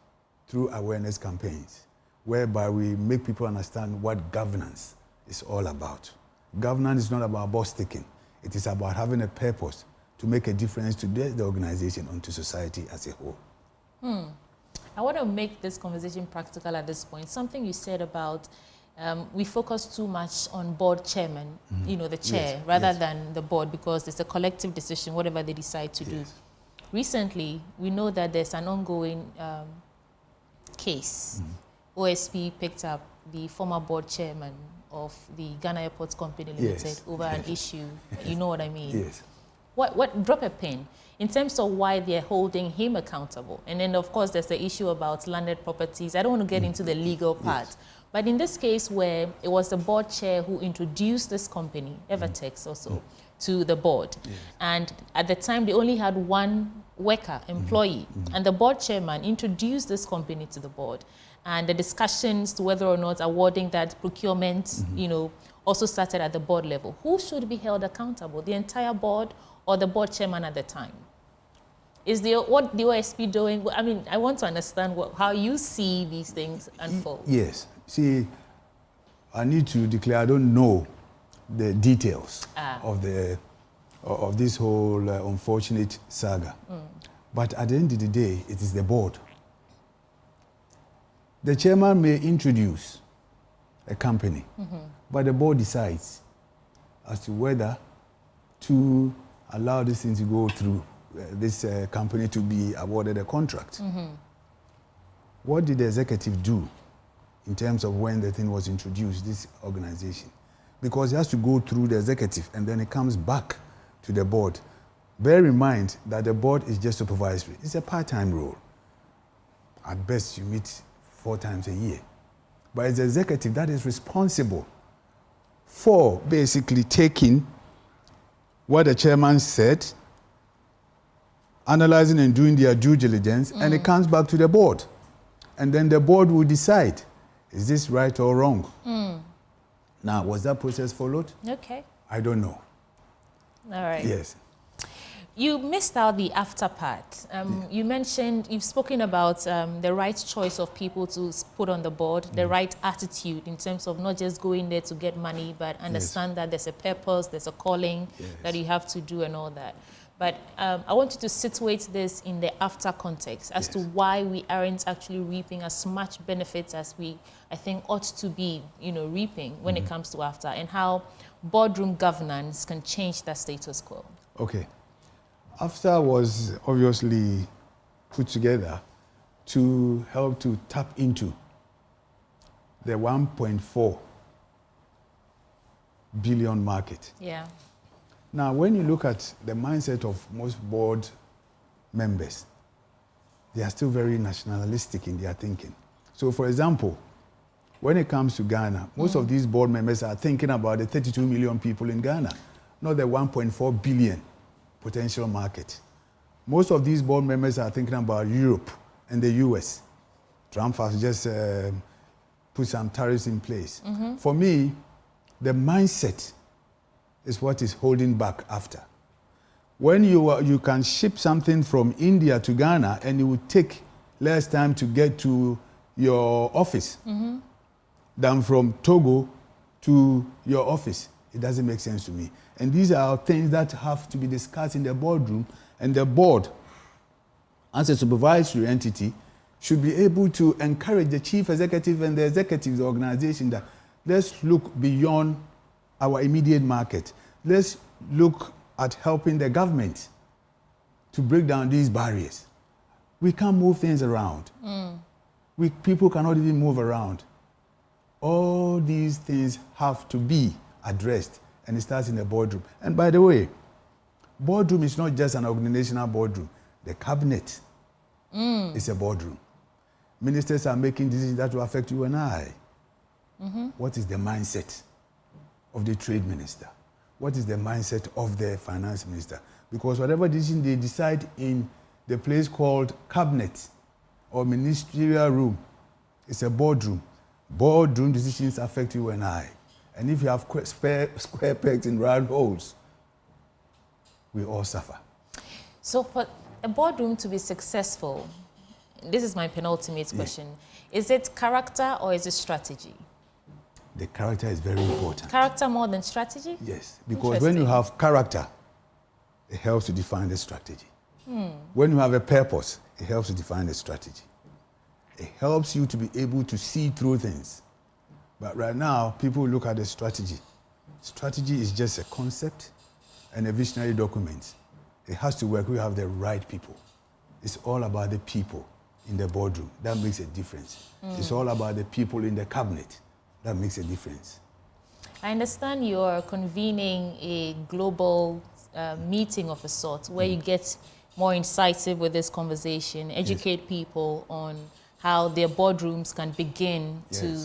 through awareness campaigns, whereby we make people understand what governance is all about. Governance is not about boss taking. It is about having a purpose to make a difference to the organization and to society as a whole. I want to make this conversation practical at this point. Something you said about we focus too much on board chairman, you know, the chair, rather than the board, because it's a collective decision, whatever they decide to do. Recently, we know that there's an ongoing case, OSP picked up the former board chairman of the Ghana Airports Company Limited over an issue. You know what I mean? Yes. What drop a pin in terms of why they're holding him accountable? And then, of course, there's the issue about landed properties. I don't want to get into the legal part. But in this case where it was the board chair who introduced this company, Evertex also, to the board. And at the time, they only had one worker, employee. And the board chairman introduced this company to the board. And the discussions to whether or not awarding that procurement, you know, also started at the board level. Who should be held accountable? The entire board or the board chairman at the time? Is what the OSP doing? I mean, I want to understand how you see these things unfold. Yes. See, I need to declare I don't know the details of this whole unfortunate saga. But at the end of the day, it is the board. The chairman may introduce a company, but the board decides as to whether to allow this thing to go through, this company to be awarded a contract. What did the executive do in terms of when the thing was introduced, this organization? Because it has to go through the executive and then it comes back to the board. Bear in mind that the board is just supervisory. It's a part-time role. At best, you meet 4 times a year. But it's the executive that is responsible for basically taking what the chairman said, analyzing and doing their due diligence, and it comes back to the board. And then the board will decide, is this right or wrong? Now, was that process followed? Okay. I don't know. All right. Yes. You missed out the after part. You mentioned, you've spoken about the right choice of people to put on the board, the right attitude in terms of not just going there to get money, but understand that there's a purpose, there's a calling that you have to do and all that. But I want you to situate this in the after context as to why we aren't actually reaping as much benefits as we, I think, ought to be, you know, reaping when it comes to after, and how boardroom governance can change that status quo. Okay. AFTA was obviously put together to help to tap into the 1.4 billion market. Yeah. Now, when you look at the mindset of most board members, they are still very nationalistic in their thinking. So, for example, when it comes to Ghana, most of these board members are thinking about the 32 million people in Ghana, not the 1.4 billion potential market. Most of these board members are thinking about Europe and the US. Trump has just put some tariffs in place. For me, the mindset is what is holding back after. When you can ship something from India to Ghana and it would take less time to get to your office than from Togo to your office, it doesn't make sense to me. And these are things that have to be discussed in the boardroom, and the board, as a supervisory entity, should be able to encourage the chief executive and the executive of the organization that let's look beyond our immediate market. Let's look at helping the government to break down these barriers. We can't move things around. People cannot even move around. All these things have to be addressed, and it starts in the boardroom. And by the way, boardroom is not just an organizational boardroom. The cabinet is a boardroom. Ministers are making decisions that will affect you and I. What is the mindset of the trade minister? What is the mindset of the finance minister? Because whatever decision they decide in the place called cabinet or ministerial room, it's a boardroom. Boardroom decisions affect you and I. And if you have square pegs in round holes, we all suffer. So for a boardroom to be successful, this is my penultimate question, is it character or is it strategy? The character is very important. Character more than strategy? Yes, because when you have character, it helps to define the strategy. When you have a purpose, it helps to define the strategy. It helps you to be able to see through things. But right now, people look at the strategy. Strategy is just a concept and a visionary document. It has to work. We have the right people. It's all about the people in the boardroom. That makes a difference. It's all about the people in the cabinet. That makes a difference. I understand you're convening a global meeting of a sort where you get more incisive with this conversation, educate people on how their boardrooms can begin to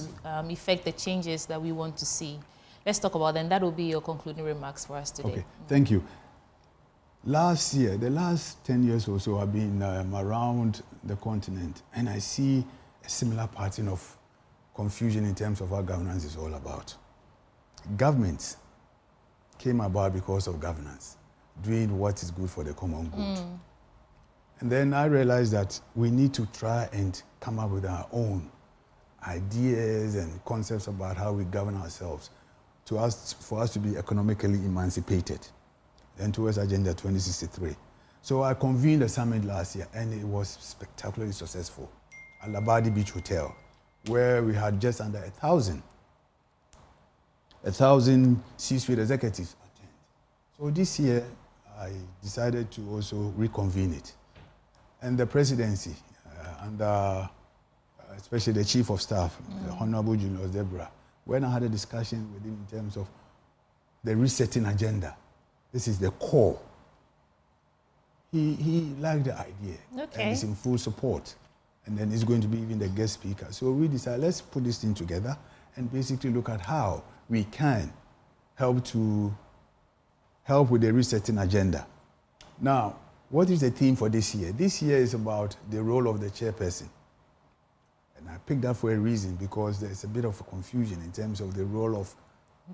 effect the changes that we want to see. Let's talk about them. That will be your concluding remarks for us today. Okay, thank you. Last year, the last 10 years or so, I've been around the continent, and I see a similar pattern of confusion in terms of what governance is all about. Governments came about because of governance, doing what is good for the common good. And then I realized that we need to try and come up with our own ideas and concepts about how we govern ourselves for us to be economically emancipated, and towards Agenda 2063. So I convened a summit last year, and it was spectacularly successful at Labadi Beach Hotel, where we had just under 1,000 C-suite executives attend. So this year, I decided to also reconvene it. And the presidency, especially the chief of staff, the Honorable Julius Debra, when I had a discussion with him in terms of the resetting agenda, this is the core. He liked the idea, and he's in full support. And then he's going to be even the guest speaker. So we decided, let's put this thing together and basically look at how we can help with the resetting agenda. Now, what is the theme for this year? This year is about the role of the chairperson. And I picked that for a reason, because there's a bit of a confusion in terms of the role of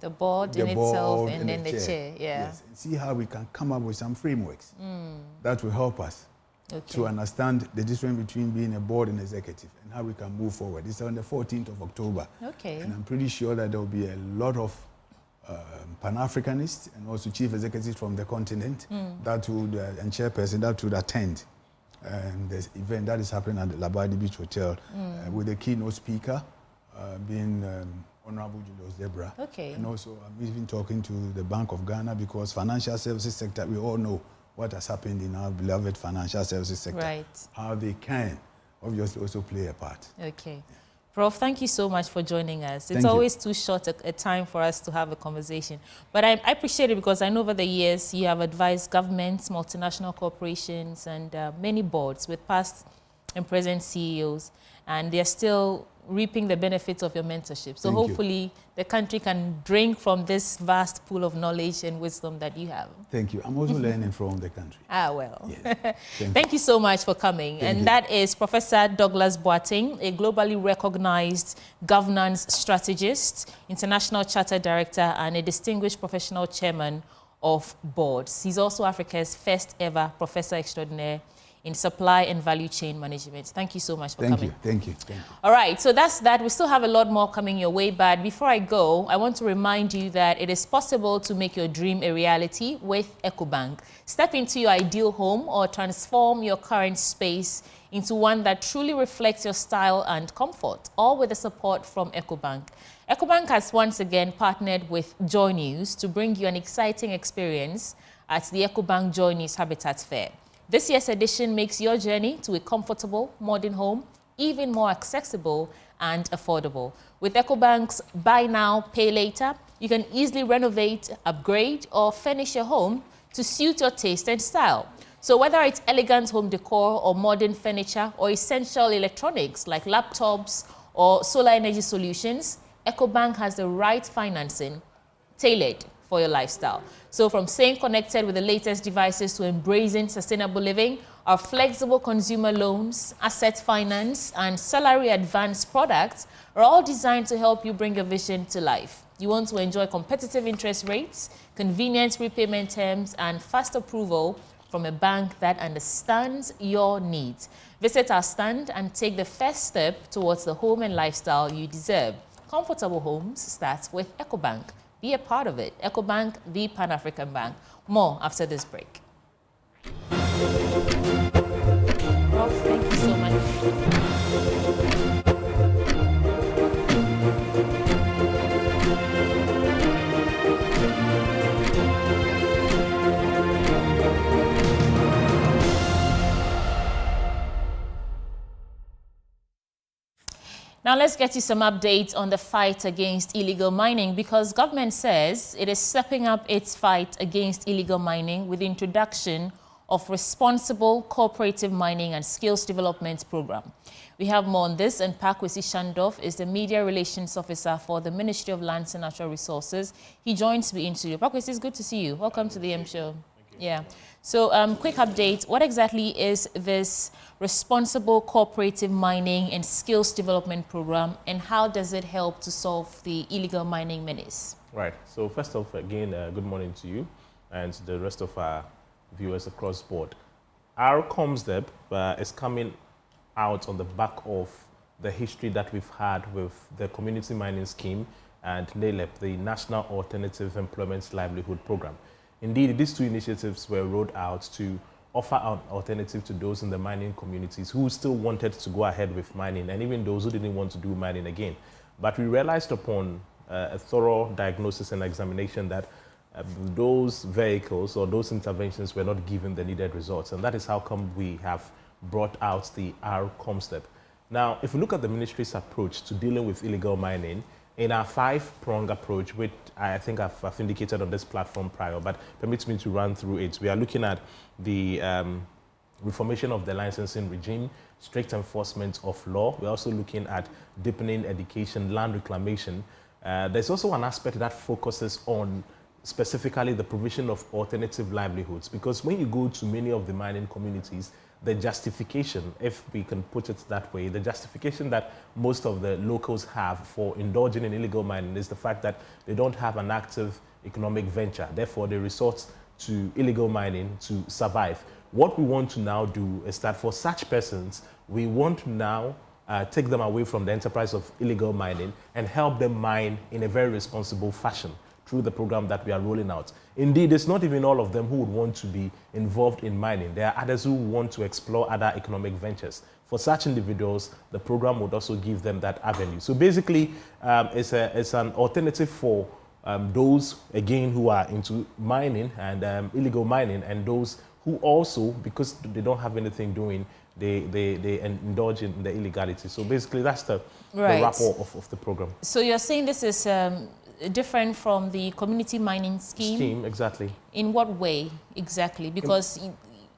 the board in itself and then the chair. Yes, and see how we can come up with some frameworks that will help us to understand the difference between being a board and executive and how we can move forward. It's on the 14th of October. And I'm pretty sure that there will be a lot of Pan-Africanists and also chief executives from the continent that would, and chairperson that would attend this event that is happening at the Labadi Beach Hotel with the keynote speaker being Honorable Julius Debra. And also I'm even talking to the Bank of Ghana, because financial services sector, we all know what has happened in our beloved financial services sector. How they can obviously also play a part. Prof, thank you so much for joining us. It's always too short a time for us to have a conversation. But I appreciate it, because I know over the years you have advised governments, multinational corporations, and many boards with past and present CEOs, and they're still reaping the benefits of your mentorship. So hopefully the country can drink from this vast pool of knowledge and wisdom that you have. Thank you. I'm also learning from the country. Yes. Thank you so much for coming. That is Professor Douglas Boateng, a globally recognized governance strategist, international chartered director, and a distinguished professional chairman of boards. He's also Africa's first ever professor extraordinaire in supply and value chain management. Thank you so much for coming. Thank you. All right, so that's that. We still have a lot more coming your way, but before I go, I want to remind you that it is possible to make your dream a reality with EcoBank. Step into your ideal home or transform your current space into one that truly reflects your style and comfort, all with the support from EcoBank. EcoBank has once again partnered with Joy News to bring you an exciting experience at the EcoBank Joy News Habitat Fair. This year's edition makes your journey to a comfortable, modern home even more accessible and affordable. With EcoBank's Buy Now, Pay Later, you can easily renovate, upgrade, or furnish your home to suit your taste and style. So whether it's elegant home decor or modern furniture or essential electronics like laptops or solar energy solutions, EcoBank has the right financing tailored for your lifestyle. So from staying connected with the latest devices to embracing sustainable living, our flexible consumer loans, asset finance, and salary advance products are all designed to help you bring your vision to life. You want to enjoy competitive interest rates, convenient repayment terms, and fast approval from a bank that understands your needs. Visit our stand and take the first step towards the home and lifestyle you deserve. Comfortable homes starts with EcoBank. Be a part of it. EcoBank, the Pan-African Bank. More after this break. Prof, thank you so much. Now let's get you some updates on the fight against illegal mining, because government says it is stepping up its fight against illegal mining with the introduction of responsible cooperative mining and skills development program. We have more on this, and Pakwesi Shandov is the media relations officer for the Ministry of Lands and Natural Resources. He joins me in studio. Pakwesi, it's good to see you. Welcome to the M Show. Yeah. So, quick update. What exactly is this responsible cooperative mining and skills development program, and how does it help to solve the illegal mining menace? Right. So, first off, again, good morning to you and to the rest of our viewers across board. Our COMSDEP is coming out on the back of the history that we've had with the Community Mining Scheme and NALEP, the National Alternative Employment Livelihood Program. Indeed, these two initiatives were rolled out to offer an alternative to those in the mining communities who still wanted to go ahead with mining, and even those who didn't want to do mining again. But we realized upon a thorough diagnosis and examination that those vehicles or those interventions were not giving the needed results, and that is how come we have brought out the COMSDEP. Now, if you look at the ministry's approach to dealing with illegal mining, in our five-pronged approach, which I think I've indicated on this platform prior, but permits me to run through it. We are looking at the reformation of the licensing regime, strict enforcement of law. We're also looking at deepening education, land reclamation. There's also an aspect that focuses on specifically the provision of alternative livelihoods, because when you go to many of the mining communities, the justification, if we can put it that way, the justification that most of the locals have for indulging in illegal mining is the fact that they don't have an active economic venture. Therefore, they resort to illegal mining to survive. What we want to now do is that for such persons, we want to now take them away from the enterprise of illegal mining and help them mine in a very responsible fashion through the program that we are rolling out. Indeed, it's not even all of them who would want to be involved in mining. There are others who want to explore other economic ventures. For such individuals, the program would also give them that avenue. So basically, it's an alternative for those, again, who are into mining and illegal mining, and those who also, because they don't have anything doing, they indulge in the illegality. So basically, that's the wrapper of the program. So you're saying this is different from the community mining scheme? Exactly. In what way exactly? Because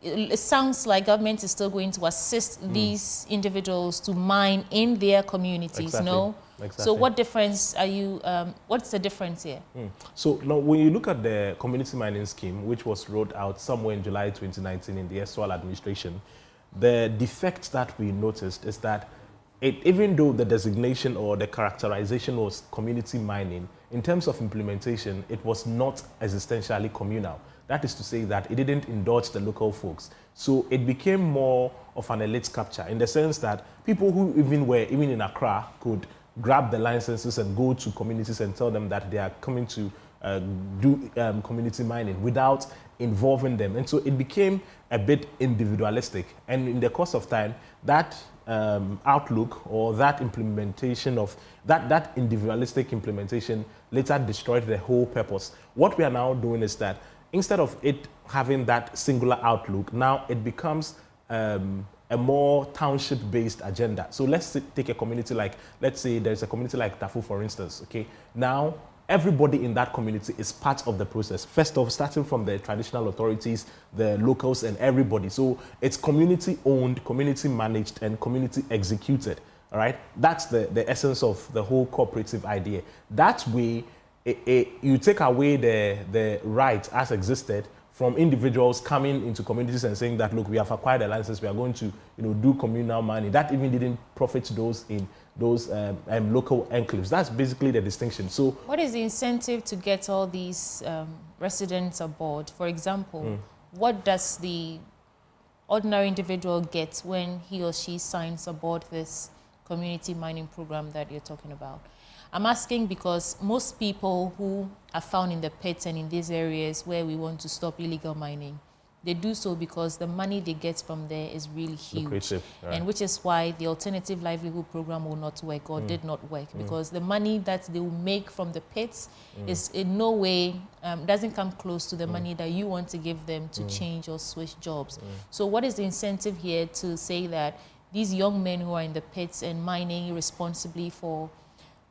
it sounds like government is still going to assist these individuals to mine in their communities, no? Exactly. So what difference are you, what's the difference here? So now when you look at the community mining scheme, which was rolled out somewhere in July 2019 in the SWAL administration, the defect that we noticed is that even though the designation or the characterization was community mining, in terms of implementation, it was not existentially communal. That is to say that it didn't indulge the local folks. So it became more of an elite capture, in the sense that people who even in Accra could grab the licenses and go to communities and tell them that they are coming to do community mining without involving them. And so it became a bit individualistic. And in the course of time, that outlook or that implementation of that individualistic implementation later destroyed the whole purpose. What we are now doing is that instead of it having that singular outlook, now it becomes a more township-based agenda. So let's take a community like, let's say there's a community like Tafu, for instance, okay? Now, everybody in that community is part of the process. First off, starting from the traditional authorities, the locals, and everybody. So it's community-owned, community-managed, and community-executed, all right? That's the essence of the whole cooperative idea. That way, you take away the right as existed from individuals coming into communities and saying that, look, we have acquired a license, we are going to do communal mining. That even didn't profit those in those local enclaves. That's basically the distinction. So, what is the incentive to get all these residents aboard? For example, what does the ordinary individual get when he or she signs aboard this community mining program that you're talking about? I'm asking because most people who are found in the pits and in these areas where we want to stop illegal mining, they do so because the money they get from there is really huge. Right. And which is why the alternative livelihood program will not work or did not work, because the money that they will make from the pits is in no way, doesn't come close to the money that you want to give them to change or switch jobs. So what is the incentive here to say that these young men who are in the pits and mining irresponsibly for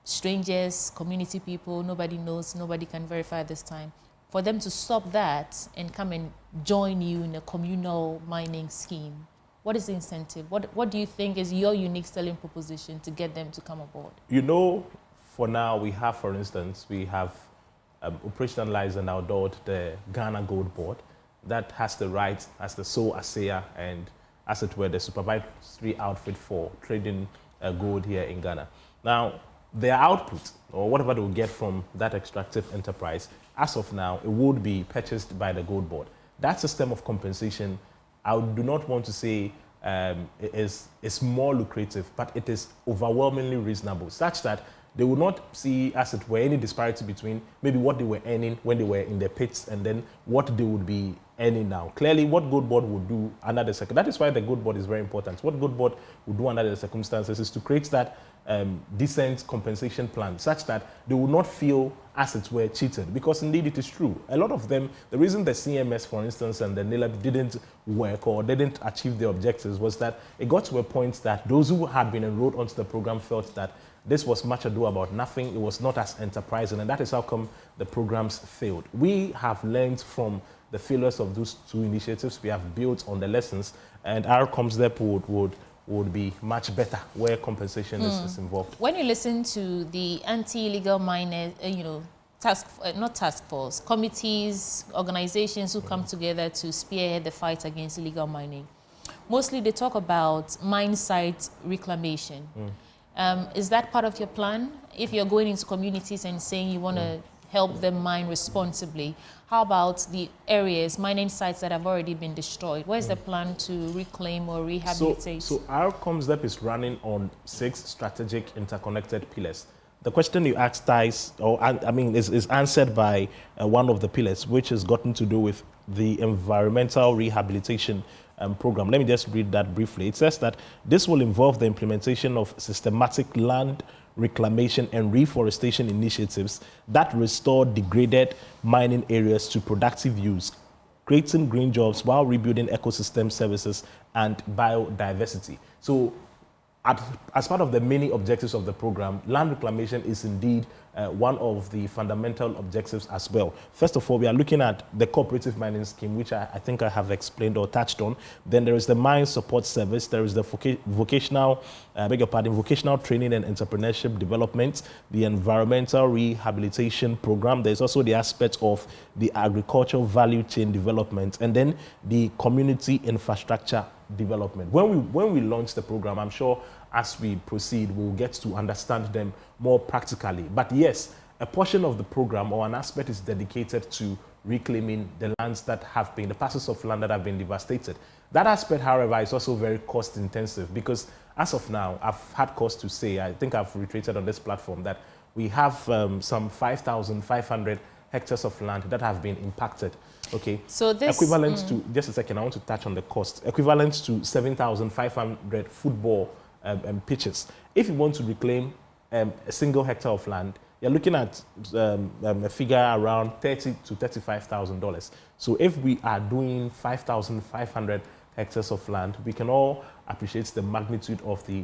strangers, community people, nobody knows, nobody can verify this time, for them to stop that and come and join you in a communal mining scheme? What is the incentive? What do you think is your unique selling proposition to get them to come aboard? You know, for now, we have, for instance, we have operationalized and outlawed the Ghana Gold Board that has the right, as the sole assayer and, as it were, the supervisory outfit for trading gold here in Ghana. Now, their output, or whatever they will get from that extractive enterprise, as of now, it would be purchased by the Gold Board. That system of compensation, I do not want to say is more lucrative, but it is overwhelmingly reasonable, such that they will not see, as it were, any disparity between maybe what they were earning when they were in the pits and then what they would be earning now. Clearly, what Gold Board would do under the that is why the Gold Board is very important. What Gold Board would do under the circumstances is to create that decent compensation plan, such that they will not feel, as it were, cheated. Because indeed it is true. A lot of them, the reason the CMS, for instance, and the NILAB didn't work or didn't achieve their objectives was that it got to a point that those who had been enrolled onto the program felt that this was much ado about nothing. It was not as enterprising, and that is how come the programs failed. We have learned from the failures of those two initiatives. We have built on the lessons, and our COMSDEP would be much better where compensation is involved. When you listen to the anti-illegal miners, not task force, committees, organizations who come together to spearhead the fight against illegal mining, mostly they talk about mine site reclamation. Is that part of your plan? If you're going into communities and saying you want to help them mine responsibly, how about the areas, mining sites that have already been destroyed? Where's the plan to reclaim or rehabilitate? So our COMSDEP is running on 6 strategic interconnected pillars. The question you asked is answered by one of the pillars, which has gotten to do with the environmental rehabilitation program. Let me just read that briefly. It says that this will involve the implementation of systematic land reclamation and reforestation initiatives that restore degraded mining areas to productive use, creating green jobs while rebuilding ecosystem services and biodiversity. So as part of the many objectives of the program, land reclamation is indeed one of the fundamental objectives as well. First of all, we are looking at the cooperative mining scheme, which I think I have explained or touched on. Then there is the mine support service. There is the vocational training and entrepreneurship development, the environmental rehabilitation program. There's also the aspect of the agricultural value chain development, and then the community infrastructure development. When we launch the program, I'm sure as we proceed, we'll get to understand them more practically. But yes, a portion of the program or an aspect is dedicated to reclaiming the lands that have been, the parcels of land that have been devastated. That aspect, however, is also very cost intensive, because as of now, I've had cause to say, I think I've reiterated on this platform, that we have some 5,500 hectares of land that have been impacted. Okay, so this equivalent to, just a second, I want to touch on the cost, equivalent to 7,500 football pitches. If you want to reclaim a single hectare of land, you're looking at a figure around $30,000 to $35,000. So if we are doing 5,500 hectares of land, we can all appreciate the magnitude of the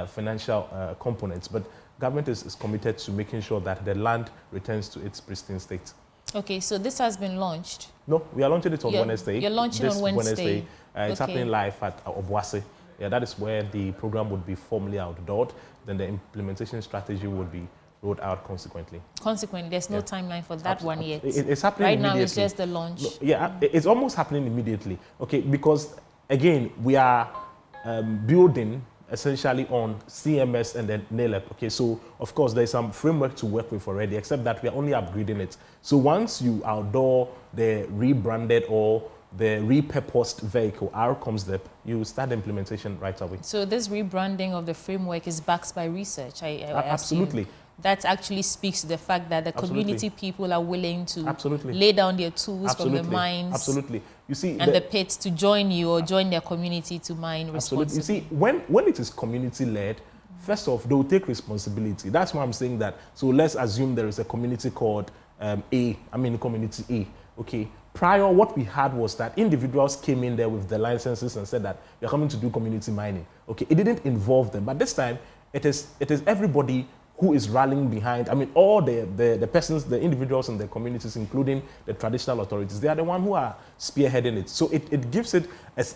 financial components. But government is committed to making sure that the land returns to its pristine state. Okay, so this has been launched? No, we are launching it on Wednesday. You're launching on Wednesday. It's happening live at Obuasi. Yeah, that is where the program would be formally outlawed. Then the implementation strategy would be rolled out consequently. Consequently, there's no timeline for that one yet. It's happening right immediately. Now, it's just the launch. No, yeah, it's almost happening immediately. Okay, because again, we are building essentially on CMS and then NILAB. Okay, so of course there's some framework to work with already, except that we are only upgrading it. So once you outdoor the rebranded or the repurposed vehicle, our COMSDEP, you start the implementation right away. So this rebranding of the framework is backed by research, I absolutely. Assume. That actually speaks to the fact that the community people are willing to lay down their tools from the mines you see, and the pits to join you or join their community to mine responsibly. You see, when it is community-led, first off, they will take responsibility. That's why I'm saying that. So let's assume there is a community called community A. Okay, Prior, what we had was that individuals came in there with the licenses and said that we're coming to do community mining. Okay, it didn't involve them, but this time it is everybody who is rallying behind. I mean, all the persons, the individuals in the communities, including the traditional authorities, they are the ones who are spearheading it. So it gives it,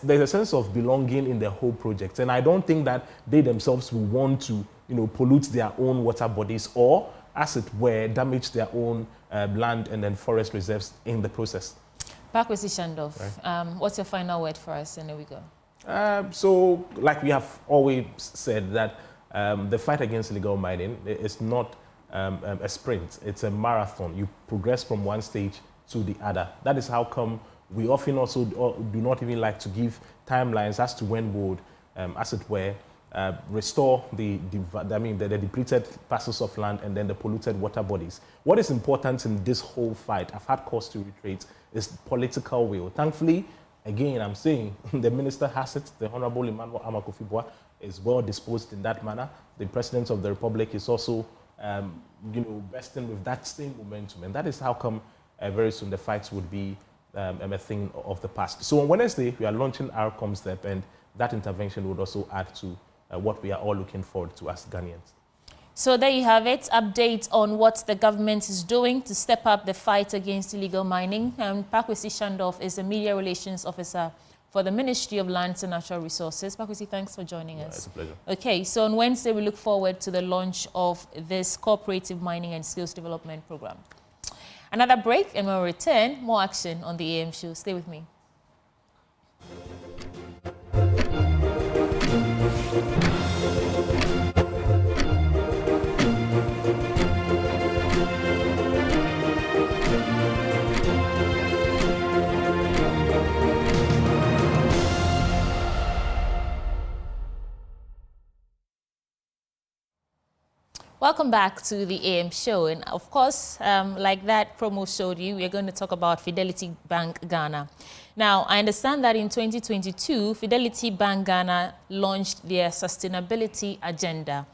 there's a sense of belonging in the whole project. And I don't think that they themselves will want to, pollute their own water bodies or, as it were, damage their own land and then forest reserves in the process. Back with Shandov. Right. What's your final word for us? And there we go. So, like we have always said, that the fight against illegal mining is not a sprint. It's a marathon. You progress from one stage to the other. That is how come we often also do not even like to give timelines as to when we would, as it were, restore the depleted parcels of land and then the polluted water bodies. What is important in this whole fight, I've had cause to reiterate, is political will. Thankfully, again, I'm saying the minister has it. The Honorable Emmanuel Amakufibwa is well disposed in that manner. The President of the Republic is also, bursting with that same momentum. And that is how come very soon the fights would be a thing of the past. So on Wednesday, we are launching our ComStep, and that intervention would also add to what we are all looking forward to as Ghanaians. So there you have it, update on what the government is doing to step up the fight against illegal mining. Pakwesi Shandov is the Media Relations Officer for the Ministry of Lands and Natural Resources. Pakwesi, thanks for joining us. It's a pleasure. Okay, so on Wednesday, we look forward to the launch of this cooperative mining and skills development program. Another break, and when we return, more action on the AM show. Stay with me. Welcome back to the AM show. And of course, like that promo showed you, we're going to talk about Fidelity Bank Ghana. Now, I understand that in 2022, Fidelity Bank Ghana launched their sustainability agenda.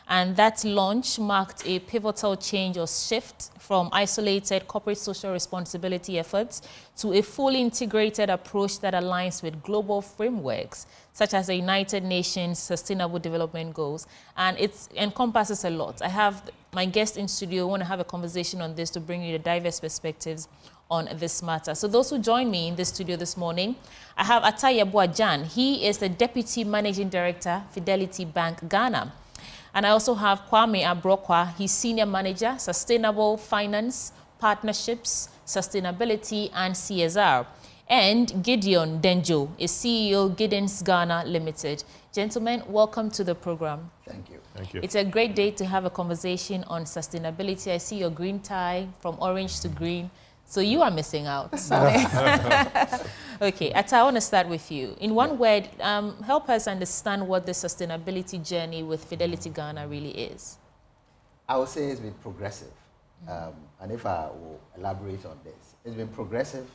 And that launch marked a pivotal change or shift from isolated corporate social responsibility efforts to a fully integrated approach that aligns with global frameworks, such as the United Nations Sustainable Development Goals. And it encompasses a lot. I have my guest in studio. I want to have a conversation on this to bring you the diverse perspectives on this matter. So those who join me in the studio this morning, I have Ataya Buajan. He is the Deputy Managing Director, Fidelity Bank Ghana. And I also have Kwame Abrokwa. He's Senior Manager, Sustainable Finance, Partnerships, Sustainability, and CSR. And Gideon Denjo is CEO, Gideon's Ghana Limited. Gentlemen, welcome to the program. Thank you. Thank you. It's a great day to have a conversation on sustainability. I see your green tie from orange to green. So you are missing out. Okay, Atta, I want to start with you. In one word, help us understand what the sustainability journey with Fidelity Ghana really is. I would say it's been progressive. And if I will elaborate on this, it's been progressive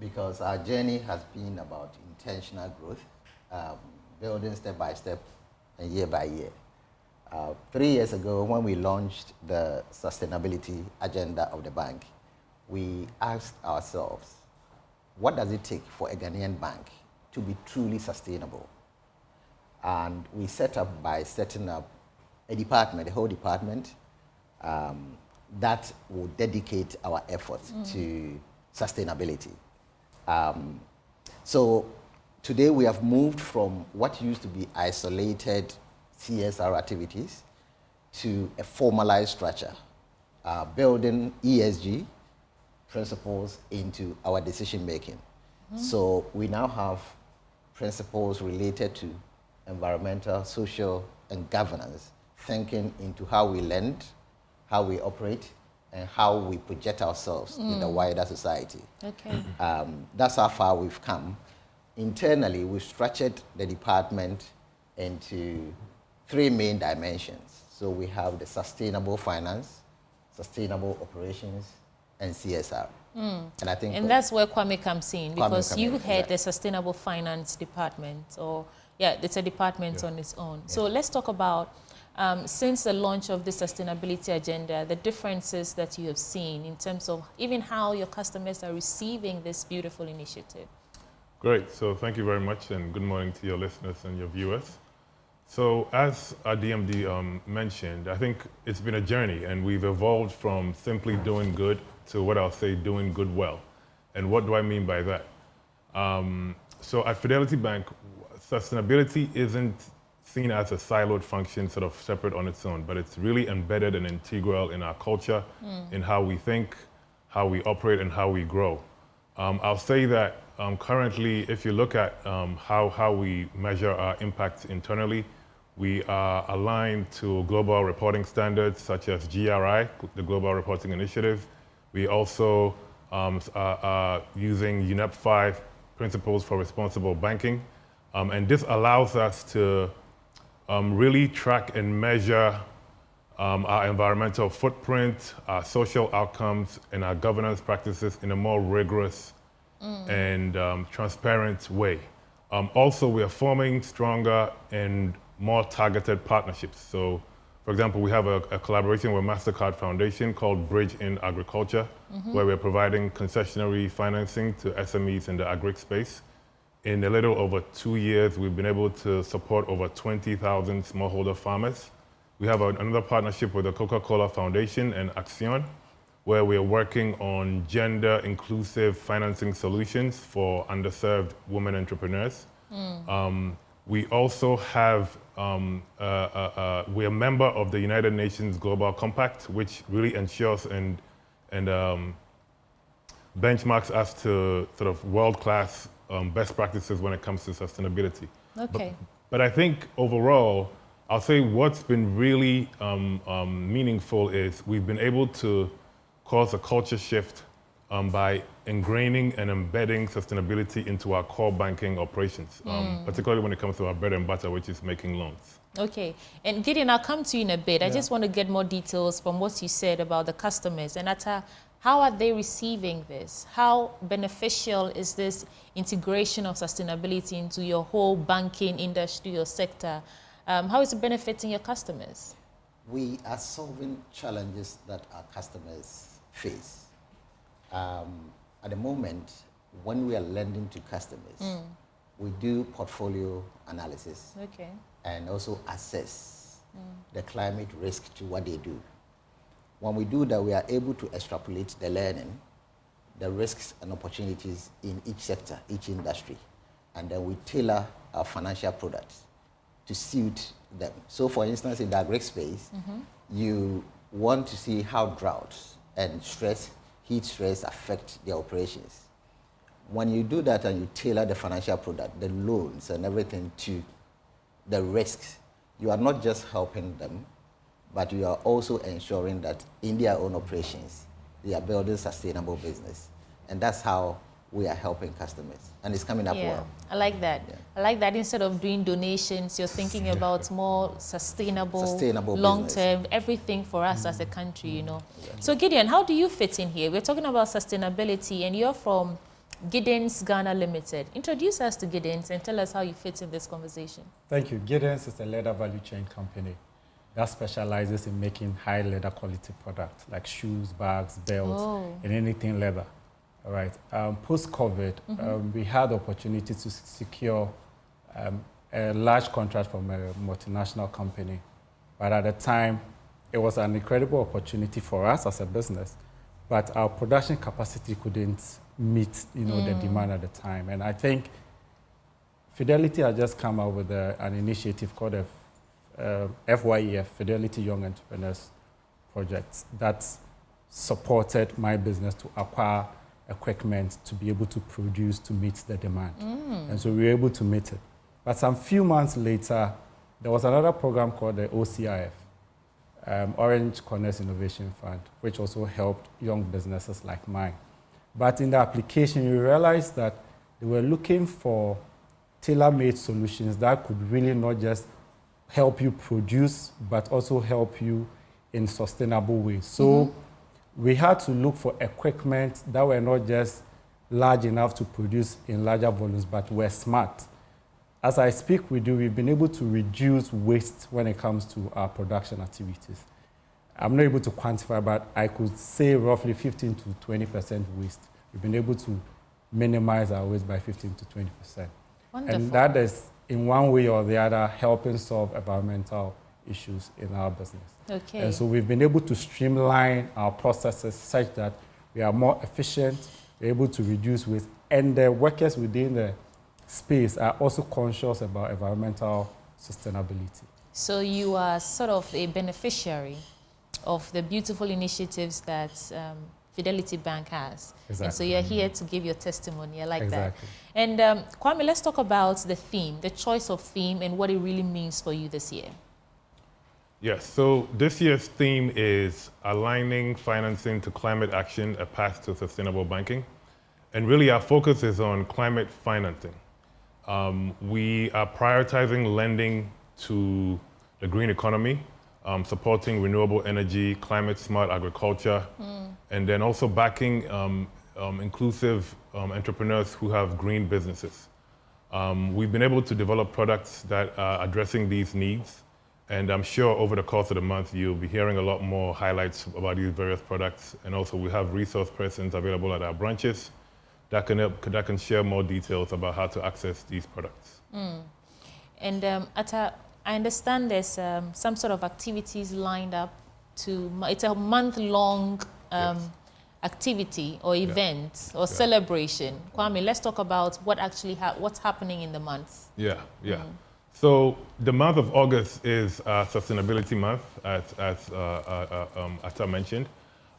because our journey has been about intentional growth, building step by step and year by year. 3 years ago, when we launched the sustainability agenda of the bank, we asked ourselves, what does it take for a Ghanaian bank to be truly sustainable? And we set up by setting up a department, a whole department, that will dedicate our efforts to sustainability. So today we have moved from what used to be isolated CSR activities to a formalized structure, building ESG principles into our decision making. So we now have principles related to environmental, social, and governance, thinking into how we lend, how we operate, and how we project ourselves in the wider society. Okay. That's how far we've come. Internally, we've structured the department into 3 main dimensions. So we have the sustainable finance, sustainable operations, and CSR. And I think that's where Kwame comes in, because you head the Sustainable Finance Department, or it's a department on its own. So let's talk about since the launch of the sustainability agenda, the differences that you have seen in terms of even how your customers are receiving this beautiful initiative? Great. So thank you very much, and good morning to your listeners and your viewers. So as our DMD mentioned, I think it's been a journey, and we've evolved from simply doing good to what I'll say doing good well. And what do I mean by that? So at Fidelity Bank, sustainability isn't seen as a siloed function sort of separate on its own, but it's really embedded and integral in our culture, in how we think, how we operate, and how we grow. I'll say that currently, if you look at how we measure our impact internally, we are aligned to global reporting standards such as GRI, the Global Reporting Initiative. We also are using UNEP 5 principles for responsible banking. And this allows us to really track and measure our environmental footprint, our social outcomes, and our governance practices in a more rigorous and transparent way. Also, we are forming stronger and more targeted partnerships. So, for example, we have a collaboration with MasterCard Foundation called Bridge in Agriculture, where we're providing concessionary financing to SMEs in the agri space. In a little over 2 years, we've been able to support over 20,000 smallholder farmers. We have another partnership with the Coca-Cola Foundation and Action, where we are working on gender-inclusive financing solutions for underserved women entrepreneurs. We also have, we're a member of the United Nations Global Compact, which really ensures and benchmarks us to sort of world-class best practices when it comes to sustainability. Okay. But I think overall, I'll say what's been really meaningful is we've been able to cause a culture shift by ingraining and embedding sustainability into our core banking operations, particularly when it comes to our bread and butter, which is making loans. Okay. And Gideon, I'll come to you in a bit. I just want to get more details from what you said about the customers. And how are they receiving this? How beneficial is this integration of sustainability into your whole banking industry or sector? How is it benefiting your customers? We are solving challenges that our customers face. At the moment, when we are lending to customers, we do portfolio analysis and also assess the climate risk to what they do. When we do that, we are able to extrapolate the learning, the risks and opportunities in each sector, each industry, and then we tailor our financial products to suit them. So for instance, in the agri space, you want to see how droughts and stress, heat stress affect their operations. When you do that and you tailor the financial product, the loans and everything to the risks, you are not just helping them, but you are also ensuring that in their own operations, they are building sustainable business. And that's how we are helping customers. And it's coming up well. I like that. I like that instead of doing donations, you're thinking about more sustainable long-term, everything for us as a country, you know. So Gideon, how do you fit in here? We're talking about sustainability and you're from Gideon's Ghana Limited. Introduce us to Gideon's and tell us how you fit in this conversation. Thank you. Gideon's is a leather value chain company that specializes in making high leather quality products like shoes, bags, belts, and anything leather. All right. Post-COVID, we had the opportunity to secure a large contract from a multinational company. But at the time, it was an incredible opportunity for us as a business. But our production capacity couldn't meet, the demand at the time. And I think Fidelity has just come out with an initiative called FYEF, Fidelity Young Entrepreneurs Project, that supported my business to acquire equipment to be able to produce to meet the demand. And so we were able to meet it. But some few months later, there was another program called the OCIF, Orange Corners Innovation Fund, which also helped young businesses like mine. But in the application, you realize that they were looking for tailor-made solutions that could really not just help you produce, but also help you in sustainable ways. So we had to look for equipment that were not just large enough to produce in larger volumes, but were smart. as I speak with you, we've been able to reduce waste when it comes to our production activities. I'm not able to quantify, but I could say roughly 15 to 20% waste. We've been able to minimize our waste by 15 to 20%. Wonderful. And that is, in one way or the other, helping solve environmental issues in our business. Okay. And so we've been able to streamline our processes such that we are more efficient, we're able to reduce waste, and the workers within the space are also conscious about environmental sustainability. So you are sort of a beneficiary of the beautiful initiatives that Fidelity Bank has. Exactly. And so you're here to give your testimony. I like Exactly. that. And Kwame, let's talk about the theme, the choice of theme, and what it really means for you this year. Yes, so this year's theme is Aligning Financing to Climate Action, a Path to Sustainable Banking. And really our focus is on climate financing. We are prioritizing lending to the green economy, supporting renewable energy, climate-smart agriculture, and then also backing inclusive entrepreneurs who have green businesses. We've been able to develop products that are addressing these needs, and I'm sure over the course of the month you'll be hearing a lot more highlights about these various products, and also we have resource persons available at our branches that can share more details about how to access these products. And Atta, I understand there's some sort of activities lined up to, it's a month-long activity or event or celebration. Kwame, let's talk about what actually what's happening in the month. Yeah. So the month of August is Sustainability Month, as Atta mentioned.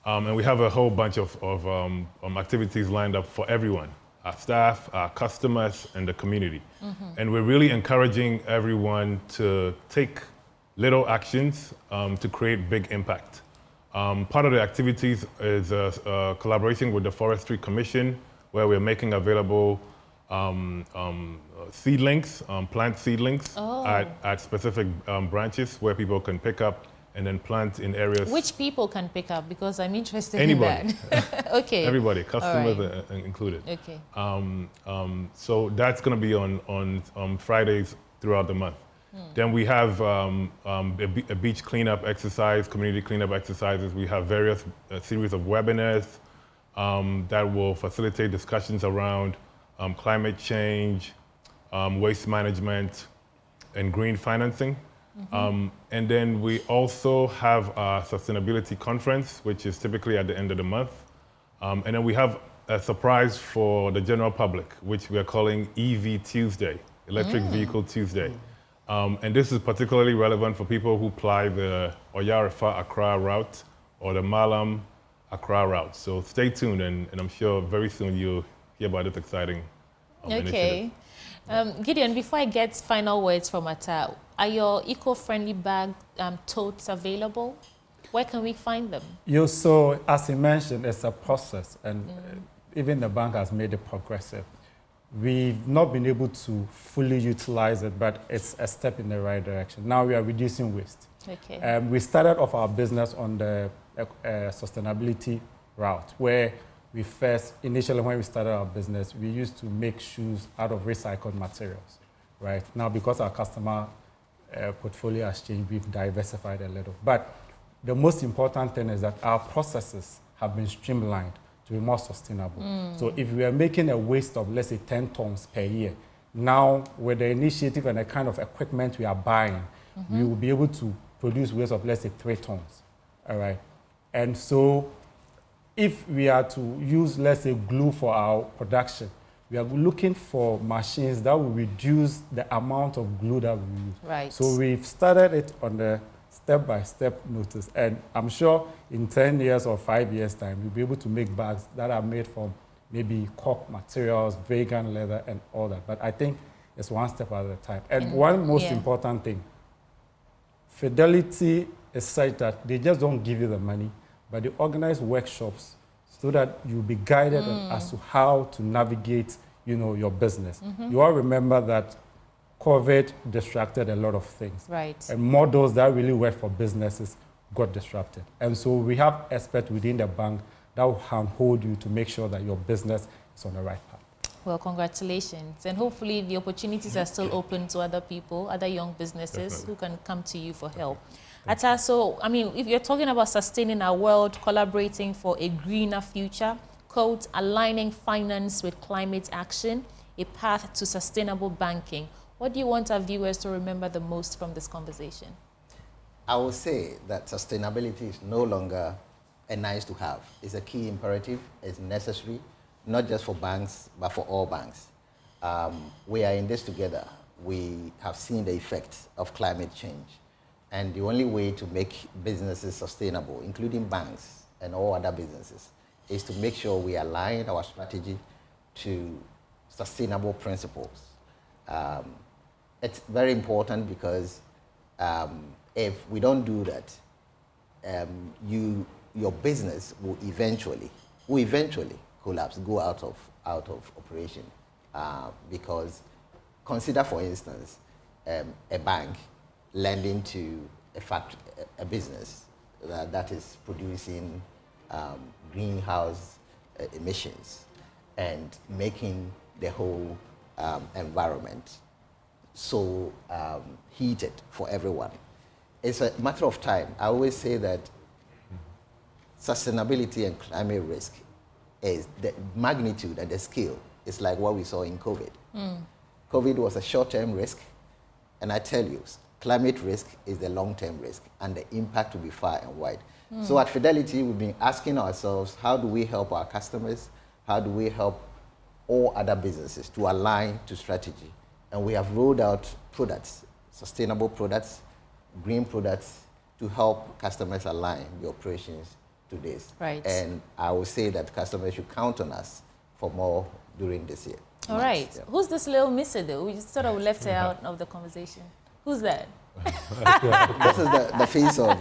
And we have a whole bunch of activities lined up for everyone, our staff, our customers, and the community. And we're really encouraging everyone to take little actions to create big impact. Part of the activities is a collaboration with the Forestry Commission, where we're making available seedlings, plant seedlings at specific branches where people can pick up and then plant in areas. Which people can pick up? Because I'm interested Anybody. in that. Okay. Everybody, customers included. Okay. So that's going to be on Fridays throughout the month. Then we have a beach cleanup exercise, community cleanup exercises. We have various series of webinars that will facilitate discussions around climate change, waste management, and green financing. And then we also have a sustainability conference, which is typically at the end of the month. And then we have a surprise for the general public, which we are calling EV Tuesday, Electric Vehicle Tuesday. And this is particularly relevant for people who fly the Oyarifa-Accra route or the Malam-Accra route. So stay tuned, and I'm sure very soon you'll hear about this exciting initiative. Gideon, before I get final words from Atta, are your eco-friendly bag totes available? Where can we find them? So as you mentioned, it's a process, and even the bank has made it progressive. We've not been able to fully utilize it, but it's a step in the right direction. Now we are reducing waste. Okay. We started off our business on the sustainability route, where we first, initially when we started our business, we used to make shoes out of recycled materials, right? Now, because our customer portfolio has changed, we've diversified a little. But the most important thing is that our processes have been streamlined to be more sustainable. So if we are making a waste of, let's say, 10 tons per year, now with the initiative and the kind of equipment we are buying, we will be able to produce waste of, let's say, 3 tons, all right? And so if we are to use, let's say, glue for our production, we are looking for machines that will reduce the amount of glue that we use. Right. So we've started it on the step-by-step notice, and I'm sure in 10 years or 5 years' time, we'll be able to make bags that are made from maybe cork materials, vegan leather, and all that. But I think it's one step at a time. And one most important thing, Fidelity is such that they just don't give you the money, but they organize workshops so that you'll be guided as to how to navigate, your business. You all remember that COVID disrupted a lot of things. Right. And models that really work for businesses got disrupted. And so we have experts within the bank that will handhold you to make sure that your business is on the right path. Well, congratulations. And hopefully the opportunities are still open to other people, other young businesses Definitely. who can come to you for help. Atta, so, I mean, if you're talking about sustaining our world, collaborating for a greener future, quote, aligning finance with climate action, a path to sustainable banking, what do you want our viewers to remember the most from this conversation? I will say that sustainability is no longer a nice to have. It's a key imperative. It's necessary, not just for banks, but for all banks. We are in this together. We have seen the effects of climate change. And the only way to make businesses sustainable, including banks and all other businesses, is to make sure we align our strategy to sustainable principles. It's very important because if we don't do that, your business will eventually collapse, go out of operation. Because consider, for instance, a bank lending to a business that is producing greenhouse emissions and making the whole environment so heated for everyone. It's a matter of time. I always say that sustainability and climate risk is the magnitude and the scale. It's like what we saw in COVID. COVID was a short-term risk, and I tell you, climate risk is the long-term risk, and the impact will be far and wide. So at Fidelity, we've been asking ourselves, how do we help our customers? How do we help all other businesses to align to strategy? And we have rolled out products, sustainable products, green products, to help customers align the operations to this. Right. And I will say that customers should count on us for more during this year. All right. Yeah. Who's this little misser, though? We just sort of left her out of the conversation. Who's that? This is the face of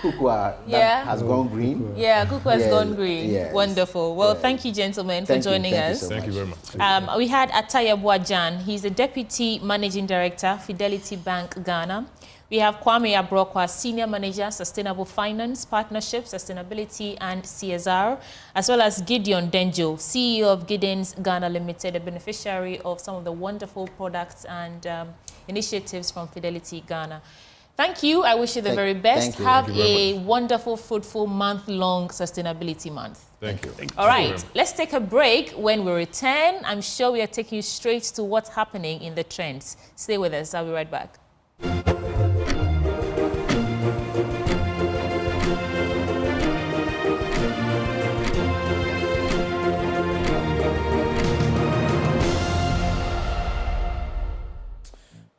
Kukwa that has gone green. Yeah, Kukwa has gone green. Yes. Wonderful. Well, thank you, gentlemen, for joining us. Thank you very much. We had Ataya Bwajan. He's the Deputy Managing Director, Fidelity Bank, Ghana. We have Kwame Abrokwa, Senior Manager, Sustainable Finance, Partnership, Sustainability, and CSR, as well as Gideon Denjo, CEO of Gideon's Ghana Limited, a beneficiary of some of the wonderful products and initiatives from Fidelity Ghana. Thank you. I wish you the very best. Have a wonderful, fruitful, month-long sustainability month. Thank you. All right, let's take a break. When we return, I'm sure we are taking you straight to what's happening in the trends. Stay with us. I'll be right back.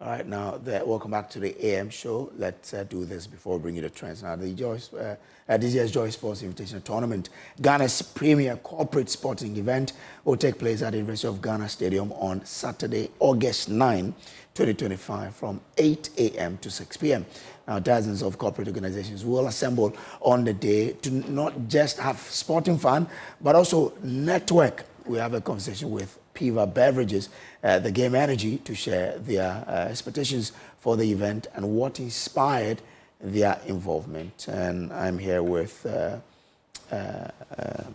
All right, now, welcome back to the AM show. Let's do this before we bring you the trends. Now, this year's Joy Sports Invitational Tournament, Ghana's premier corporate sporting event, will take place at the University of Ghana Stadium on Saturday, August 9, 2025, from 8 a.m. to 6 p.m. Now, dozens of corporate organizations will assemble on the day to not just have sporting fun, but also network. We have a conversation with Piva Beverages, the Game Energy, to share their expectations for the event and what inspired their involvement. And I'm here with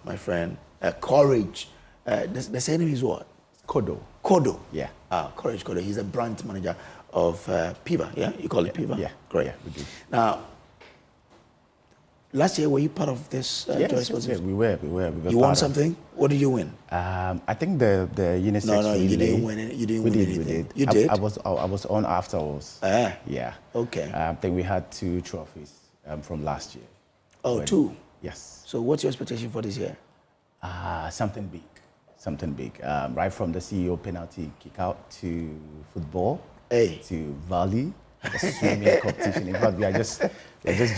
my friend Courage. The surname is what? Kodo. Kodo. Yeah. Courage Kodo. He's a brand manager of Piva. Yeah, you call it Piva? Yeah. Great. Yeah, we do. Now, last year, were you part of this Joy Sports? Yes, we were. You won something? What did you win? I think the unisex. No, relay. you didn't win it. You didn't win anything. We did. You did? I was on afterwards. Yeah. Okay. I think we had 2 trophies from last year. Oh, 2? Yes. So what's your expectation for this year? Something big. Something big. Right from the CEO penalty kick out to football, to volley, the swimming competition. In fact, we are just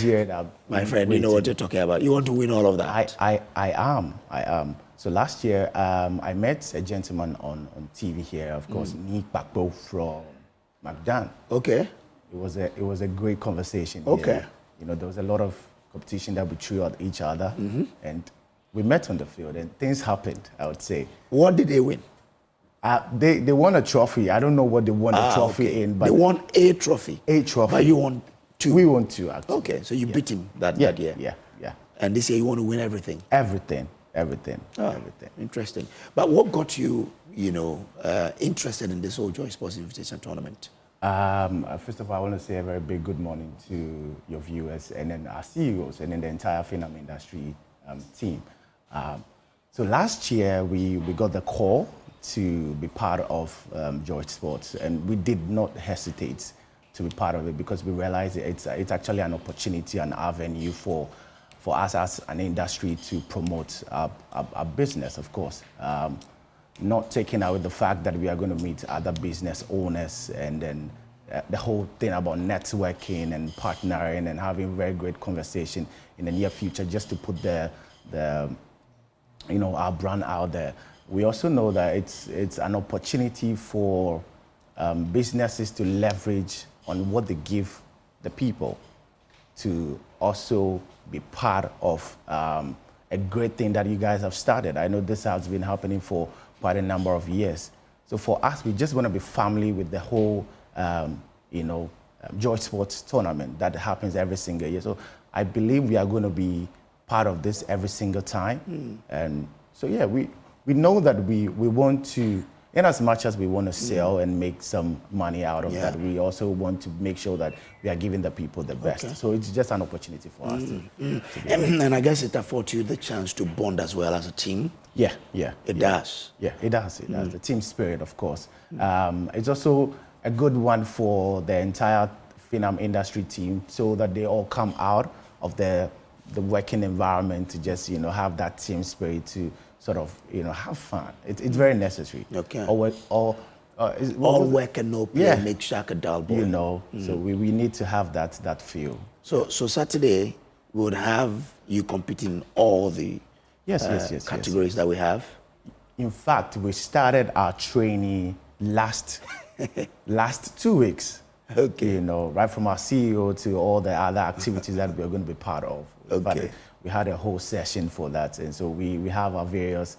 geared up. My friend, you know what you're talking about. You want to win all of that. I am. So last year, I met a gentleman on TV here, of course, Nick Bakbo from McDan. Okay. It was a great conversation. Okay. Here. You know, there was a lot of competition that we threw at each other, and we met on the field, and things happened, I would say. What did they win? They won a trophy. I don't know what they won a trophy in, but they won a trophy. A trophy. But you won 2. We won 2, actually. Okay, so you beat him that year. Yeah. And this year you want to win everything. Everything. everything. Interesting. But what got you, interested in this whole Joy Sports Invitation Tournament? First of all, I want to say a very big good morning to your viewers and then our CEOs and then the entire film industry team. So last year, we got the call to be part of Joy Sports, and we did not hesitate to be part of it because we realized it's actually an opportunity, an avenue for us as an industry to promote our business, of course. Not taking away the fact that we are going to meet other business owners and then the whole thing about networking and partnering and having very great conversation in the near future just to put our brand out there. We also know that it's an opportunity for businesses to leverage on what they give the people to also be part of a great thing that you guys have started. I know this has been happening for quite a number of years. So for us, we just want to be family with the whole, Joy Sports tournament that happens every single year. So I believe we are going to be part of this every single time. And so, yeah, we know that we want to, in as much as we want to sell and make some money out of that, we also want to make sure that we are giving the people the best. Okay. So it's just an opportunity for us to and I guess it affords you the chance to bond as well as a team. It does. Yeah, it does. It does. The team spirit, of course. It's also a good one for the entire film industry team so that they all come out of the working environment to just, have that team spirit to sort of, have fun. It's very necessary. Okay. All work and no play make Shaq a dull boy. So we need to have that feel. So Saturday we would have you competing in all the categories that we have. In fact, we started our training last 2 weeks. Okay. Right from our CEO to all the other activities that we're going to be part of. Okay. We had a whole session for that, and so we have our various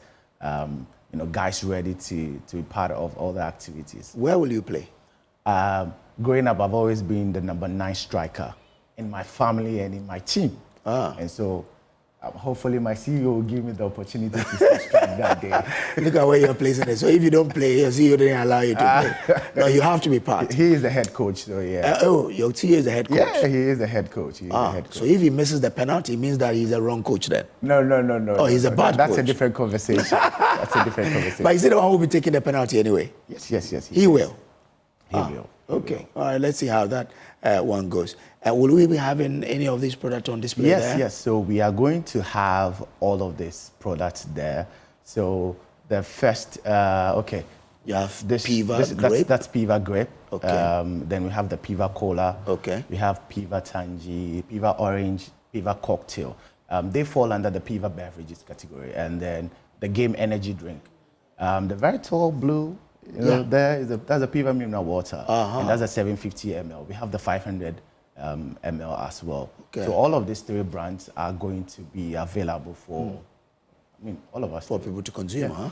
guys ready to be part of all the activities. Where will you play? Growing up, I've always been the number 9 striker in my family and in my team. And so hopefully my CEO will give me the opportunity to strike that day. Look at where you're placing it. So if you don't play, your CEO didn't allow you to play. No, you have to be part. He is the head coach, so yeah. Your CEO is the head coach? Yeah, he is the head coach. So if he misses the penalty, it means that he's the wrong coach then? No. Oh, he's a bad coach. That's a different conversation. But is he the one who will be taking the penalty anyway? Yes. He will? He will. Okay. All right, let's see how that one goes. Will we be having any of these products on display there? Yes. So we are going to have all of these products there. So the first, you have this Piva grape. That's Piva grape. Okay. Then we have the Piva cola. Okay. We have Piva tangy, Piva orange, Piva cocktail. They fall under the Piva beverages category. And then the game energy drink. The very tall blue, that's a Piva mineral water. And that's a 750 ml. We have the 500 ml as well. Okay. So all of these 3 brands are going to be available for, all of us. For people to consume, huh?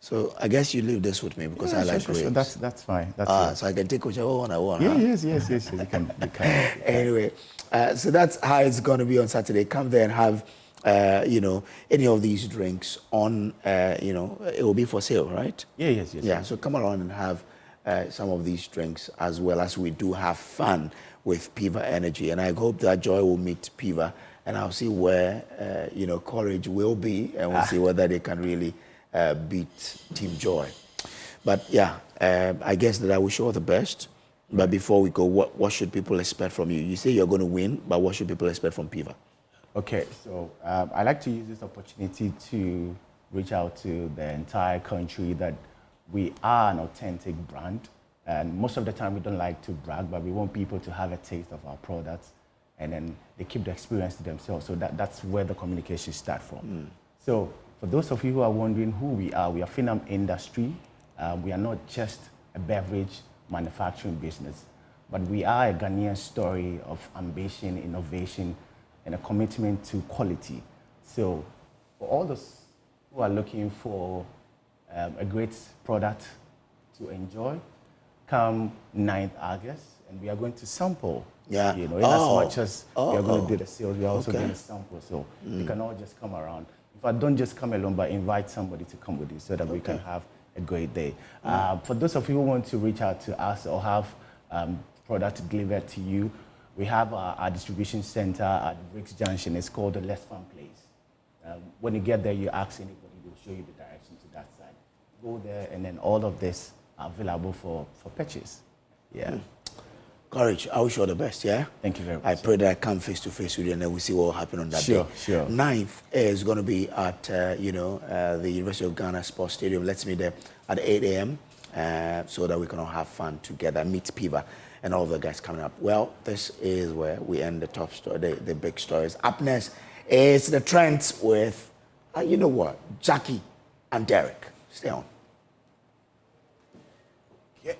So I guess you leave this with me because I like grapes. Sure. That's fine. So I can take whichever one I want. Yes. You can. Anyway, so that's how it's going to be on Saturday. Come there and have, any of these drinks on, it will be for sale, right? Yes. Yeah, so come around and have some of these drinks as well as we do have fun with Piva Energy. And I hope that Joy will meet Piva and I'll see where, Courage will be and we'll see whether they can really beat Team Joy. But yeah, I guess that I wish you all the best. But before we go, what should people expect from you? You say you're going to win, but what should people expect from Piva? Okay, so I like to use this opportunity to reach out to the entire country that we are an authentic brand. And most of the time we don't like to brag, but we want people to have a taste of our products and then they keep the experience to themselves. So that's where the communication starts from. So for those of you who are wondering who we are film industry. We are not just a beverage manufacturing business, but we are a Ghanaian story of ambition, innovation, and a commitment to quality. So for all those who are looking for a great product to enjoy, come 9th August, and we are going to sample. In as much as we are going to do the sales, we are also going to sample. So you can all just come around. In But don't just come alone, but invite somebody to come with you so that we can have a great day. For those of you who want to reach out to us or have product delivered to you, we have our distribution center at Briggs Junction. It's called the Less Fun Place. When you get there, you ask anybody, they'll show you the direction to that side. Go there, and then all of this are available for purchase. Yeah. Courage, I wish you all the best, yeah? Thank you very much. I pray that I come face to face with you and then we'll see what will happen on that day. Sure. 9th is going to be at, the University of Ghana Sports Stadium. Let's meet there at 8 a.m. So that we can all have fun together, meet Piva and all the guys coming up. Well, this is where we end the top story, the big stories. Up next is the trends with, you know what, Jackie and Derek. Stay on. Yeah.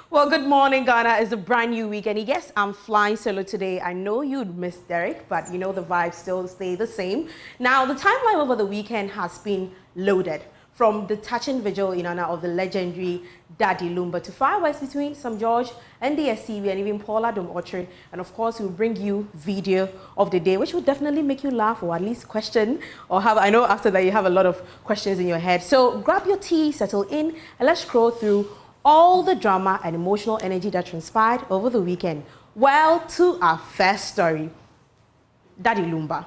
Well, good morning, Ghana. It's a brand new week, and yes, I'm flying solo today. I know you'd miss Derek, but you know the vibes still stay the same. Now, the timeline over the weekend has been loaded. From the touching vigil in honor of the legendary Daddy Lumba to fireworks between St. George and DSTV and even Paula Dom Orchard. And of course, we'll bring you video of the day, which will definitely make you laugh or at least question or have, I know after that you have a lot of questions in your head. So grab your tea, settle in, and let's scroll through all the drama and emotional energy that transpired over the weekend. Well, to our first story, Daddy Lumba.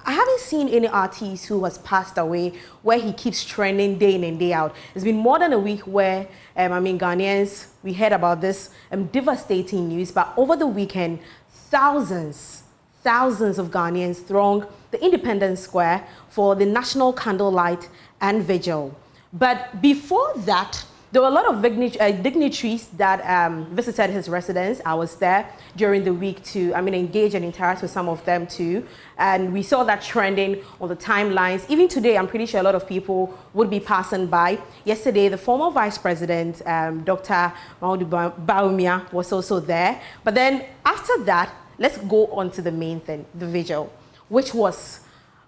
I haven't seen any artist who has passed away where he keeps trending day in and day out. It's been more than a week where, Ghanaians, we heard about this devastating news, but over the weekend, thousands of Ghanaians thronged the Independence Square for the National Candlelight and Vigil. But before that, there were a lot of dignitaries that visited his residence. I was there during the week to, engage and interact with some of them too. And we saw that trending on the timelines. Even today, I'm pretty sure a lot of people would be passing by. Yesterday, the former Vice President, Dr. Mahamudu Bawumia, was also there. But then after that, let's go on to the main thing, the vigil, which was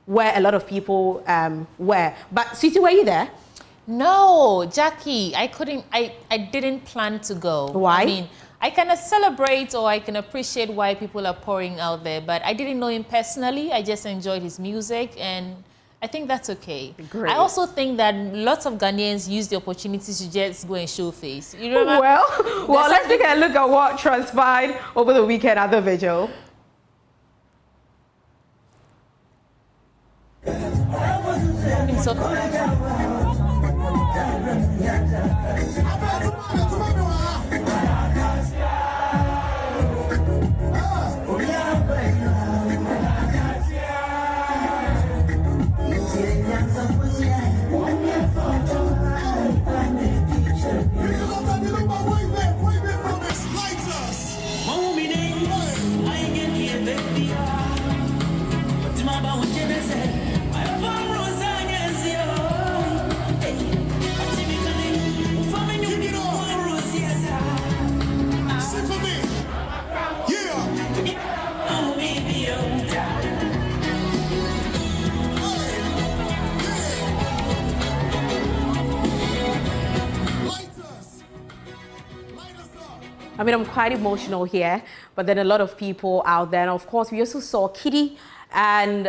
where a lot of people were. But Sweetie, were you there? No, Jackie, I didn't plan to go. Why? I can celebrate or I can appreciate why people are pouring out there, but I didn't know him personally. I just enjoyed his music, and I think that's okay. Great. I also think that lots of Ghanaians use the opportunity to just go and show face. You remember? Well, let's take a look at what transpired over the weekend at the vigil. I'm quite emotional here, but then a lot of people out there. And of course, we also saw Kitty and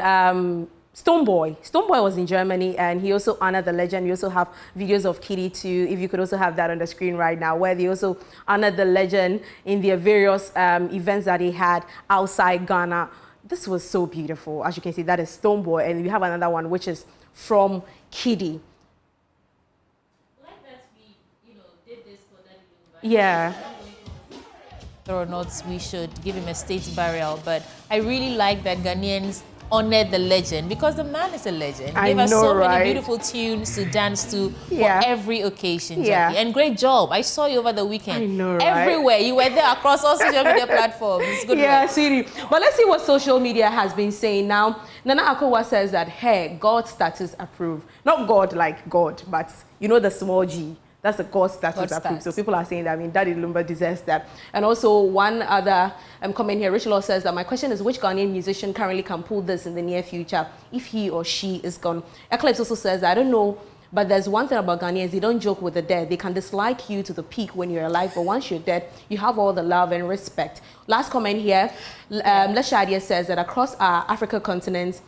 Stoneboy. Stoneboy was in Germany, and he also honored the legend. We also have videos of Kitty too, if you could also have that on the screen right now, where they also honored the legend in their various events that he had outside Ghana. This was so beautiful. As you can see, that is Stoneboy, and we have another one, which is from Kitty. Like that we, did this for Daddy Lumba. Yeah. Whether or not we should give him a state burial, but I really like that Ghanaians honored the legend because the man is a legend. I Gave us know, so right? many beautiful tunes to dance to Yeah. for every occasion, Yeah. Jackie. And great job. I saw you over the weekend. I know, right? Everywhere. You were there across all social media platforms. Good Yeah, work. sweetie. But let's see what social media has been saying now. Nana Akowa says that, hey, God status approved. Not God like God, but the small G. That's a God status God approved. So stats. people are saying that, I mean, Daddy Lumba deserves that. And also one other comment here, Rich Law says that my question is which Ghanaian musician currently can pull this in the near future if he or she is gone? Eclipse also says, I don't know, but there's one thing about Ghanaians, they don't joke with the dead. They can dislike you to the peak when you're alive, but once you're dead, you have all the love and respect. Last comment here, Leshadia says that across our Africa continent,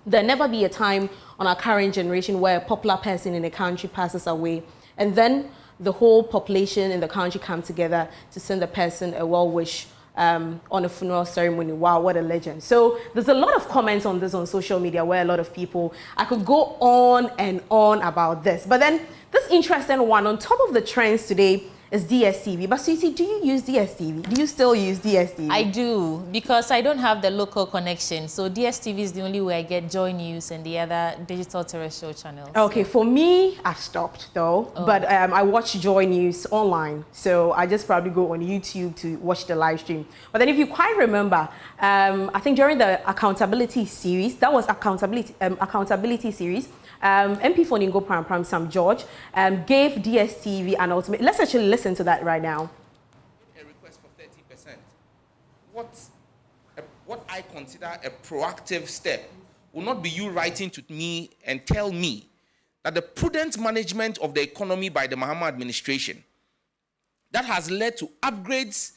there'll never be a time on our current generation where a popular person in a country passes away, and then the whole population in the country come together to send the person a well-wish on a funeral ceremony. Wow, what a legend. So there's a lot of comments on this on social media where a lot of people, I could go on and on about this. But then this interesting one, on top of the trends today, is DSTV. But Susie, do you use DSTV? Do you still use DSTV? I do, because I don't have the local connection. So DSTV is the only way I get Joy News and the other digital terrestrial channels. Okay, for me, I've stopped though. Oh. But I watch Joy News online. So I just probably go on YouTube to watch the live stream. But then if you quite remember, I think during the accountability series, that was accountability series, MP for Ningo Pram Sam George gave DSTV an ultimate. Let's actually listen to that right now. A request for 30%. What I consider a proactive step will not be you writing to me and tell me that the prudent management of the economy by the Mahama administration that has led to upgrades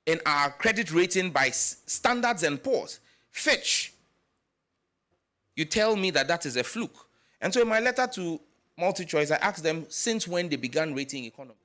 in our credit rating by Standards and Poor's, Fitch. You tell me that that is a fluke. And so in my letter to MultiChoice, I asked them since when they began rating economies.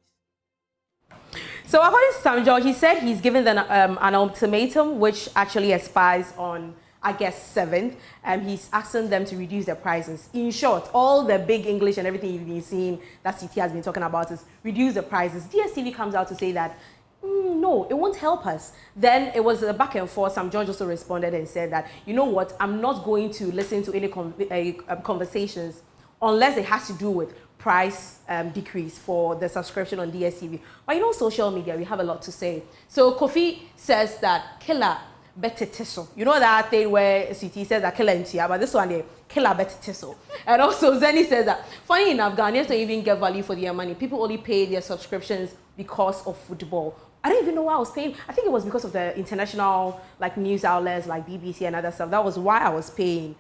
So according to Sam George, he said he's given them an ultimatum which actually expires on, I guess, 7th. He's asking them to reduce their prices. In short, all the big English and everything you've been seeing that CT has been talking about is reduce the prices. DSTV comes out to say that, no, it won't help us. Then it was a back and forth. Sam George also responded and said that, you know what, I'm not going to listen to any conversations unless it has to do with price decrease for the subscription on DSTV. But you know, social media, we have a lot to say. So Kofi says that killer better tisso. You know that thing where CT says that killer intia, but this one there, killer better tisso. And also Zeni says that, funny enough, Ghanaians don't even get value for their money. People only pay their subscriptions because of football. I don't even know why I was paying. I think it was because of the international like news outlets like BBC and other stuff. That was why I was paying.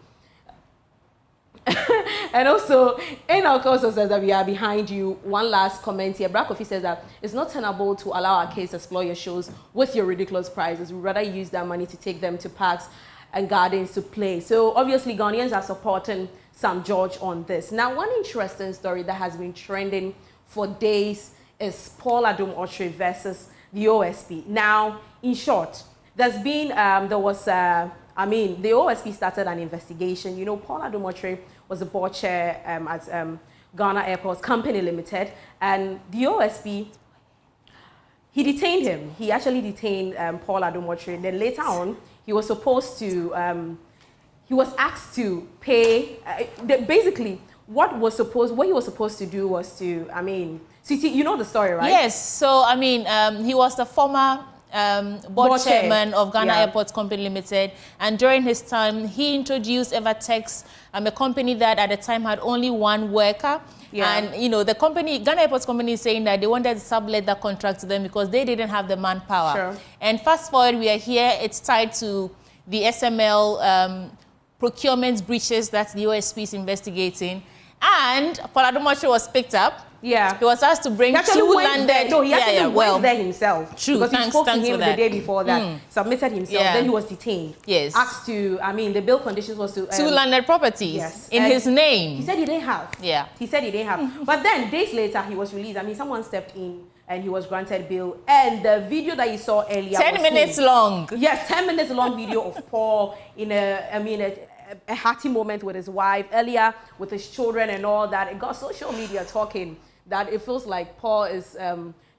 And also, Enoch also says that we are behind you. One last comment here. Brakofi says that it's not tenable to allow our kids to explore your shows with your ridiculous prices. We'd rather use that money to take them to parks and gardens to play. So obviously, Ghanaians are supporting Sam George on this. Now, one interesting story that has been trending for days is Paul Adom Otre versus the OSP. Now, in short, there's been, the OSP started an investigation. You know, Paul Adom Otre was the board chair at Ghana Airports Company Limited, and the OSP, he detained him. He actually detained Paul Adom Otre. Then later on, he was supposed to, he was asked to pay, basically, what he was supposed to do was to, Siti, you know the story, right? Yes. So, he was the former board chairman of Ghana Airports Company Limited. And during his time, he introduced Evertex, a company that at the time had only one worker. Yeah. And, you know, the company, Ghana Airports Company is saying that they wanted to sublet that contract to them because they didn't have the manpower. Sure. And fast forward, we are here. It's tied to the SML procurement breaches that the OSP is investigating. And Paul Adom Otre was picked up. Yeah. He was asked to bring two landed... No, he actually went there himself. True. Because he spoke to him the day before that, submitted himself, then he was detained. Yes. Asked to, the bill conditions was to... two landed properties in his name. He said he didn't have. Yeah. He said he didn't have. But then, days later, he was released. Someone stepped in and he was granted bail. And the video that you saw earlier 10 minutes long. Yes, 10 minutes long video of Paul in a hearty moment with his wife, earlier with his children and all that. It got social media talking that it feels like Paul is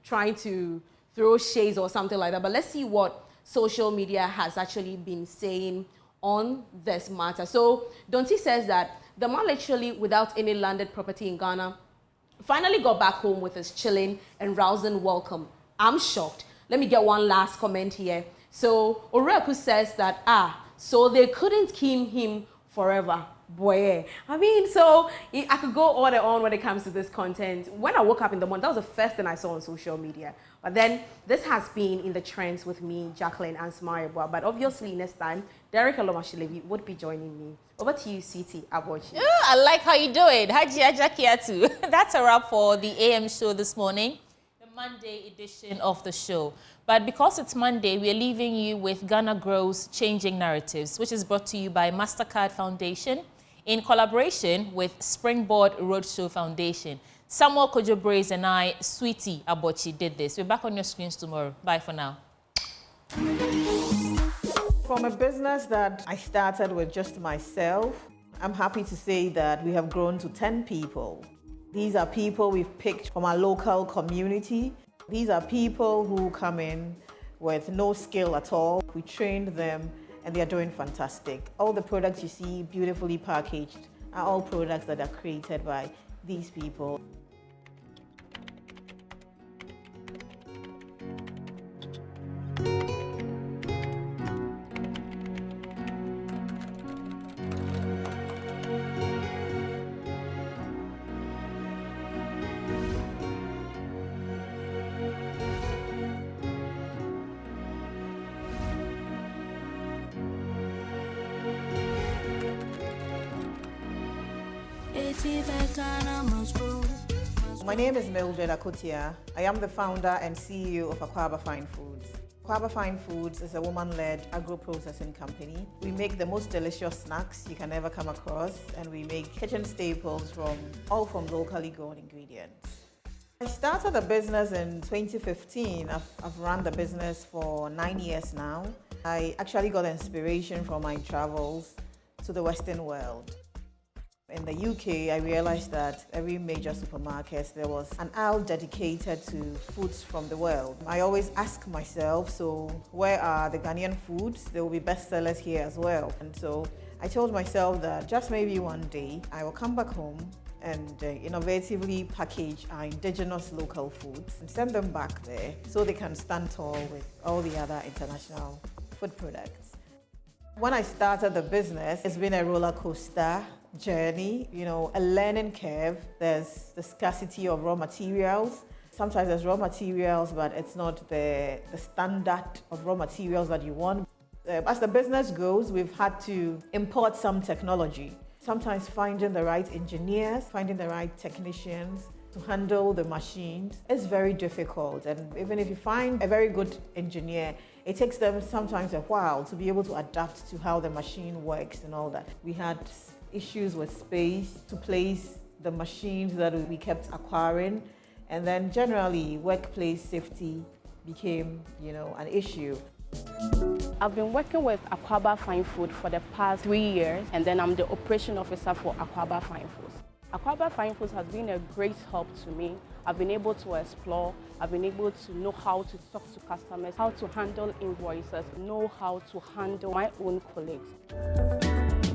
trying to throw shades or something like that. But let's see what social media has actually been saying on this matter. So Donti says that the man literally, without any landed property in Ghana, finally got back home with his chilling and rousing welcome. I'm shocked. Let me get one last comment here. So Oreku says that, so they couldn't keep him forever, Boy, I mean, so I could go on and on when it comes to this content. When I woke up in the morning, that was the first thing I saw on social media. But then this has been in the trends with me, Jacqueline and Smaribwa. But obviously next time, Derek Alomashilevi would be joining me. Over to you, CT Abochi. I like how you do it. Haji Ajakiatu. That's a wrap for the AM show this morning, the Monday edition of the show. But because it's Monday, we're leaving you with Ghana Grows Changing Narratives, which is brought to you by MasterCard Foundation in collaboration with Springboard Roadshow Foundation. Samuel Kojo-Braze and I, Sweetie Abochi, did this. We're back on your screens tomorrow. Bye for now. From a business that I started with just myself, I'm happy to say that we have grown to 10 people. These are people we've picked from our local community. These are people who come in with no skill at all. We trained them and they're doing fantastic. All the products you see beautifully packaged are all products that are created by these people. My name is Mildred Akotia. I am the founder and CEO of Akwaba Fine Foods. Akwaba Fine Foods is a woman-led agro-processing company. We make the most delicious snacks you can ever come across, and we make kitchen staples from locally grown ingredients. I started the business in 2015. I've run the business for 9 years now. I actually got inspiration from my travels to the Western world. In the UK, I realized that every major supermarket, there was an aisle dedicated to foods from the world. I always ask myself, so where are the Ghanaian foods? There will be bestsellers here as well. And so I told myself that just maybe one day, I will come back home and innovatively package our indigenous local foods and send them back there so they can stand tall with all the other international food products. When I started the business, it's been a roller coaster journey, a learning curve. There's the scarcity of raw materials. Sometimes there's raw materials, but it's not the standard of raw materials that you want. As the business grows, we've had to import some technology. Sometimes finding the right engineers, finding the right technicians to handle the machines is very difficult. And even if you find a very good engineer, it takes them sometimes a while to be able to adapt to how the machine works and all that. We had issues with space to place the machines that we kept acquiring, and then generally workplace safety became, an issue. I've been working with Akwaba Fine Food for the past 3 years, and then I'm the operation officer for Akwaba Fine Foods. Akwaba Fine Foods has been a great help to me. I've been able to explore, I've been able to know how to talk to customers, how to handle invoices, know how to handle my own colleagues.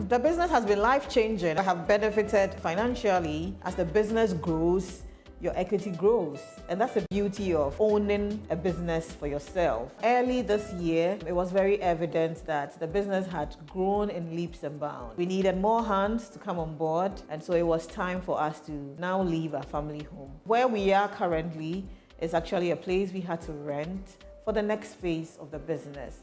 The business has been life-changing. I have benefited financially. As the business grows, your equity grows. And that's the beauty of owning a business for yourself. Early this year, it was very evident that the business had grown in leaps and bounds. We needed more hands to come on board, and so it was time for us to now leave our family home. Where we are currently is actually a place we had to rent for the next phase of the business.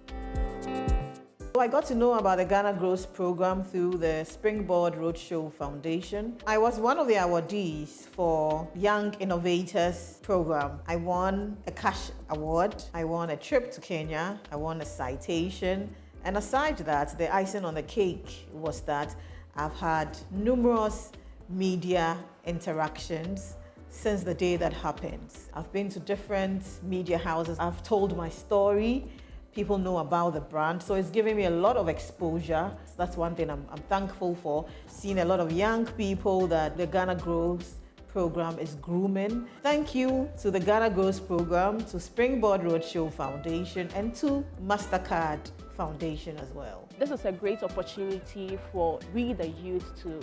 So I got to know about the Ghana Grows program through the Springboard Roadshow Foundation. I was one of the awardees for Young Innovators program. I won a cash award, I won a trip to Kenya, I won a citation, and aside that, the icing on the cake was that I've had numerous media interactions since the day that happened. I've been to different media houses, I've told my story. People know about the brand, so it's giving me a lot of exposure. That's one thing I'm thankful for. Seeing a lot of young people that the Ghana Grows program is grooming. Thank you to the Ghana Grows program, to Springboard Roadshow Foundation, and to MasterCard Foundation as well. This is a great opportunity for we, the youth, to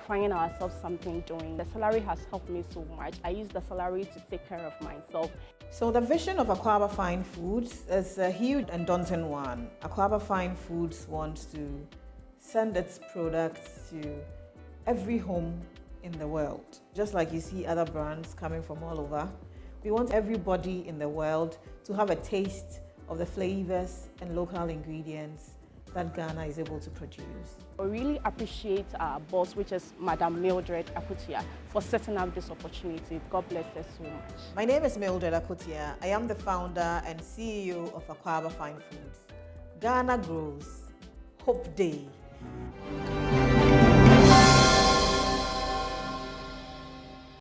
find ourselves something doing. The salary has helped me so much. I use the salary to take care of myself. So the vision of Akwaba Fine Foods is a huge and daunting one. Akwaba Fine Foods wants to send its products to every home in the world. Just like you see other brands coming from all over, we want everybody in the world to have a taste of the flavors and local ingredients that Ghana is able to produce. I really appreciate our boss, which is Madam Mildred Akutia, for setting up this opportunity. God bless her so much. My name is Mildred Akutia. I am the founder and CEO of Akwaba Fine Foods. Ghana grows. Hope Day.